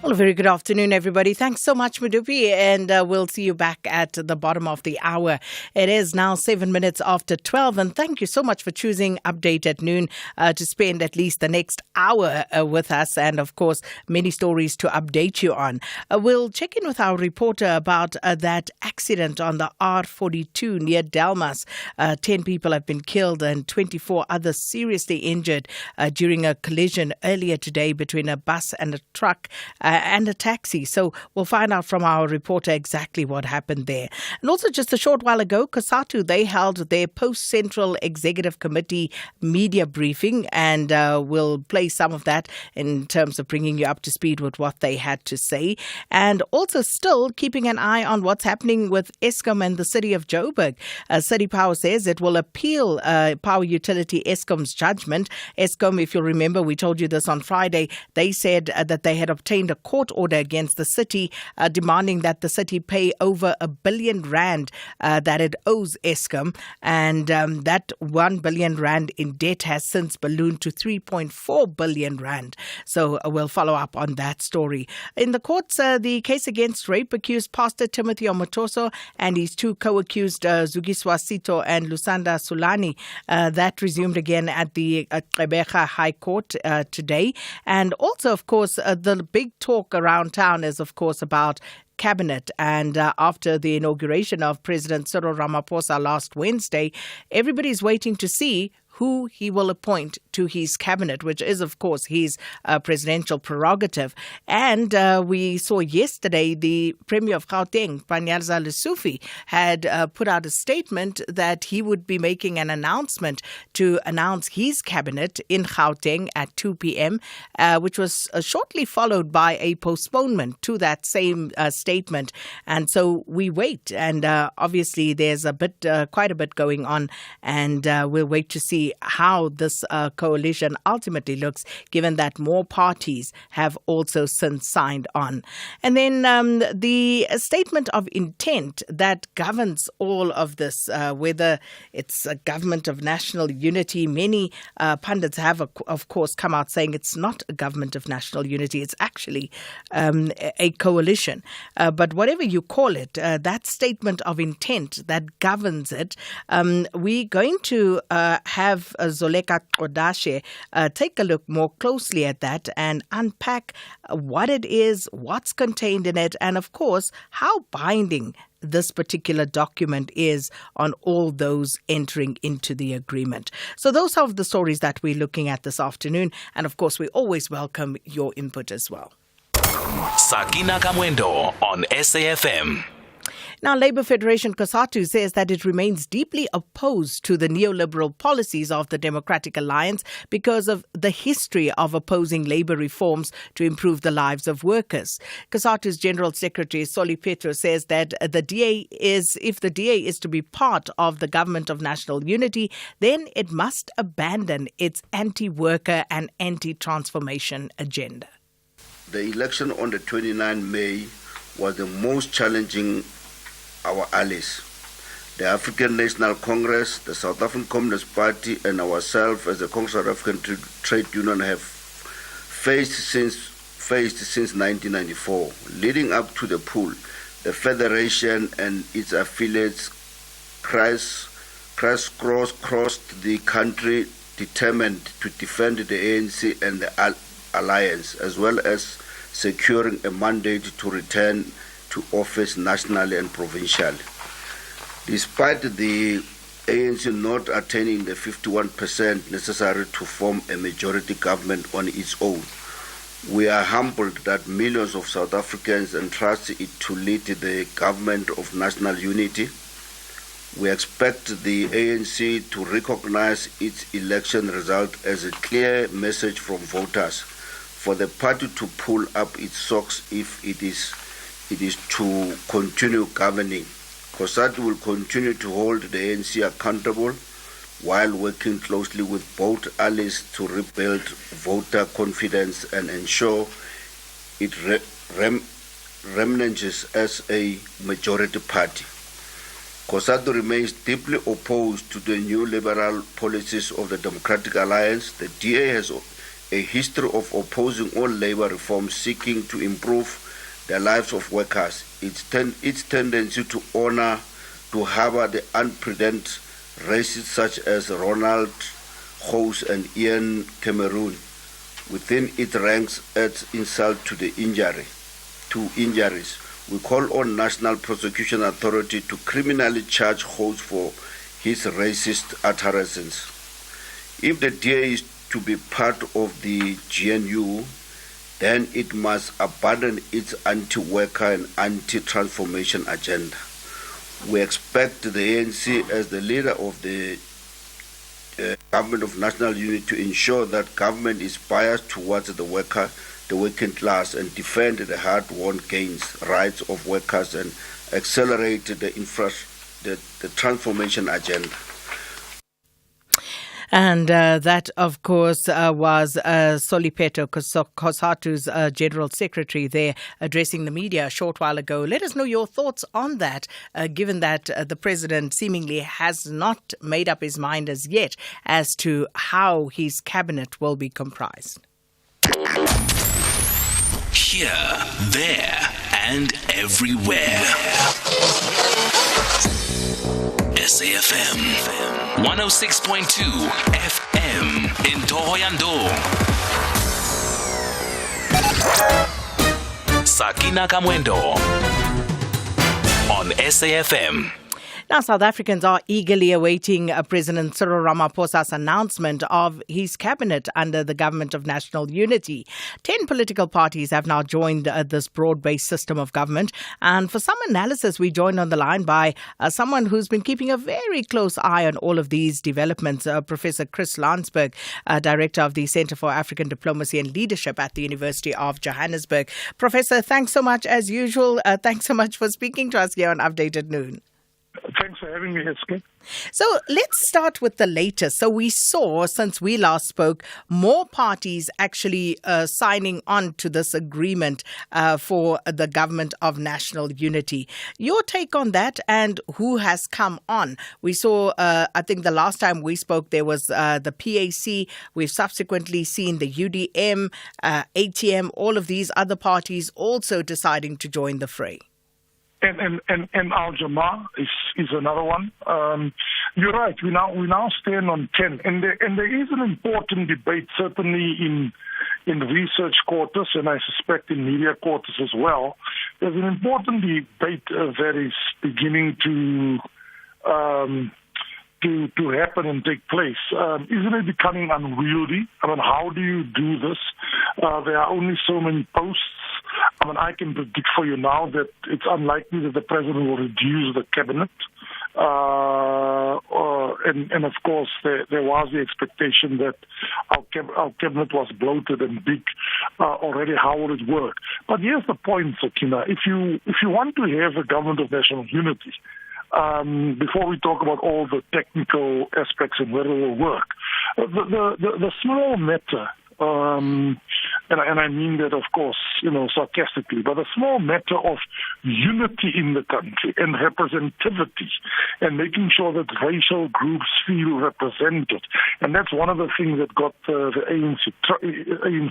Well, a very good afternoon, everybody. Thanks so much, Mudupi, and we'll see you back at the bottom of the hour. It is now 7 minutes after 12, and thank you so much for choosing Update at Noon to spend at least the next hour with us, and of course, many stories to update you on. We'll check in with our reporter about that accident on the R42 near Delmas. 10 people have been killed and 24 others seriously injured during a collision earlier today between a bus and a truck and a taxi. So we'll find out from our reporter exactly what happened there. And also just a short while ago, COSATU, they held their post-Central Executive Committee media briefing, and we'll play some of that in terms of bringing you up to speed with what they had to say. And also still keeping an eye on what's happening with Eskom and the city of Joburg. City Power says it will appeal power utility Eskom's judgment. Eskom, if you'll remember, we told you this on Friday, they said that they had obtained a court order against the city demanding that the city pay over R1 billion that it owes Eskom, and that R1 billion in debt has since ballooned to R3.4 billion. So we'll follow up on that story. In the courts, the case against rape-accused Pastor Timothy Omotoso and his two co-accused Zugiswa Sito and Lusanda Sulani, that resumed again at the Gqeberha High Court today. And also, of course, the big talk around town is, of course, about cabinet. And after the inauguration of President Cyril Ramaphosa last Wednesday, everybody's waiting to see who he will appoint to his cabinet, which is, of course, his presidential prerogative. And we saw yesterday the Premier of Gauteng, Panyaza Lesufi, had put out a statement that he would be making an announcement to announce his cabinet in Gauteng at 2 p.m., which was shortly followed by a postponement to that same statement. And so we wait. And obviously, there's quite a bit going on, and we'll wait to see how this coalition ultimately looks, given that more parties have also since signed on. And then the statement of intent that governs all of this, whether it's a government of national unity, many pundits have, of course, come out saying it's not a government of national unity, it's actually a coalition. But whatever you call it, that statement of intent that governs it, we're going to have Zoleka Kodashe take a look more closely at that and unpack what it is, what's contained in it, and of course, how binding this particular document is on all those entering into the agreement. So those are the stories that we're looking at this afternoon. And of course, we always welcome your input as well. Sakina Kamwendo on SAFM. Now, Labour Federation COSATU says that it remains deeply opposed to the neoliberal policies of the Democratic Alliance because of the history of opposing labour reforms to improve the lives of workers. COSATU's General Secretary Soli Petro says that if the DA is to be part of the government of national unity, then it must abandon its anti-worker and anti-transformation agenda. The election on the 29th May was the most challenging our allies. The African National Congress, the South African Communist Party, and ourselves as the Congress of African Trade Union have faced since 1994. Leading up to the poll, the Federation and its affiliates crossed the country determined to defend the ANC and the alliance, as well as securing a mandate to return to office nationally and provincially. Despite the ANC not attaining the 51% necessary to form a majority government on its own, we are humbled that millions of South Africans entrust it to lead the government of national unity. We expect the ANC to recognize its election result as a clear message from voters for the party to pull up its socks if it is to continue governing. COSATU will continue to hold the ANC accountable while working closely with both allies to rebuild voter confidence and ensure it remains as a majority party. COSATU remains deeply opposed to the new liberal policies of the Democratic Alliance. The DA has a history of opposing all labor reforms seeking to improve the lives of workers. Its tendency to harbour the unprecedented racists such as Ronald House and Ian Cameroon within its ranks adds insult to injuries. We call on National Prosecution Authority to criminally charge House for his racist utterances. If the DA is to be part of the GNU, then it must abandon its anti-worker and anti-transformation agenda. We expect the ANC as the leader of the government of national unity to ensure that government is biased towards the working class and defend the hard-won gains, rights of workers and accelerate the transformation agenda. And that, of course, was Soli Petro, COSATU's General Secretary there, addressing the media a short while ago. Let us know your thoughts on that, given that the President seemingly has not made up his mind as yet as to how his cabinet will be comprised. Here, there, and everywhere. SAFM 106.2 FM in Tohoyandou. Sakina Kamwendo on SAFM. Now, South Africans are eagerly awaiting President Cyril Ramaphosa's announcement of his cabinet under the Government of National Unity. 10 political parties have now joined this broad-based system of government. And for some analysis, we joined on the line by someone who's been keeping a very close eye on all of these developments, Professor Chris Landsberg, Director of the Centre for African Diplomacy and Leadership at the University of Johannesburg. Professor, thanks so much as usual. Thanks so much for speaking to us here on Updated Noon. Thanks for having me, Eske. So let's start with the latest. So we saw, since we last spoke, more parties actually signing on to this agreement for the Government of National Unity. Your take on that and who has come on? We saw, I think the last time we spoke, there was the PAC. We've subsequently seen the UDM, ATM, all of these other parties also deciding to join the fray. And Al Jamaa is another one. You're right. We now stand on 10, and there is an important debate, certainly in research quarters, and I suspect in media quarters as well. There's an important debate that is beginning to happen and take place. Isn't it becoming unwieldy? I mean, how do you do this? There are only so many posts I can predict for you now that it's unlikely that the president will reduce the cabinet. And of course, there was the expectation that our cabinet was bloated and big already. How will it work? But here's the point, Sakina. If you want to have a government of national unity, before we talk about all the technical aspects and whether it will work, the small matter, and I mean that, of course, sarcastically, but a small matter of unity in the country and representativity and making sure that racial groups feel represented. And that's one of the things that got the ANC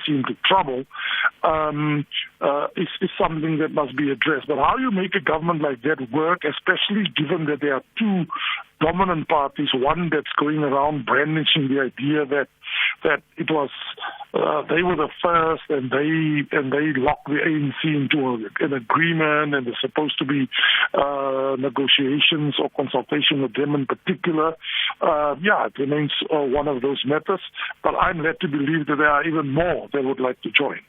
into trouble, is something that must be addressed. But how you make a government like that work, especially given that there are two dominant parties, one that's going around brandishing the idea that it was they were the first and they locked the ANC into an agreement, and there's supposed to be negotiations or consultation with them in particular. It remains one of those matters, but I'm led to believe that there are even more that would like to join.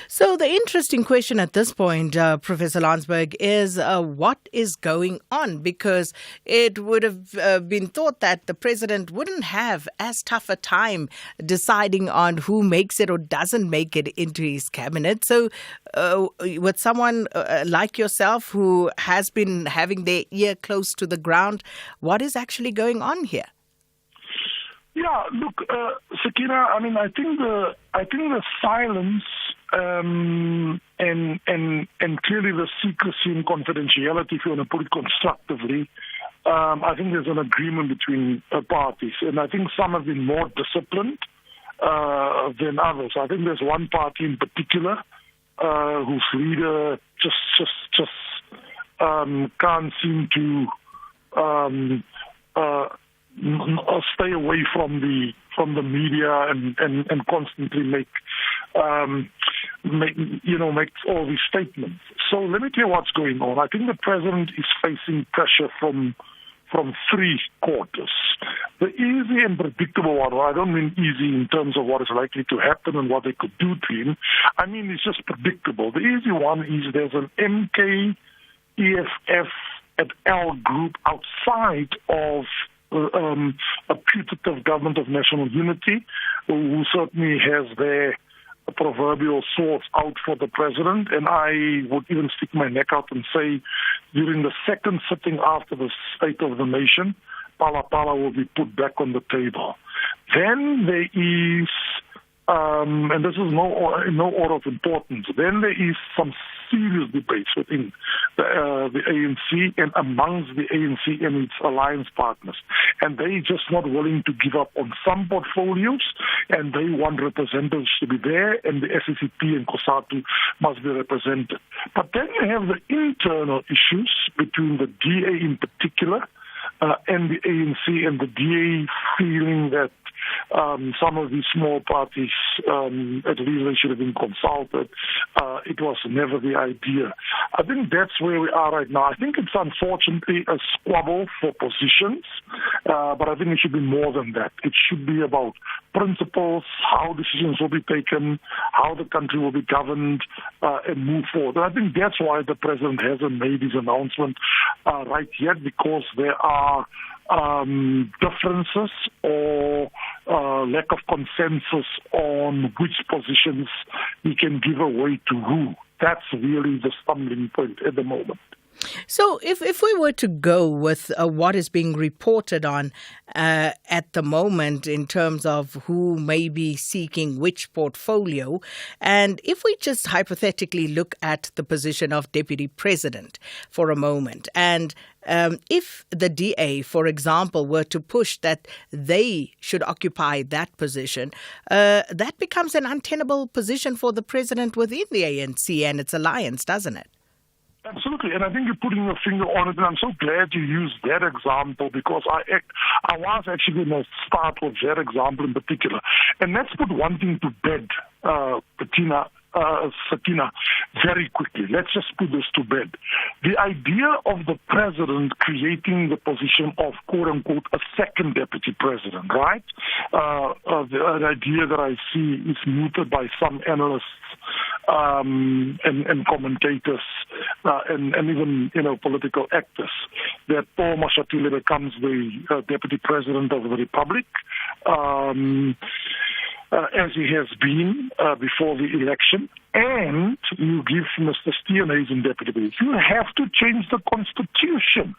So the interesting question at this point, Professor Landsberg, is what is going on? Because it would have been thought that the president wouldn't have as tough a time deciding on who makes it or doesn't make it into his cabinet. So with someone like yourself who has been having their ear close to the ground, what is actually going on here? Yeah, look, Sakina, I think the silence and clearly the secrecy and confidentiality, if you want to put it constructively, I think there's an agreement between parties, and I think some have been more disciplined than others. I think there's one party in particular whose leader just can't seem to stay away from the media and constantly make all these statements. So let me tell you what's going on. I think the president is facing pressure from three quarters. The easy and predictable one, I don't mean easy in terms of what is likely to happen and what they could do to him. I mean, it's just predictable. The easy one is there's an MK, EFF, and L group outside of a putative government of national unity, who certainly has their proverbial swords out for the president. And I would even stick my neck out and say during the second sitting after the State of the Nation, Pala will be put back on the table. Then there is, and this is in no order of importance, then there is some serious debates within the ANC and amongst the ANC and its alliance partners. And they're just not willing to give up on some portfolios, and they want representatives to be there, and the SCCP and COSATU must be represented. But then you have the internal issues between the DA in particular and the ANC, and the DA feeling that some of these small parties, at least they should have been consulted. It was never the idea. I think that's where we are right now. I think it's unfortunately a squabble for positions, but I think it should be more than that. It should be about principles, how decisions will be taken, how the country will be governed, and move forward. And I think that's why the president hasn't made his announcement right yet, because there are differences or lack of consensus on which positions he can give away to who. That's really the stumbling point at the moment. So if we were to go with what is being reported on at the moment in terms of who may be seeking which portfolio, and if we just hypothetically look at the position of Deputy President for a moment, and if the DA, for example, were to push that they should occupy that position, that becomes an untenable position for the president within the ANC and its alliance, doesn't it? Absolutely, and I think you're putting your finger on it, and I'm so glad you used that example, because I was actually going to start with that example in particular. And let's put one thing to bed, Sakina, very quickly. Let's just put this to bed. The idea of the president creating the position of, quote-unquote, a second deputy president, right? The idea that I see is mooted by some analysts and commentators and even political actors that Paul Mashatile becomes the Deputy President of the Republic, as he has been before the election, and you give Mr. Steenhuisen deputy. You have to change the Constitution.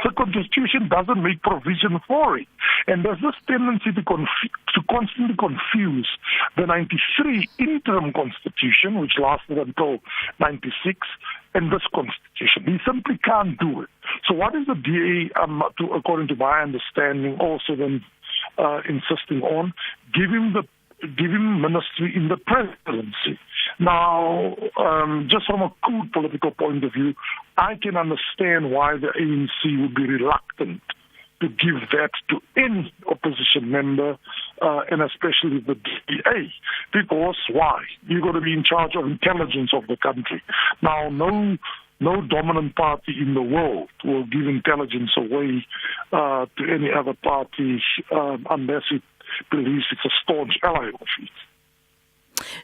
The Constitution doesn't make provision for it. And there's this tendency to constantly confuse the 93 interim Constitution, which lasted until 96, and this Constitution. He simply can't do it. So what is the DA, according to my understanding, also then insisting on? Give him ministry in the presidency. Now, just from a cool political point of view, I can understand why the ANC would be reluctant to give that to any opposition member, and especially the DA. Because why? You're going to be in charge of intelligence of the country. Now, no dominant party in the world will give intelligence away to any other party unless it believes it's a staunch ally of it.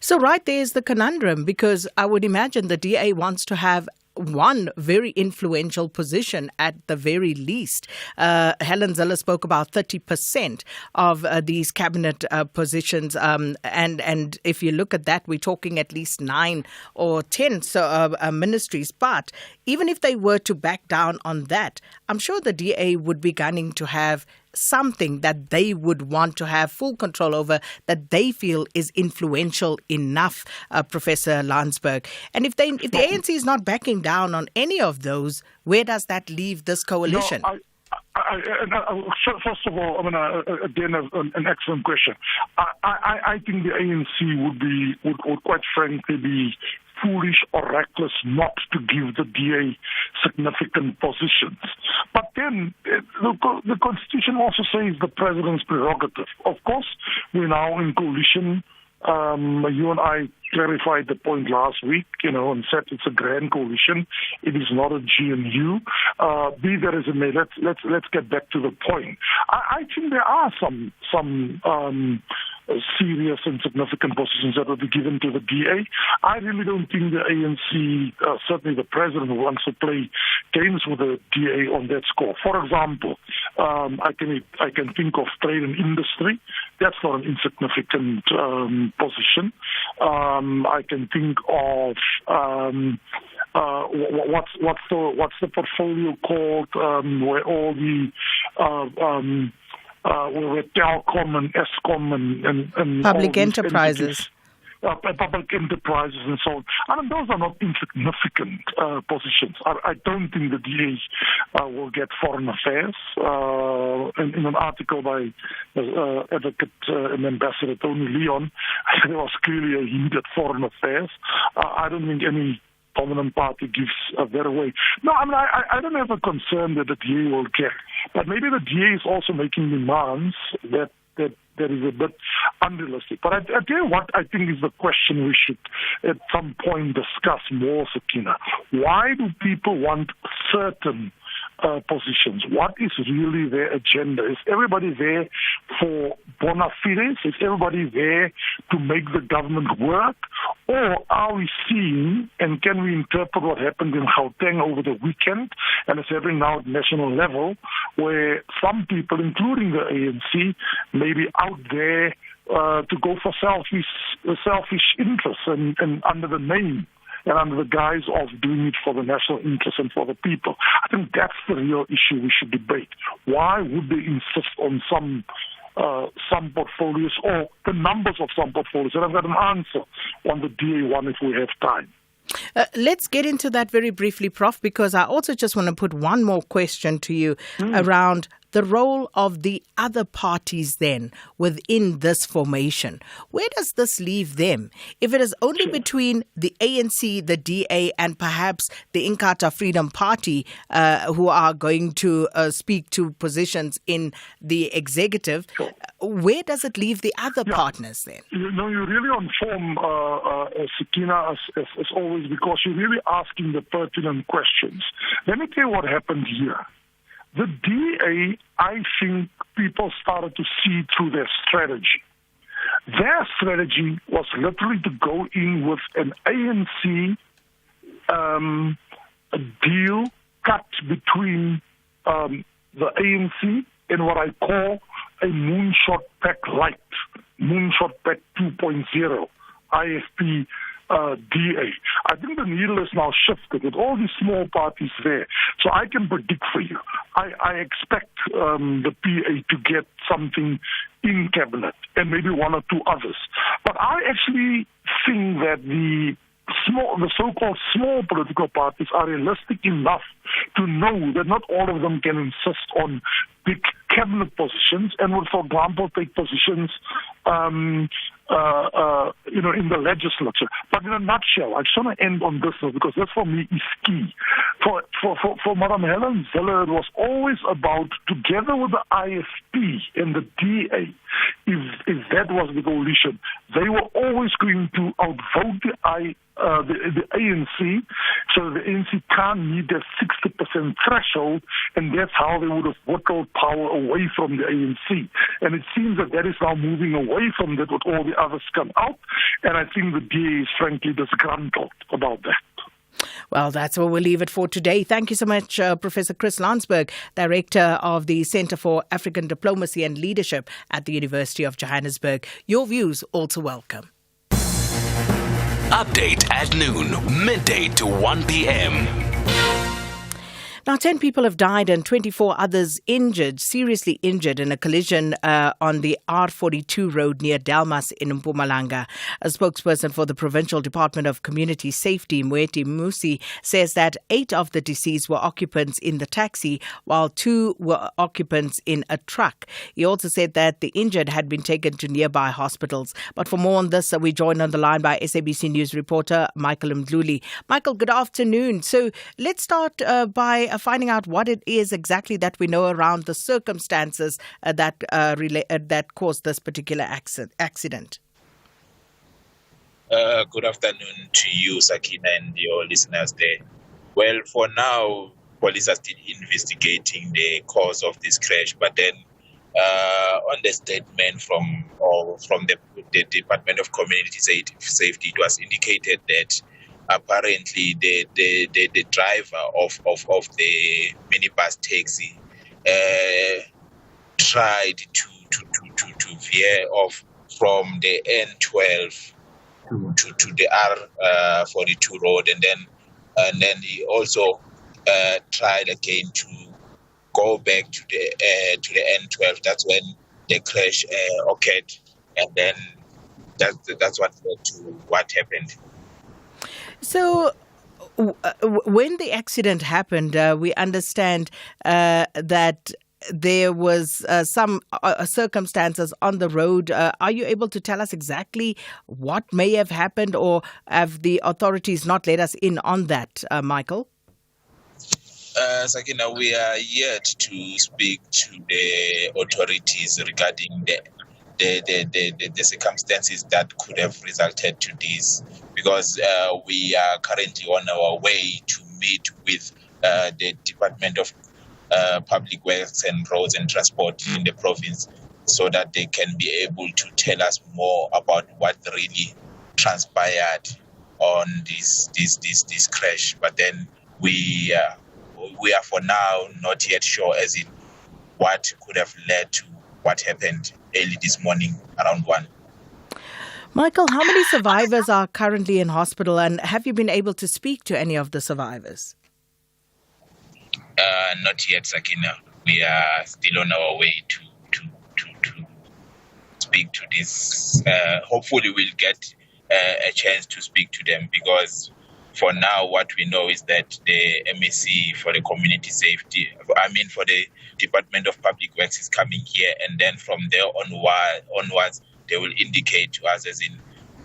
So right there is the conundrum, because I would imagine the DA wants to have one very influential position at the very least. Helen Zille spoke about 30% of these cabinet positions, and if you look at that, we're talking at least 9 or 10 ministries. But even if they were to back down on that, I'm sure the DA would be gunning to have something that they would want to have full control over, that they feel is influential enough, Professor Landsberg. And if the ANC is not backing down on any of those, where does that leave this coalition? No, first of all, again, an excellent question. I think the ANC would quite frankly be foolish or reckless not to give the DA significant positions. But then the Constitution also says the president's prerogative. Of course, we're now in coalition. You and I clarified the point last week, and said it's a grand coalition. It is not a GNU. Be that as it may, let's get back to the point. I think there are some serious and significant positions that will be given to the DA. I really don't think the ANC, certainly the president, wants to play games with the DA on that score. For example, I can think of trade and industry. That's not an insignificant position. I can think of what's the portfolio called, where all the where Telkom and Eskom and public enterprises. Public enterprises and so on. I mean, those are not insignificant positions. I don't think the DA will get foreign affairs. In an article by advocate and ambassador Tony Leon, there was clearly a hint at foreign affairs. I don't think any dominant party gives that away. No, I don't have a concern that the DA will get, but maybe the DA is also making demands that is a bit unrealistic. But I tell you what I think is the question we should at some point discuss more, Sakina. Why do people want certain positions? What is really their agenda? Is everybody there for bona fides? Is everybody there to make the government work? Or are we seeing, and can we interpret what happened in Gauteng over the weekend, and it's happening now at national level, where some people, including the ANC, may be out there to go for selfish interests and under the name and under the guise of doing it for the national interest and for the people. I think that's the real issue we should debate. Why would they insist on some portfolios or the numbers of some portfolios? And I've got an answer on the DA one if we have time. Let's get into that very briefly, Prof, because I also just want to put one more question to you around the role of the other parties then within this formation. Where does this leave them? If it is only between the ANC, the DA, and perhaps the Inkatha Freedom Party who are going to speak to positions in the executive, where does it leave the other partners then? You're really on form, Sakina, as always, because you're really asking the pertinent questions. Let me tell you what happened here. The DA, I think people started to see through their strategy. their strategy was literally to go in with an ANC a deal cut between the ANC and what I call a Moonshot Pact Light, Moonshot Pact 2.0, IFP DA. I think the needle is now shifted with all these small parties there. So I can predict for you. I expect the PA to get something in cabinet and maybe one or two others. But I actually think that the so-called small political parties are realistic enough to know that not all of them can insist on big cabinet positions and would, for example, take positions in the legislature. But in a nutshell, I just want to end on this because this for me is key. For Madam Helen Zille, it was always about, together with the IFP and the DA, if that was the coalition, they were always going to outvote the ANC, so the ANC can't meet their 60% threshold, and that's how they would have whittled power away from the ANC. And it seems that is now moving away from that with all the others come out, and I think the DA is frankly disgruntled about that. Well, that's where we'll leave it for today. Thank you so much, Professor Chris Landsberg, Director of the Centre for African Diplomacy and Leadership at the University of Johannesburg. Your views also welcome. Update at noon, midday to 1 p.m. Now, 10 people have died and 24 others seriously injured in a collision on the R42 road near Delmas in Mpumalanga. A spokesperson for the Provincial Department of Community Safety, Mweti Musi, says that 8 of the deceased were occupants in the taxi, while 2 were occupants in a truck. He also said that the injured had been taken to nearby hospitals. But for more on this, we joined on the line by SABC News reporter Michael Mdluli. Michael, good afternoon. So let's start by finding out what it is exactly that we know around the circumstances that caused this particular accident. Good afternoon to you, Sakina, and your listeners there. Well, for now, police are still investigating the cause of this crash, but then on the statement from the Department of Community Safety, it was indicated that apparently the driver of the minibus taxi tried to veer off from the N12 to the R42 road, and then he also tried again to go back to the N12. That's when the crash occurred, and then that's what led to what happened. So, when the accident happened, we understand that there was some circumstances on the road. Are you able to tell us exactly what may have happened, or have the authorities not let us in on that, Michael? Sakina, we are yet to speak to the authorities regarding the circumstances that could have resulted to this, because we are currently on our way to meet with the Department of Public Works and Roads and Transport in the province, so that they can be able to tell us more about what really transpired on this crash. But then we are for now not yet sure as in what could have led to what happened early this morning around 1. Michael, how many survivors are currently in hospital, and have you been able to speak to any of the survivors? Not yet, Sakina. We are still on our way to speak to this. Hopefully we'll get a chance to speak to them, because for now what we know is that the MEC for the community safety, for the Department of Public Works is coming here, and then from there onwards they will indicate to us as in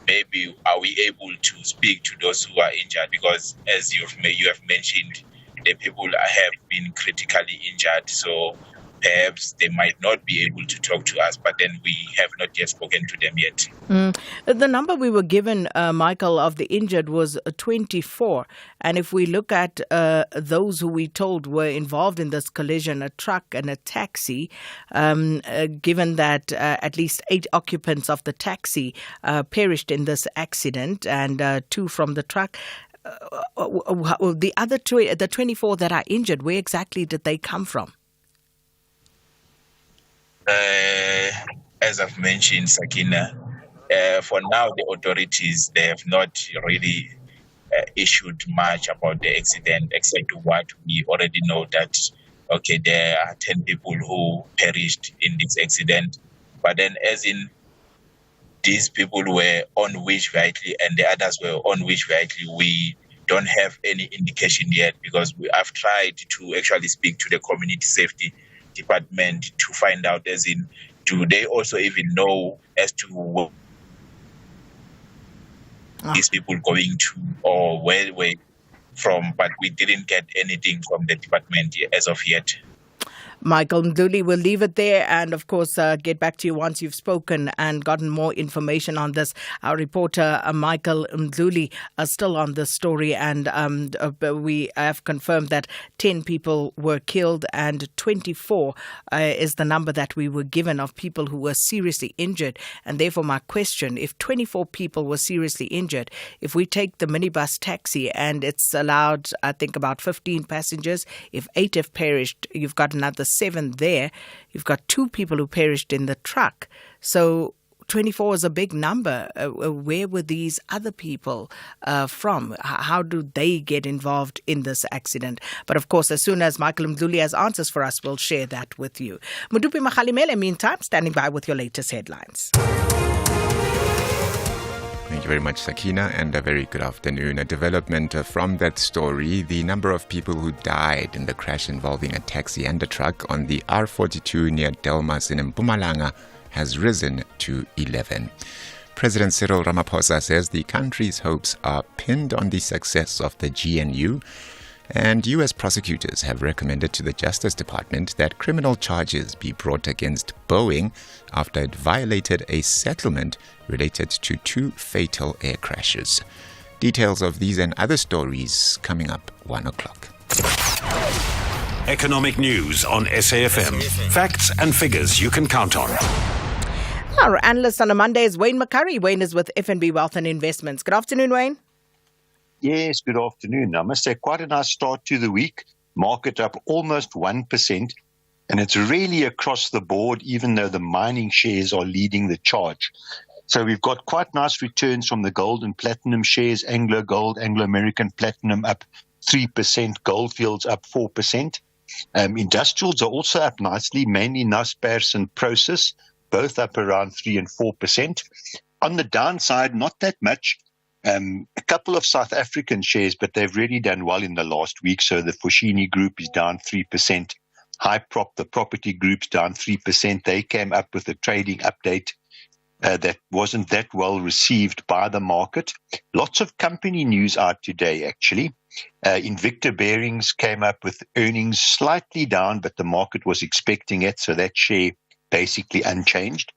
maybe are we able to speak to those who are injured, because as you have mentioned, the people have been critically injured. So perhaps they might not be able to talk to us, but then we have not yet spoken to them yet. The number we were given, Michael, of the injured was 24. And if we look at those who we told were involved in this collision, a truck and a taxi, given that at least 8 occupants of the taxi perished in this accident and 2 from the truck, the other the 24 that are injured, where exactly did they come from? As I've mentioned, Sakina, for now the authorities, they have not really issued much about the accident, except what we already know that, okay, there are 10 people who perished in this accident. But then as in these people were on which vehicle and the others were on which vehicle, we don't have any indication yet, because we have tried to actually speak to the community safety department to find out, as in, do they also even know as to these people going to or where were from, but we didn't get anything from the department as of yet. Michael Mdluli, we'll leave it there and, of course, get back to you once you've spoken and gotten more information on this. Our reporter, Michael Mdluli, is still on this story, and we have confirmed that 10 people were killed and 24 is the number that we were given of people who were seriously injured. And therefore, my question, if 24 people were seriously injured, if we take the minibus taxi and it's allowed, I think, about 15 passengers, if 8 have perished, you've got another 7 there. You've got 2 people who perished in the truck. So 24 is a big number. Where were these other people from? How do they get involved in this accident? But of course, as soon as Michael Mdluli has answers for us, we'll share that with you. Modupi Mohlahlana, meantime, standing by with your latest headlines. Thank you very much, Sakina, and a very good afternoon. A development from that story: the number of people who died in the crash involving a taxi and a truck on the R42 near Delmas in Mpumalanga has risen to 11. President Cyril Ramaphosa says the country's hopes are pinned on the success of the GNU, and U.S. prosecutors have recommended to the Justice Department that criminal charges be brought against Boeing after it violated a settlement related to 2 fatal air crashes. Details of these and other stories coming up 1 o'clock. Economic news on SAFM. Facts and figures you can count on. Our analyst on a Monday is Wayne McCurry. Wayne is with FNB Wealth and Investments. Good afternoon, Wayne. Yes, good afternoon. I must say, quite a nice start to the week. Market up almost 1%. And it's really across the board, even though the mining shares are leading the charge. So we've got quite nice returns from the gold and platinum shares. Anglo Gold, Anglo American Platinum up 3%. Goldfields up 4%. Industrials are also up nicely, mainly Naspers and Process, both up around 3 and 4%. On the downside, not that much. A couple of South African shares, but they've really done well in the last week. So the Foschini Group is down 3%. Hyprop, the property group's down 3%. They came up with a trading update that wasn't that well received by the market. Lots of company news out today, actually. Invicta Bearings came up with earnings slightly down, but the market was expecting it, so that share basically unchanged.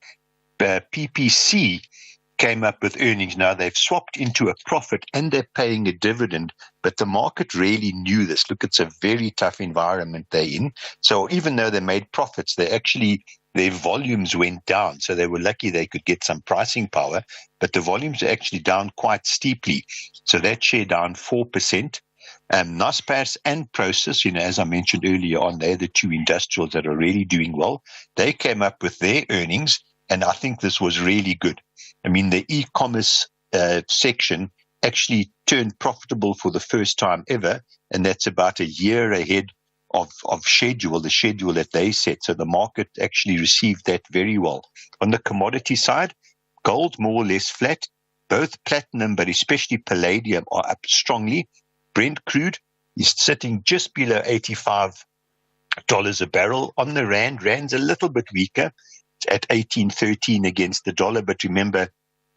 PPC came up with earnings. Now they've swapped into a profit and they're paying a dividend, but the market really knew this. Look, it's a very tough environment they're in. So even though they made profits, their volumes went down. So they were lucky they could get some pricing power, but the volumes are actually down quite steeply. So that share down 4%. Naspers and Process, as I mentioned earlier on, they're the 2 industrials that are really doing well. They came up with their earnings, and I think this was really good. I mean, the e-commerce section actually turned profitable for the first time ever, and that's about a year ahead of schedule, the schedule that they set. So the market actually received that very well. On the commodity side, gold more or less flat. Both platinum, but especially palladium, are up strongly. Brent crude is sitting just below $85 a barrel. On the rand, rand's a little bit weaker. It's at 18.13 against the dollar, but remember,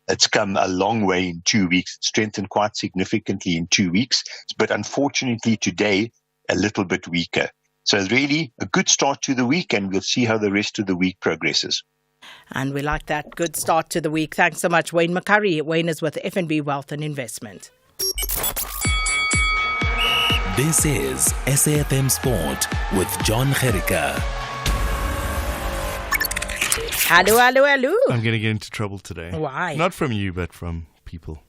it's come a long way in 2 weeks. It strengthened quite significantly in 2 weeks, but unfortunately today, a little bit weaker. So really a good start to the week, and we'll see how the rest of the week progresses. And we like that good start to the week. Thanks so much, Wayne McCurry. Wayne is with FNB Wealth and Investment. This is SAFM Sport with John Gericka. Hello. I'm going to get into trouble today. Why? Not from you, but from people.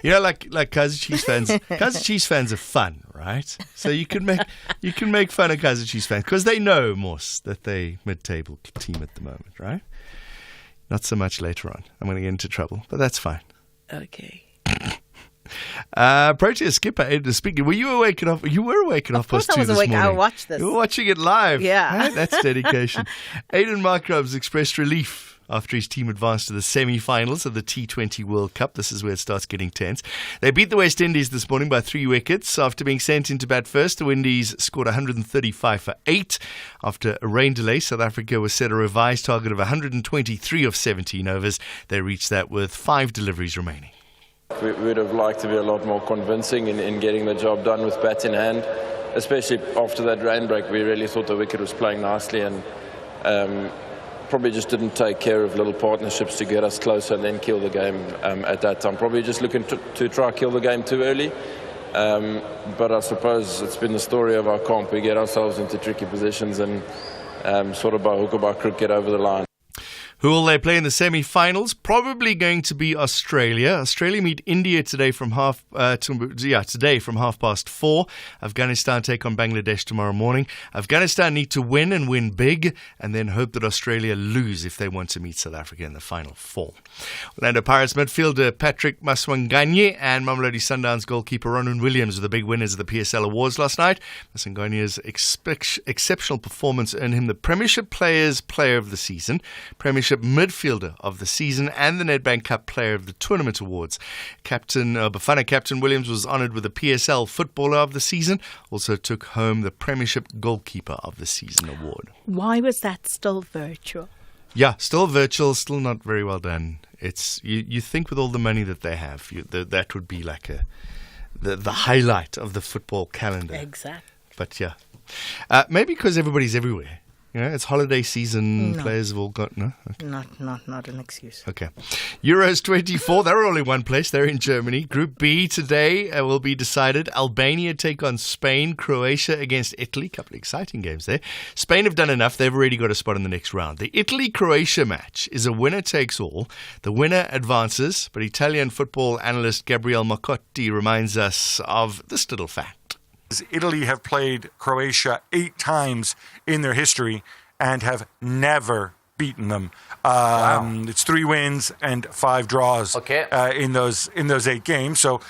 You know, like Kaizer Chiefs fans. Kaizer Chiefs fans are fun, right? So you can make fun of Kaizer Chiefs fans because they know, Moss, that they mid-table team at the moment, right? Not so much later on. I'm going to get into trouble, but that's fine. Okay. Proteas skipper Aidan speaking. Were you awake enough? You were awake enough. Of course I was awake. I watched this. You were watching it live. Yeah. Right? That's dedication. Aidan Markram's expressed relief after his team advanced to the semi-finals of the T20 World Cup. This is where it starts getting tense. They beat the West Indies this morning by 3 wickets. After being sent into bat first, the Windies scored 135 for 8. After a rain delay, South Africa was set a revised target of 123 of 17 overs. They reached that with 5 deliveries remaining. We would have liked to be a lot more convincing in getting the job done with bat in hand, especially after that rain break. We really thought the wicket was playing nicely and probably just didn't take care of little partnerships to get us closer and then kill the game at that time. Probably just looking to try kill the game too early. But I suppose it's been the story of our comp. We get ourselves into tricky positions and sort of by hook or by crook get over the line. Who will they play in the semi-finals? Probably going to be Australia. Australia meet India today from 4:30. Afghanistan take on Bangladesh tomorrow morning. Afghanistan need to win and win big, and then hope that Australia lose if they want to meet South Africa in the final 4. Orlando Pirates midfielder Patrick Maswanganyi and Mamelodi Sundowns goalkeeper Ronan Williams were the big winners of the PSL Awards last night. Maswanganyi's exceptional performance earned him the Premiership Players Player of the Season, Premiership Midfielder of the Season and the Nedbank Cup Player of the Tournament Awards. Bafana captain Williams was honoured with the PSL Footballer of the Season, also took home the Premiership Goalkeeper of the Season award. Why was that still virtual? Yeah, still virtual, still not very well done. It's you think with all the money that they have, that would be like the highlight of the football calendar. Exactly. But yeah, maybe because everybody's everywhere. You know, it's holiday season. No. Players have all got no. Okay. Not an excuse. Okay. Euros 24. They're all in one place. They're in Germany. Group B today will be decided. Albania take on Spain. Croatia against Italy. Couple of exciting games there. Spain have done enough. They've already got a spot in the next round. The Italy-Croatia match is a winner takes all. The winner advances. But Italian football analyst Gabriele Marcotti reminds us of this little fact. Italy have played Croatia 8 times in their history and have never beaten them. It's 3 wins and 5 draws in those 8 games. So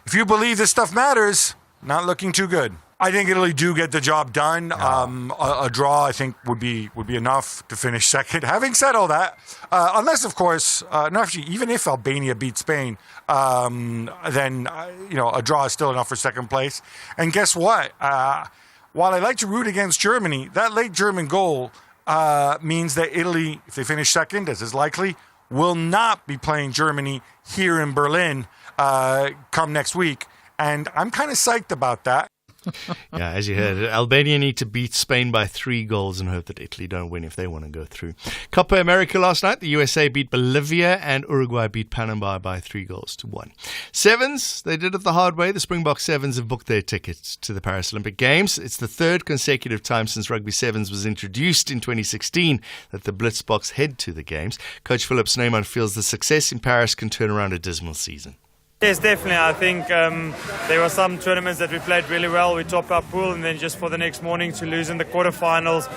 if you believe this stuff matters, not looking too good. I think Italy do get the job done. A draw, I think, would be enough to finish second. Having said all that, unless, of course, even if Albania beats Spain, then a draw is still enough for second place. And guess what? While I like to root against Germany, that late German goal means that Italy, if they finish second, as is likely, will not be playing Germany here in Berlin come next week. And I'm kind of psyched about that. Yeah, as you heard, Albania need to beat Spain by 3 goals and hope that Italy don't win if they want to go through. Copa America last night, the USA beat Bolivia and Uruguay beat Panama by 3-1. Sevens, they did it the hard way. The Springbok Sevens have booked their tickets to the Paris Olympic Games. It's the 3rd consecutive time since Rugby Sevens was introduced in 2016 that the Blitzboks head to the Games. Coach Philip Snyman feels the success in Paris can turn around a dismal season. Yes, definitely. I think there were some tournaments that we played really well. We topped our pool, and then just for the next morning to lose in the quarterfinals.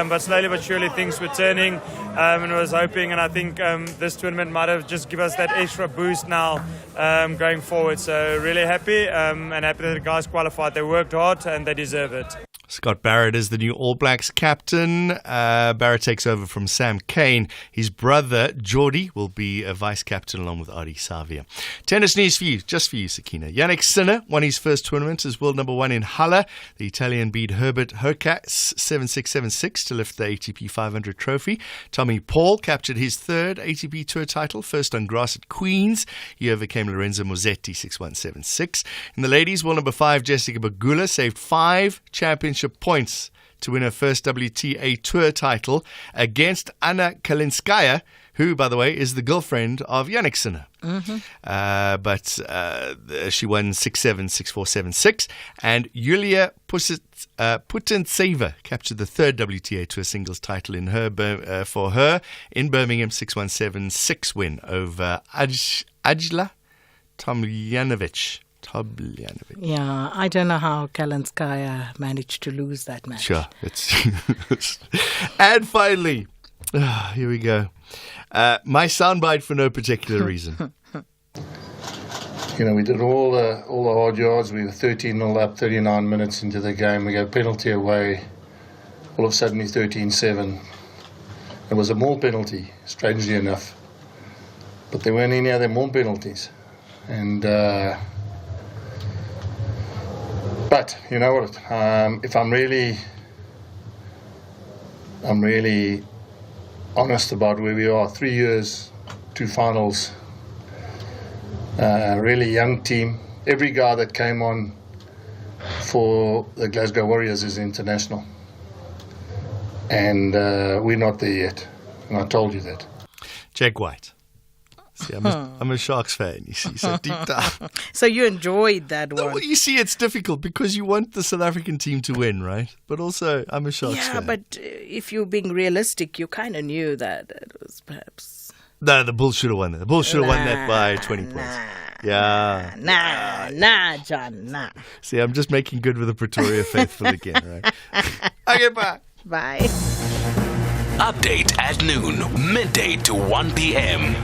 But slowly but surely things were turning, and I was hoping, and I think this tournament might have just given us that extra boost now going forward. So really happy, and happy that the guys qualified. They worked hard, and they deserve it. Scott Barrett is the new All Blacks captain. Barrett takes over from Sam Cane. His brother, Geordie, will be a vice-captain along with Adi Savia. Tennis news for you, just for you, Sakina. Yannick Sinner won his first tournament as world number 1 in Halle. The Italian beat Herbert Hurkacz 7-6, 7-6 to lift the ATP 500 trophy. Tommy Paul captured his 3rd ATP Tour title, first on grass at Queen's. He overcame Lorenzo Musetti 6-1, 7-6. In the ladies, world number 5, Jessica Bagula saved 5 championship points to win her first WTA Tour title against Anna Kalinskaya, who, by the way, is the girlfriend of Yannick Sinner. But she won 6-7, 6-4, 7-6. And Yulia Putintseva captured the third WTA Tour singles title for her in Birmingham, 6-1, 7-6 win over Ajla Tomljanovic. Yeah, I don't know how Kalinskaya managed to lose that match. Sure. And finally, here we go. My soundbite for no particular reason. We did all the hard yards. We were 13-0 up, 39 minutes into the game. We got a penalty away. All of a sudden, we're 13-7. It was a more penalty, strangely enough. But there weren't any other more penalties. And but you know what? If I'm really honest about where we are, 3 years, 2 finals, really young team. Every guy that came on for the Glasgow Warriors is international. And we're not there yet. And I told you that. Jack White. See, I'm a Sharks fan, you see, so deep down. So you enjoyed that one. No, you see, it's difficult because you want the South African team to win, right? But also, I'm a Sharks fan. Yeah, but if you're being realistic, you kind of knew that it was perhaps... No, the Bulls should have won that. The Bulls should have won that by 20 points. Yeah. Nah, John, nah. See, I'm just making good with the Pretoria faithful again, right? Okay, bye. Bye. Update at noon, midday to 1 p.m.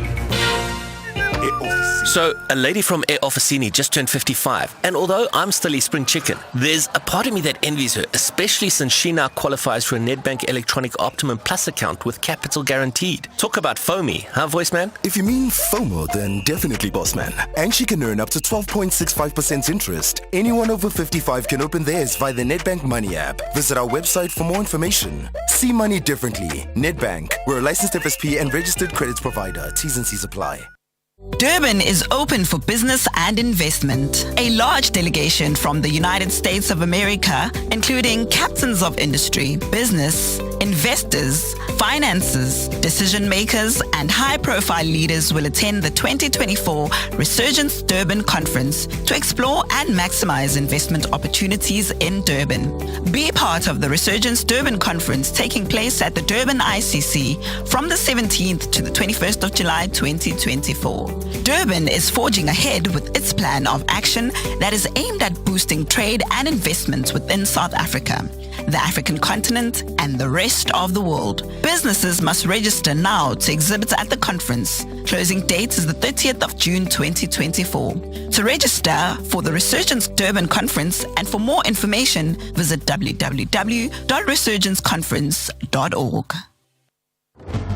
So, a lady from Air Officini just turned 55, and although I'm still a spring chicken, there's a part of me that envies her, especially since she now qualifies for a Nedbank Electronic Optimum Plus account with capital guaranteed. Talk about FOMI, huh, voice man? If you mean FOMO, then definitely, boss man. And she can earn up to 12.65% interest. Anyone over 55 can open theirs via the Nedbank Money app. Visit our website for more information. See money differently. Nedbank. We're a licensed FSP and registered credit provider. T's and C's apply. Durban is open for business and investment. A large delegation from the United States of America, including captains of industry, business, investors, finances, decision makers, and high-profile leaders will attend the 2024 Resurgence Durban Conference to explore and maximize investment opportunities in Durban. Be part of the Resurgence Durban Conference taking place at the Durban ICC from the 17th to the 21st of July 2024. Durban is forging ahead with its plan of action that is aimed at boosting trade and investments within South Africa, the African continent, and the rest of the world. Businesses must register now to exhibit at the conference. Closing date is the 30th of June 2024. To register for the Resurgence Durban Conference and for more information, visit www.resurgenceconference.org.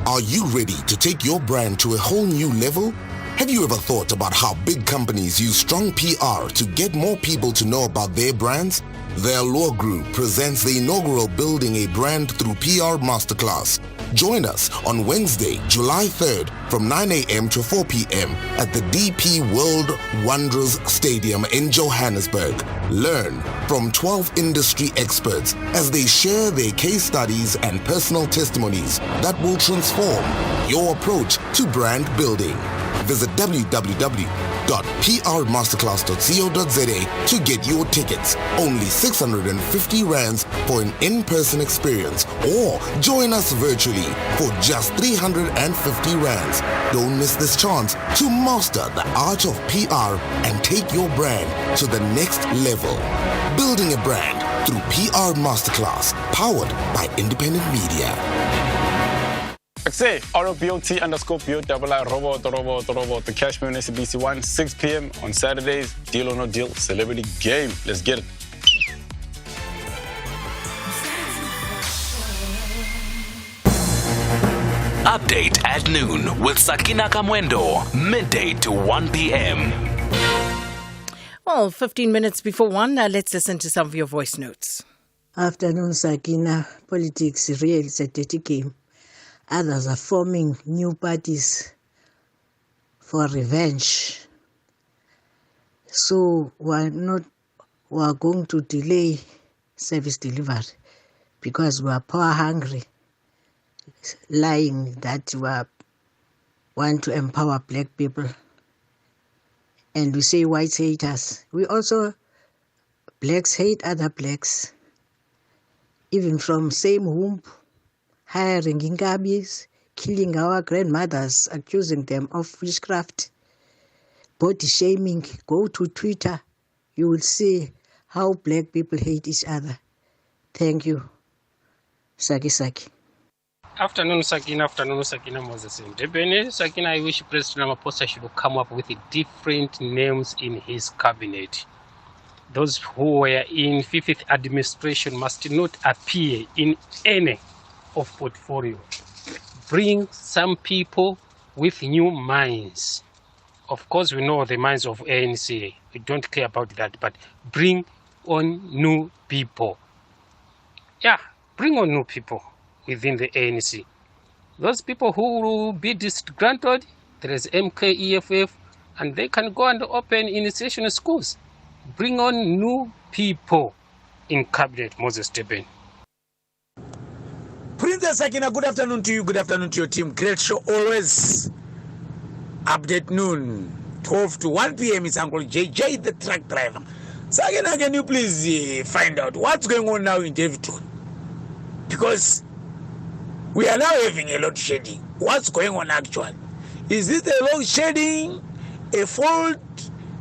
Are you ready to take your brand to a whole new level? Have you ever thought about how big companies use strong PR to get more people to know about their brands? The Allure Group presents the inaugural Building a Brand Through PR Masterclass. Join us on Wednesday, July 3rd from 9 a.m. to 4 p.m. at the DP World Wonders Stadium in Johannesburg. Learn from 12 industry experts as they share their case studies and personal testimonies that will transform your approach to brand building. Visit www.prmasterclass.co.za to get your tickets. Only 650 rands for an in-person experience, or join us virtually for just 350 rands. Don't miss this chance to master the art of PR and take your brand to the next level. Building a brand through PR Masterclass, powered by Independent Media. Say ROBOT_BOII robot the Cash Moon SBC1 6 p.m. on Saturdays. Deal or no deal, celebrity game. Let's get it. Update at noon with Sakina Kamwendo, midday to 1 p.m. Well, 15 minutes before 1, let's listen to some of your voice notes. Afternoon, Sakina. Politics really is a dirty game. Others are forming new parties for revenge. So we're going to delay service delivery because we are power hungry, lying that we want to empower black people. And we say whites hate us. We also, blacks hate other blacks. Even from same womb, hiring ingabis, killing our grandmothers, accusing them of witchcraft, body shaming. Go to Twitter, you will see how black people hate each other. Thank you. Saki Saki. Afternoon, Sakina Moses in Debene. Sakina, I wish President Ramaphosa should come up with different names in his cabinet. Those who were in fifth administration must not appear in any of portfolio. Bring some people with new minds. Of course, we know the minds of ANC. We don't care about that, but bring on new people. Yeah, bring on new people within the ANC. Those people who will be disgruntled, there is MKEFF, and they can go and open initiation schools. Bring on new people in cabinet, Moses Teben. Princess Sakina, good afternoon to you, good afternoon to your team. Great show always. Update noon, 12 to 1 p.m. is Uncle JJ, the truck driver. Sakina, can you please find out what's going on now in Davidton? Because we are now having a load shedding. What's going on actually? Is it a load shedding, a fault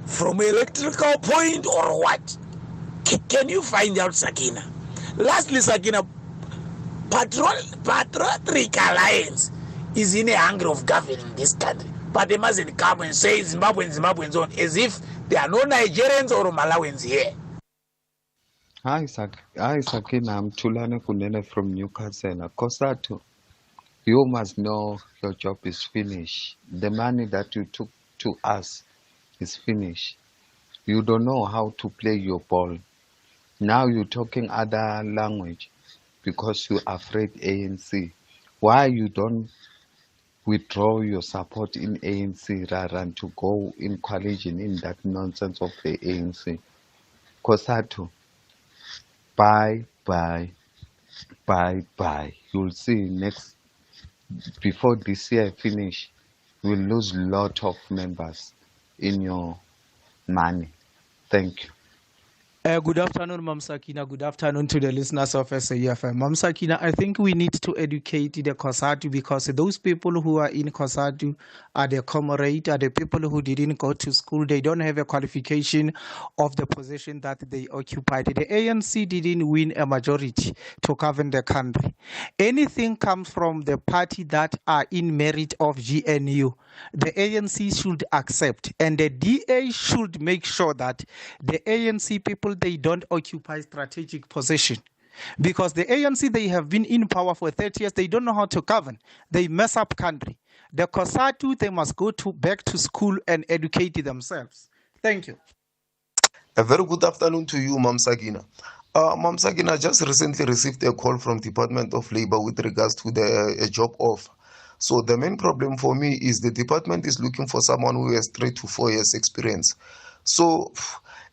from electrical point, or what? Can you find out, Sakina? Lastly, Sakina, Patriotic Alliance is in a hunger of governing this country. But they mustn't come and say Zimbabweans on as if there are no Nigerians or Malawians here. Hi, Sakina. I'm Tulane Kunene from Newcastle. Kosato, you must know your job is finished. The money that you took to us is finished. You don't know how to play your ball. Now you're talking other language because you're afraid ANC. Why you don't withdraw your support in ANC rather than to go in coalition in that nonsense of the ANC? Kosato. Bye. You'll see before this year finish, we'll lose a lot of members in your money. Thank you. Good afternoon, Mam Sakina. Good afternoon to the listeners of SAFM. Mam Sakina, I think we need to educate the COSATU because those people who are in COSATU are the comrade, are the people who didn't go to school. They don't have a qualification of the position that they occupied. The ANC didn't win a majority to govern the country. Anything comes from the party that are in merit of GNU, the ANC should accept, and the DA should make sure that the ANC people, they don't occupy strategic position. Because the ANC, they have been in power for 30 years. They don't know how to govern. They mess up country. The COSATU, they must go back to school and educate themselves. Thank you. A very good afternoon to you, Mam Sakina. Mam Sakina, just recently received a call from Department of Labor with regards to the job offer. So the main problem for me is the department is looking for someone who has 3 to 4 years experience. So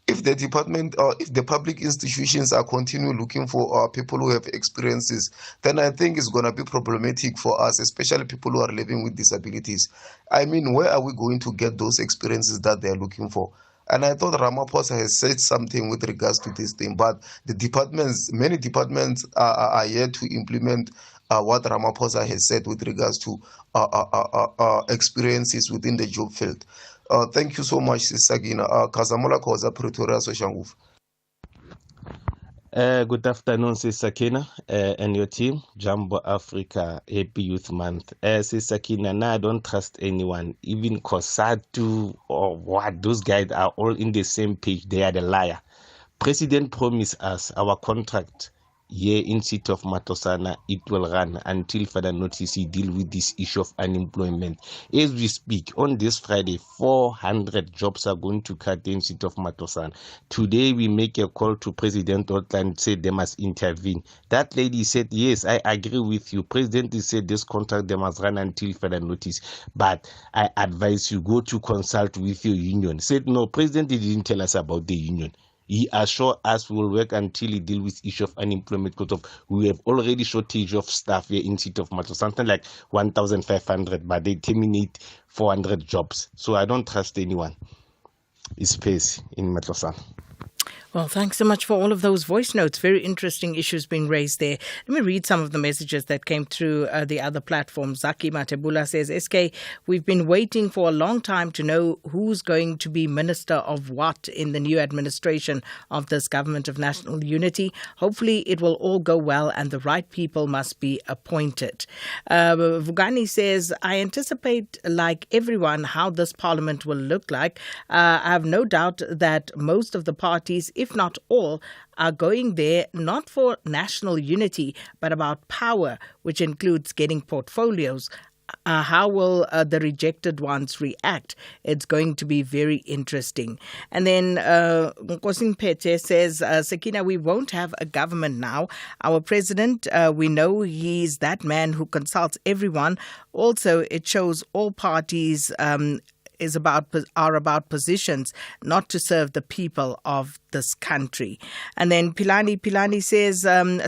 if the department or if the public institutions are continue looking for people who have experiences, then I think it's going to be problematic for us, especially people who are living with disabilities. I mean, where are we going to get those experiences that they're looking for? And I thought Ramaphosa has said something with regards to this thing, but the departments, many departments are yet to implement what Ramaphosa has said with regards to experiences within the job field. Thank you so much, Sagina. Kazamola Koza, Pretoria, Soshanguv. Good afternoon, Sakina and your team. Jumbo Africa, Happy Youth Month. Sakina, now I don't trust anyone, even COSATU or what. Those guys are all in the same page. They are the liar. President promised us our contract here in city of Matosana, it will run until further notice he deal with this issue of unemployment. As we speak, on this Friday, 400 jobs are going to cut in city of Matosana. Today, we make a call to President Otla and say they must intervene. That lady said, yes, I agree with you. President said this contract, they must run until further notice. But I advise you, go to consult with your union. Said, no, President didn't tell us about the union. he assures us we will work until he deal with issue of unemployment because we have already shortage of staff here in city of Matlo, something like 1,500, but they terminate 400 jobs. So I don't trust anyone. It's pace in Matlosan. Well, thanks so much for all of those voice notes. Very interesting issues being raised there. Let me read some of the messages that came through the other platforms. Zaki Matebula says, SK, we've been waiting for a long time to know who's going to be Minister of what in the new administration of this Government of National Unity. Hopefully it will all go well and the right people must be appointed. Vugani says, I anticipate, like everyone, how this parliament will look like. I have no doubt that most of the parties, if not all, are going there not for national unity, but about power, which includes getting portfolios. How will the rejected ones react? It's going to be very interesting. And then Nkosing Pete says, Sakina, we won't have a government now. Our president, we know he's that man who consults everyone. Also, it shows all parties are about positions, not to serve the people of this country. And then Pilani says,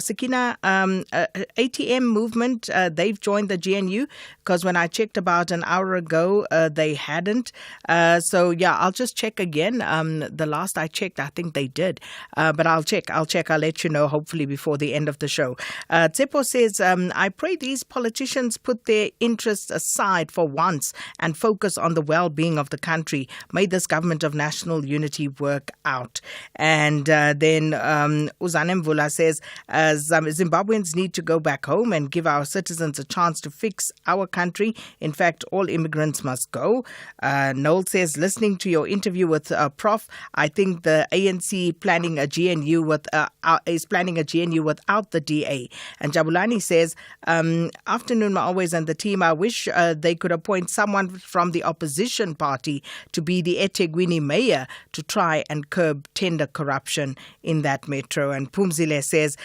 Sakina, ATM movement, they've joined the GNU, because when I checked about an hour ago, they hadn't. So yeah, I'll just check again. The last I checked, I think they did. But I'll check. I'll let you know, hopefully before the end of the show. Tsepo says, I pray these politicians put their interests aside for once and focus on the well-being of the country. May this Government of National Unity work out. And then Uzane Mvula says, Zimbabweans need to go back home and give our citizens a chance to fix our country. In fact, all immigrants must go. Noel says, listening to your interview with Prof, I think the ANC planning a GNU is planning a GNU without the DA. And Jabulani says, afternoon, always, and the team, I wish they could appoint someone from the opposition party to be the eThekwini mayor to try and curb tender corruption in that metro. And Pumzile says,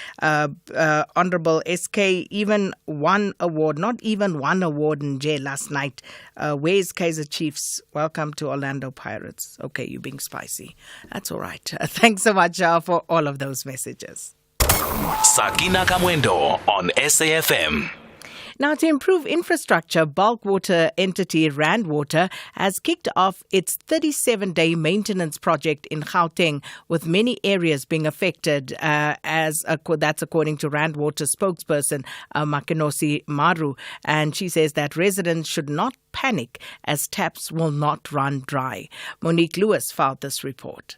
Honorable SK, even one award, not even one award in jail last night. Where's Kaizer Chiefs? Welcome to Orlando Pirates. Okay, you're being spicy. That's all right. Thanks so much for all of those messages. Sakina Kamwendo on SAFM. Now, to improve infrastructure, bulk water entity Rand Water has kicked off its 37-day maintenance project in Gauteng, with many areas being affected, that's according to Rand Water spokesperson Makenosi Maru. And she says that residents should not panic as taps will not run dry. Monique Lewis filed this report.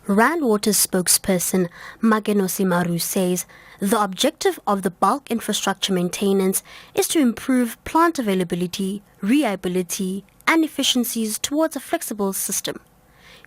Rand Water's spokesperson Makenosi Maru says the objective of the bulk infrastructure maintenance is to improve plant availability, reliability, and efficiencies towards a flexible system.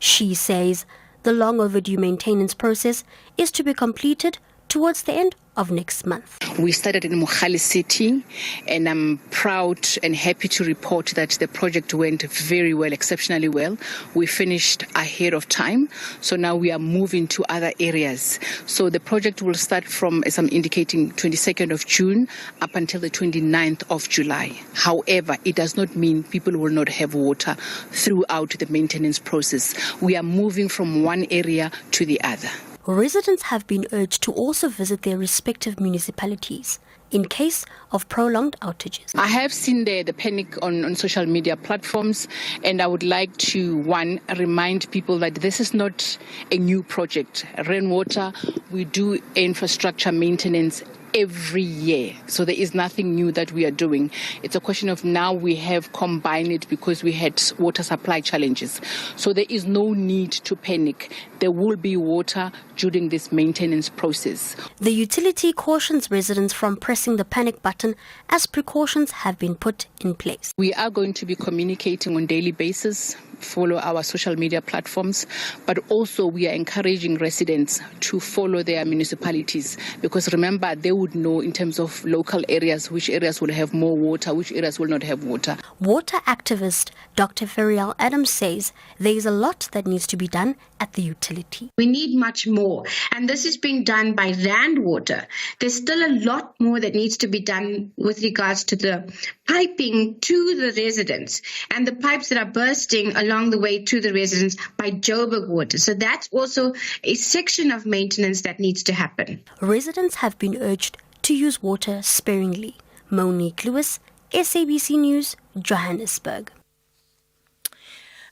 She says the long overdue maintenance process is to be completed towards the end of next month. We started in Mohali City, and I'm proud and happy to report that the project went very well, exceptionally well. We finished ahead of time, so now we are moving to other areas. So the project will start from, as I'm indicating, 22nd of June up until the 29th of July. However, it does not mean people will not have water throughout the maintenance process. We are moving from one area to the other. Residents have been urged to also visit their respective municipalities in case of prolonged outages. I have seen the panic on social media platforms, and I would like to, one, remind people that this is not a new project. Rainwater, we do infrastructure maintenance every year. So there is nothing new that we are doing. It's a question of now we have combined it because we had water supply challenges. So there is no need to panic. There will be water during this maintenance process. The utility cautions residents from pressing the panic button as precautions have been put in place. We are going to be communicating on a daily basis, follow our social media platforms, but also we are encouraging residents to follow their municipalities, because remember, they would know in terms of local areas which areas will have more water, which areas will not have water. Water activist Dr. Ferial Adams says there is a lot that needs to be done at the utility. We need much more, and this is being done by Rand Water. There's still a lot more that needs to be done with regards to the piping to the residents and the pipes that are bursting along the way to the residents by Joburg Water. So that's also a section of maintenance that needs to happen. Residents have been urged to use water sparingly. Monique Lewis, SABC News, Johannesburg.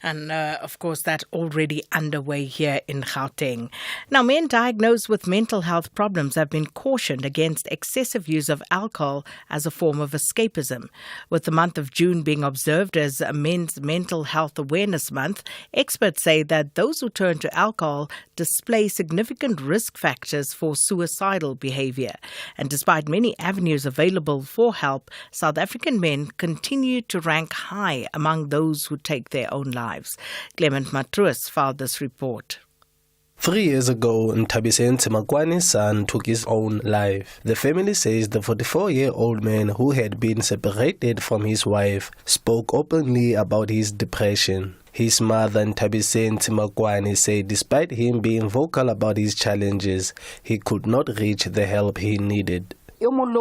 And, of course, that already underway here in Gauteng. Now, men diagnosed with mental health problems have been cautioned against excessive use of alcohol as a form of escapism. With the month of June being observed as a Men's Mental Health Awareness Month, experts say that those who turn to alcohol display significant risk factors for suicidal behavior. And despite many avenues available for help, South African men continue to rank high among those who take their own lives. Clement Matruus filed this report. 3 years ago, Ntabiseni Magwane's son took his own life. The family says the 44-year-old man who had been separated from his wife spoke openly about his depression. His mother, Ntabiseni Magwane, said despite him being vocal about his challenges, he could not reach the help he needed. He used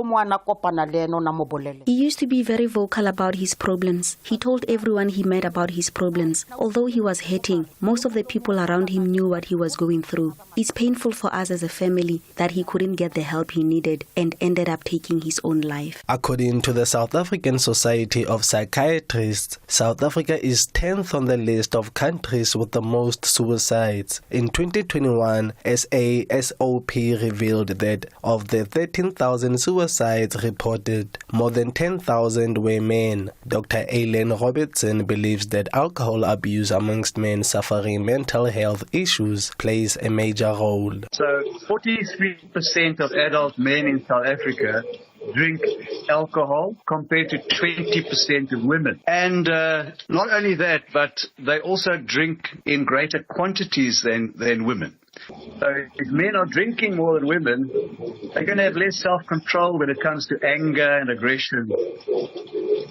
to be very vocal about his problems. He told everyone he met about his problems. Although he was hurting, most of the people around him knew what he was going through. It's painful for us as a family that he couldn't get the help he needed and ended up taking his own life. According to the South African Society of Psychiatrists, South Africa is 10th on the list of countries with the most suicides. In 2021, SASOP revealed that of the 13,000 suicides reported, more than 10,000 were men. Dr. Aileen Robertson believes that alcohol abuse amongst men suffering mental health issues plays a major role. So 43% of adult men in South Africa drink alcohol compared to 20% of women. And not only that, but they also drink in greater quantities than women. So if men are drinking more than women, they're going to have less self-control when it comes to anger and aggression,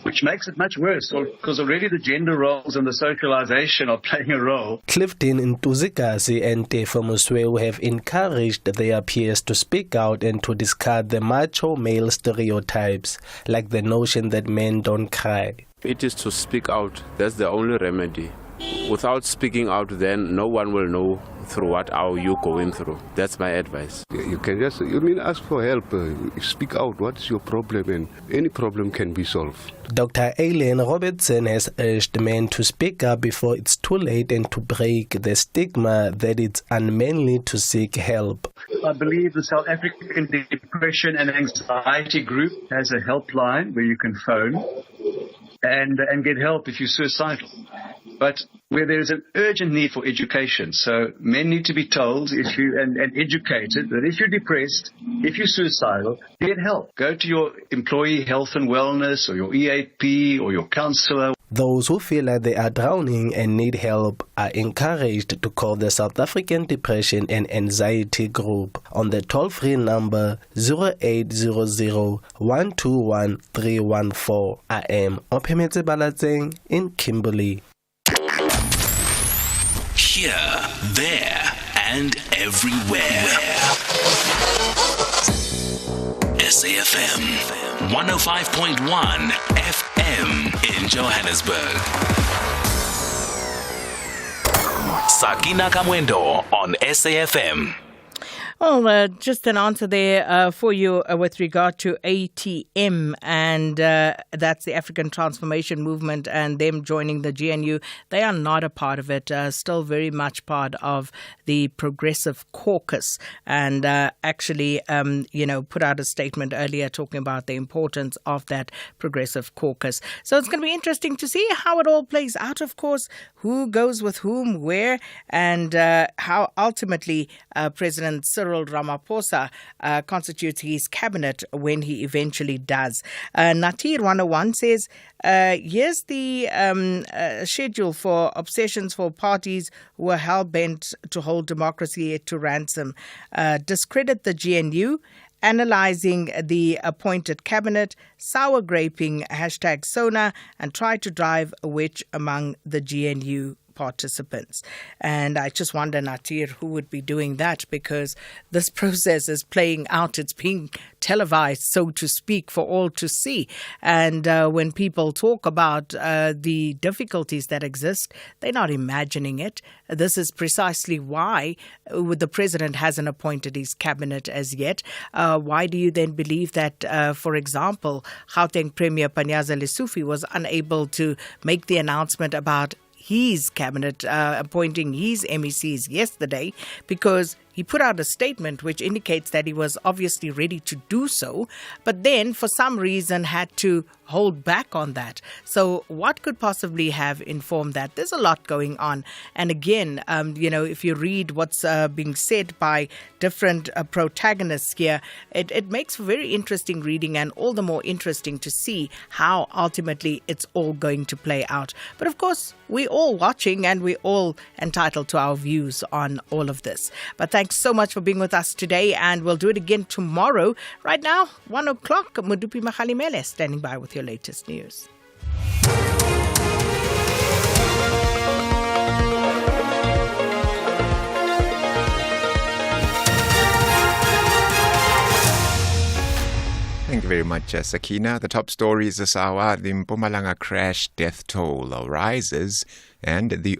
which makes it much worse because already the gender roles and the socialization are playing a role. Clifton Ntuzikazi and Tefo Musweu have encouraged their peers to speak out and to discard the macho male stereotypes, like the notion that men don't cry. It is to speak out. That's the only remedy. Without speaking out, then no one will know through what are you going through. That's my advice. You can just, ask for help, speak out, what is your problem, and any problem can be solved. Dr. Aileen Robertson has urged men to speak up before it's too late and to break the stigma that it's unmanly to seek help. I believe the South African Depression and Anxiety Group has a helpline where you can phone and get help if you're suicidal. But where there is an urgent need for education, so men need to be told and educated that if you're depressed, if you're suicidal, get help. Go to your employee health and wellness or your EAP or your counselor. Those who feel like they are drowning and need help are encouraged to call the South African Depression and Anxiety Group on the toll-free number 0800 121 314. I am Opemetse Balatseng in Kimberley. Here, there, and everywhere. SAFM 105.1 FM in Johannesburg. Sakina Kamwendo on SAFM. Well, just an answer there for you with regard to ATM, and that's the African Transformation Movement and them joining the GNU. They are not a part of it, still very much part of the Progressive Caucus, and actually, put out a statement earlier talking about the importance of that Progressive Caucus. So it's going to be interesting to see how it all plays out, of course, who goes with whom, where, and how ultimately President Cyril Ramaphosa constitutes his cabinet when he eventually does. Natir 101 says, here's the schedule for obsessions for parties who are hell-bent to hold democracy to ransom. Discredit the GNU analyzing the appointed cabinet, sour graping #Sona, and try to drive a wedge among the GNU participants. And I just wonder, Natir, who would be doing that, because this process is playing out. It's being televised, so to speak, for all to see. And when people talk about the difficulties that exist, they're not imagining it. This is precisely why the president hasn't appointed his cabinet as yet. Why do you then believe that, for example, Gauteng Premier Panyaza Lesufi was unable to make the announcement about his cabinet appointing his MECs yesterday? Because he put out a statement which indicates that he was obviously ready to do so, but then for some reason had to hold back on that. So what could possibly have informed that? There's a lot going on. And again, if you read what's being said by different protagonists here, it makes for very interesting reading, and all the more interesting to see how ultimately it's all going to play out. But of course, we're all watching and we're all entitled to our views on all of this. But thanks so much for being with us today, and we'll do it again tomorrow. Right now, 1 o'clock, Mudupi Mahalimele standing by with your latest news. Thank you very much, Sakina. The top stories this hour: the Mpumalanga crash death toll rises, and the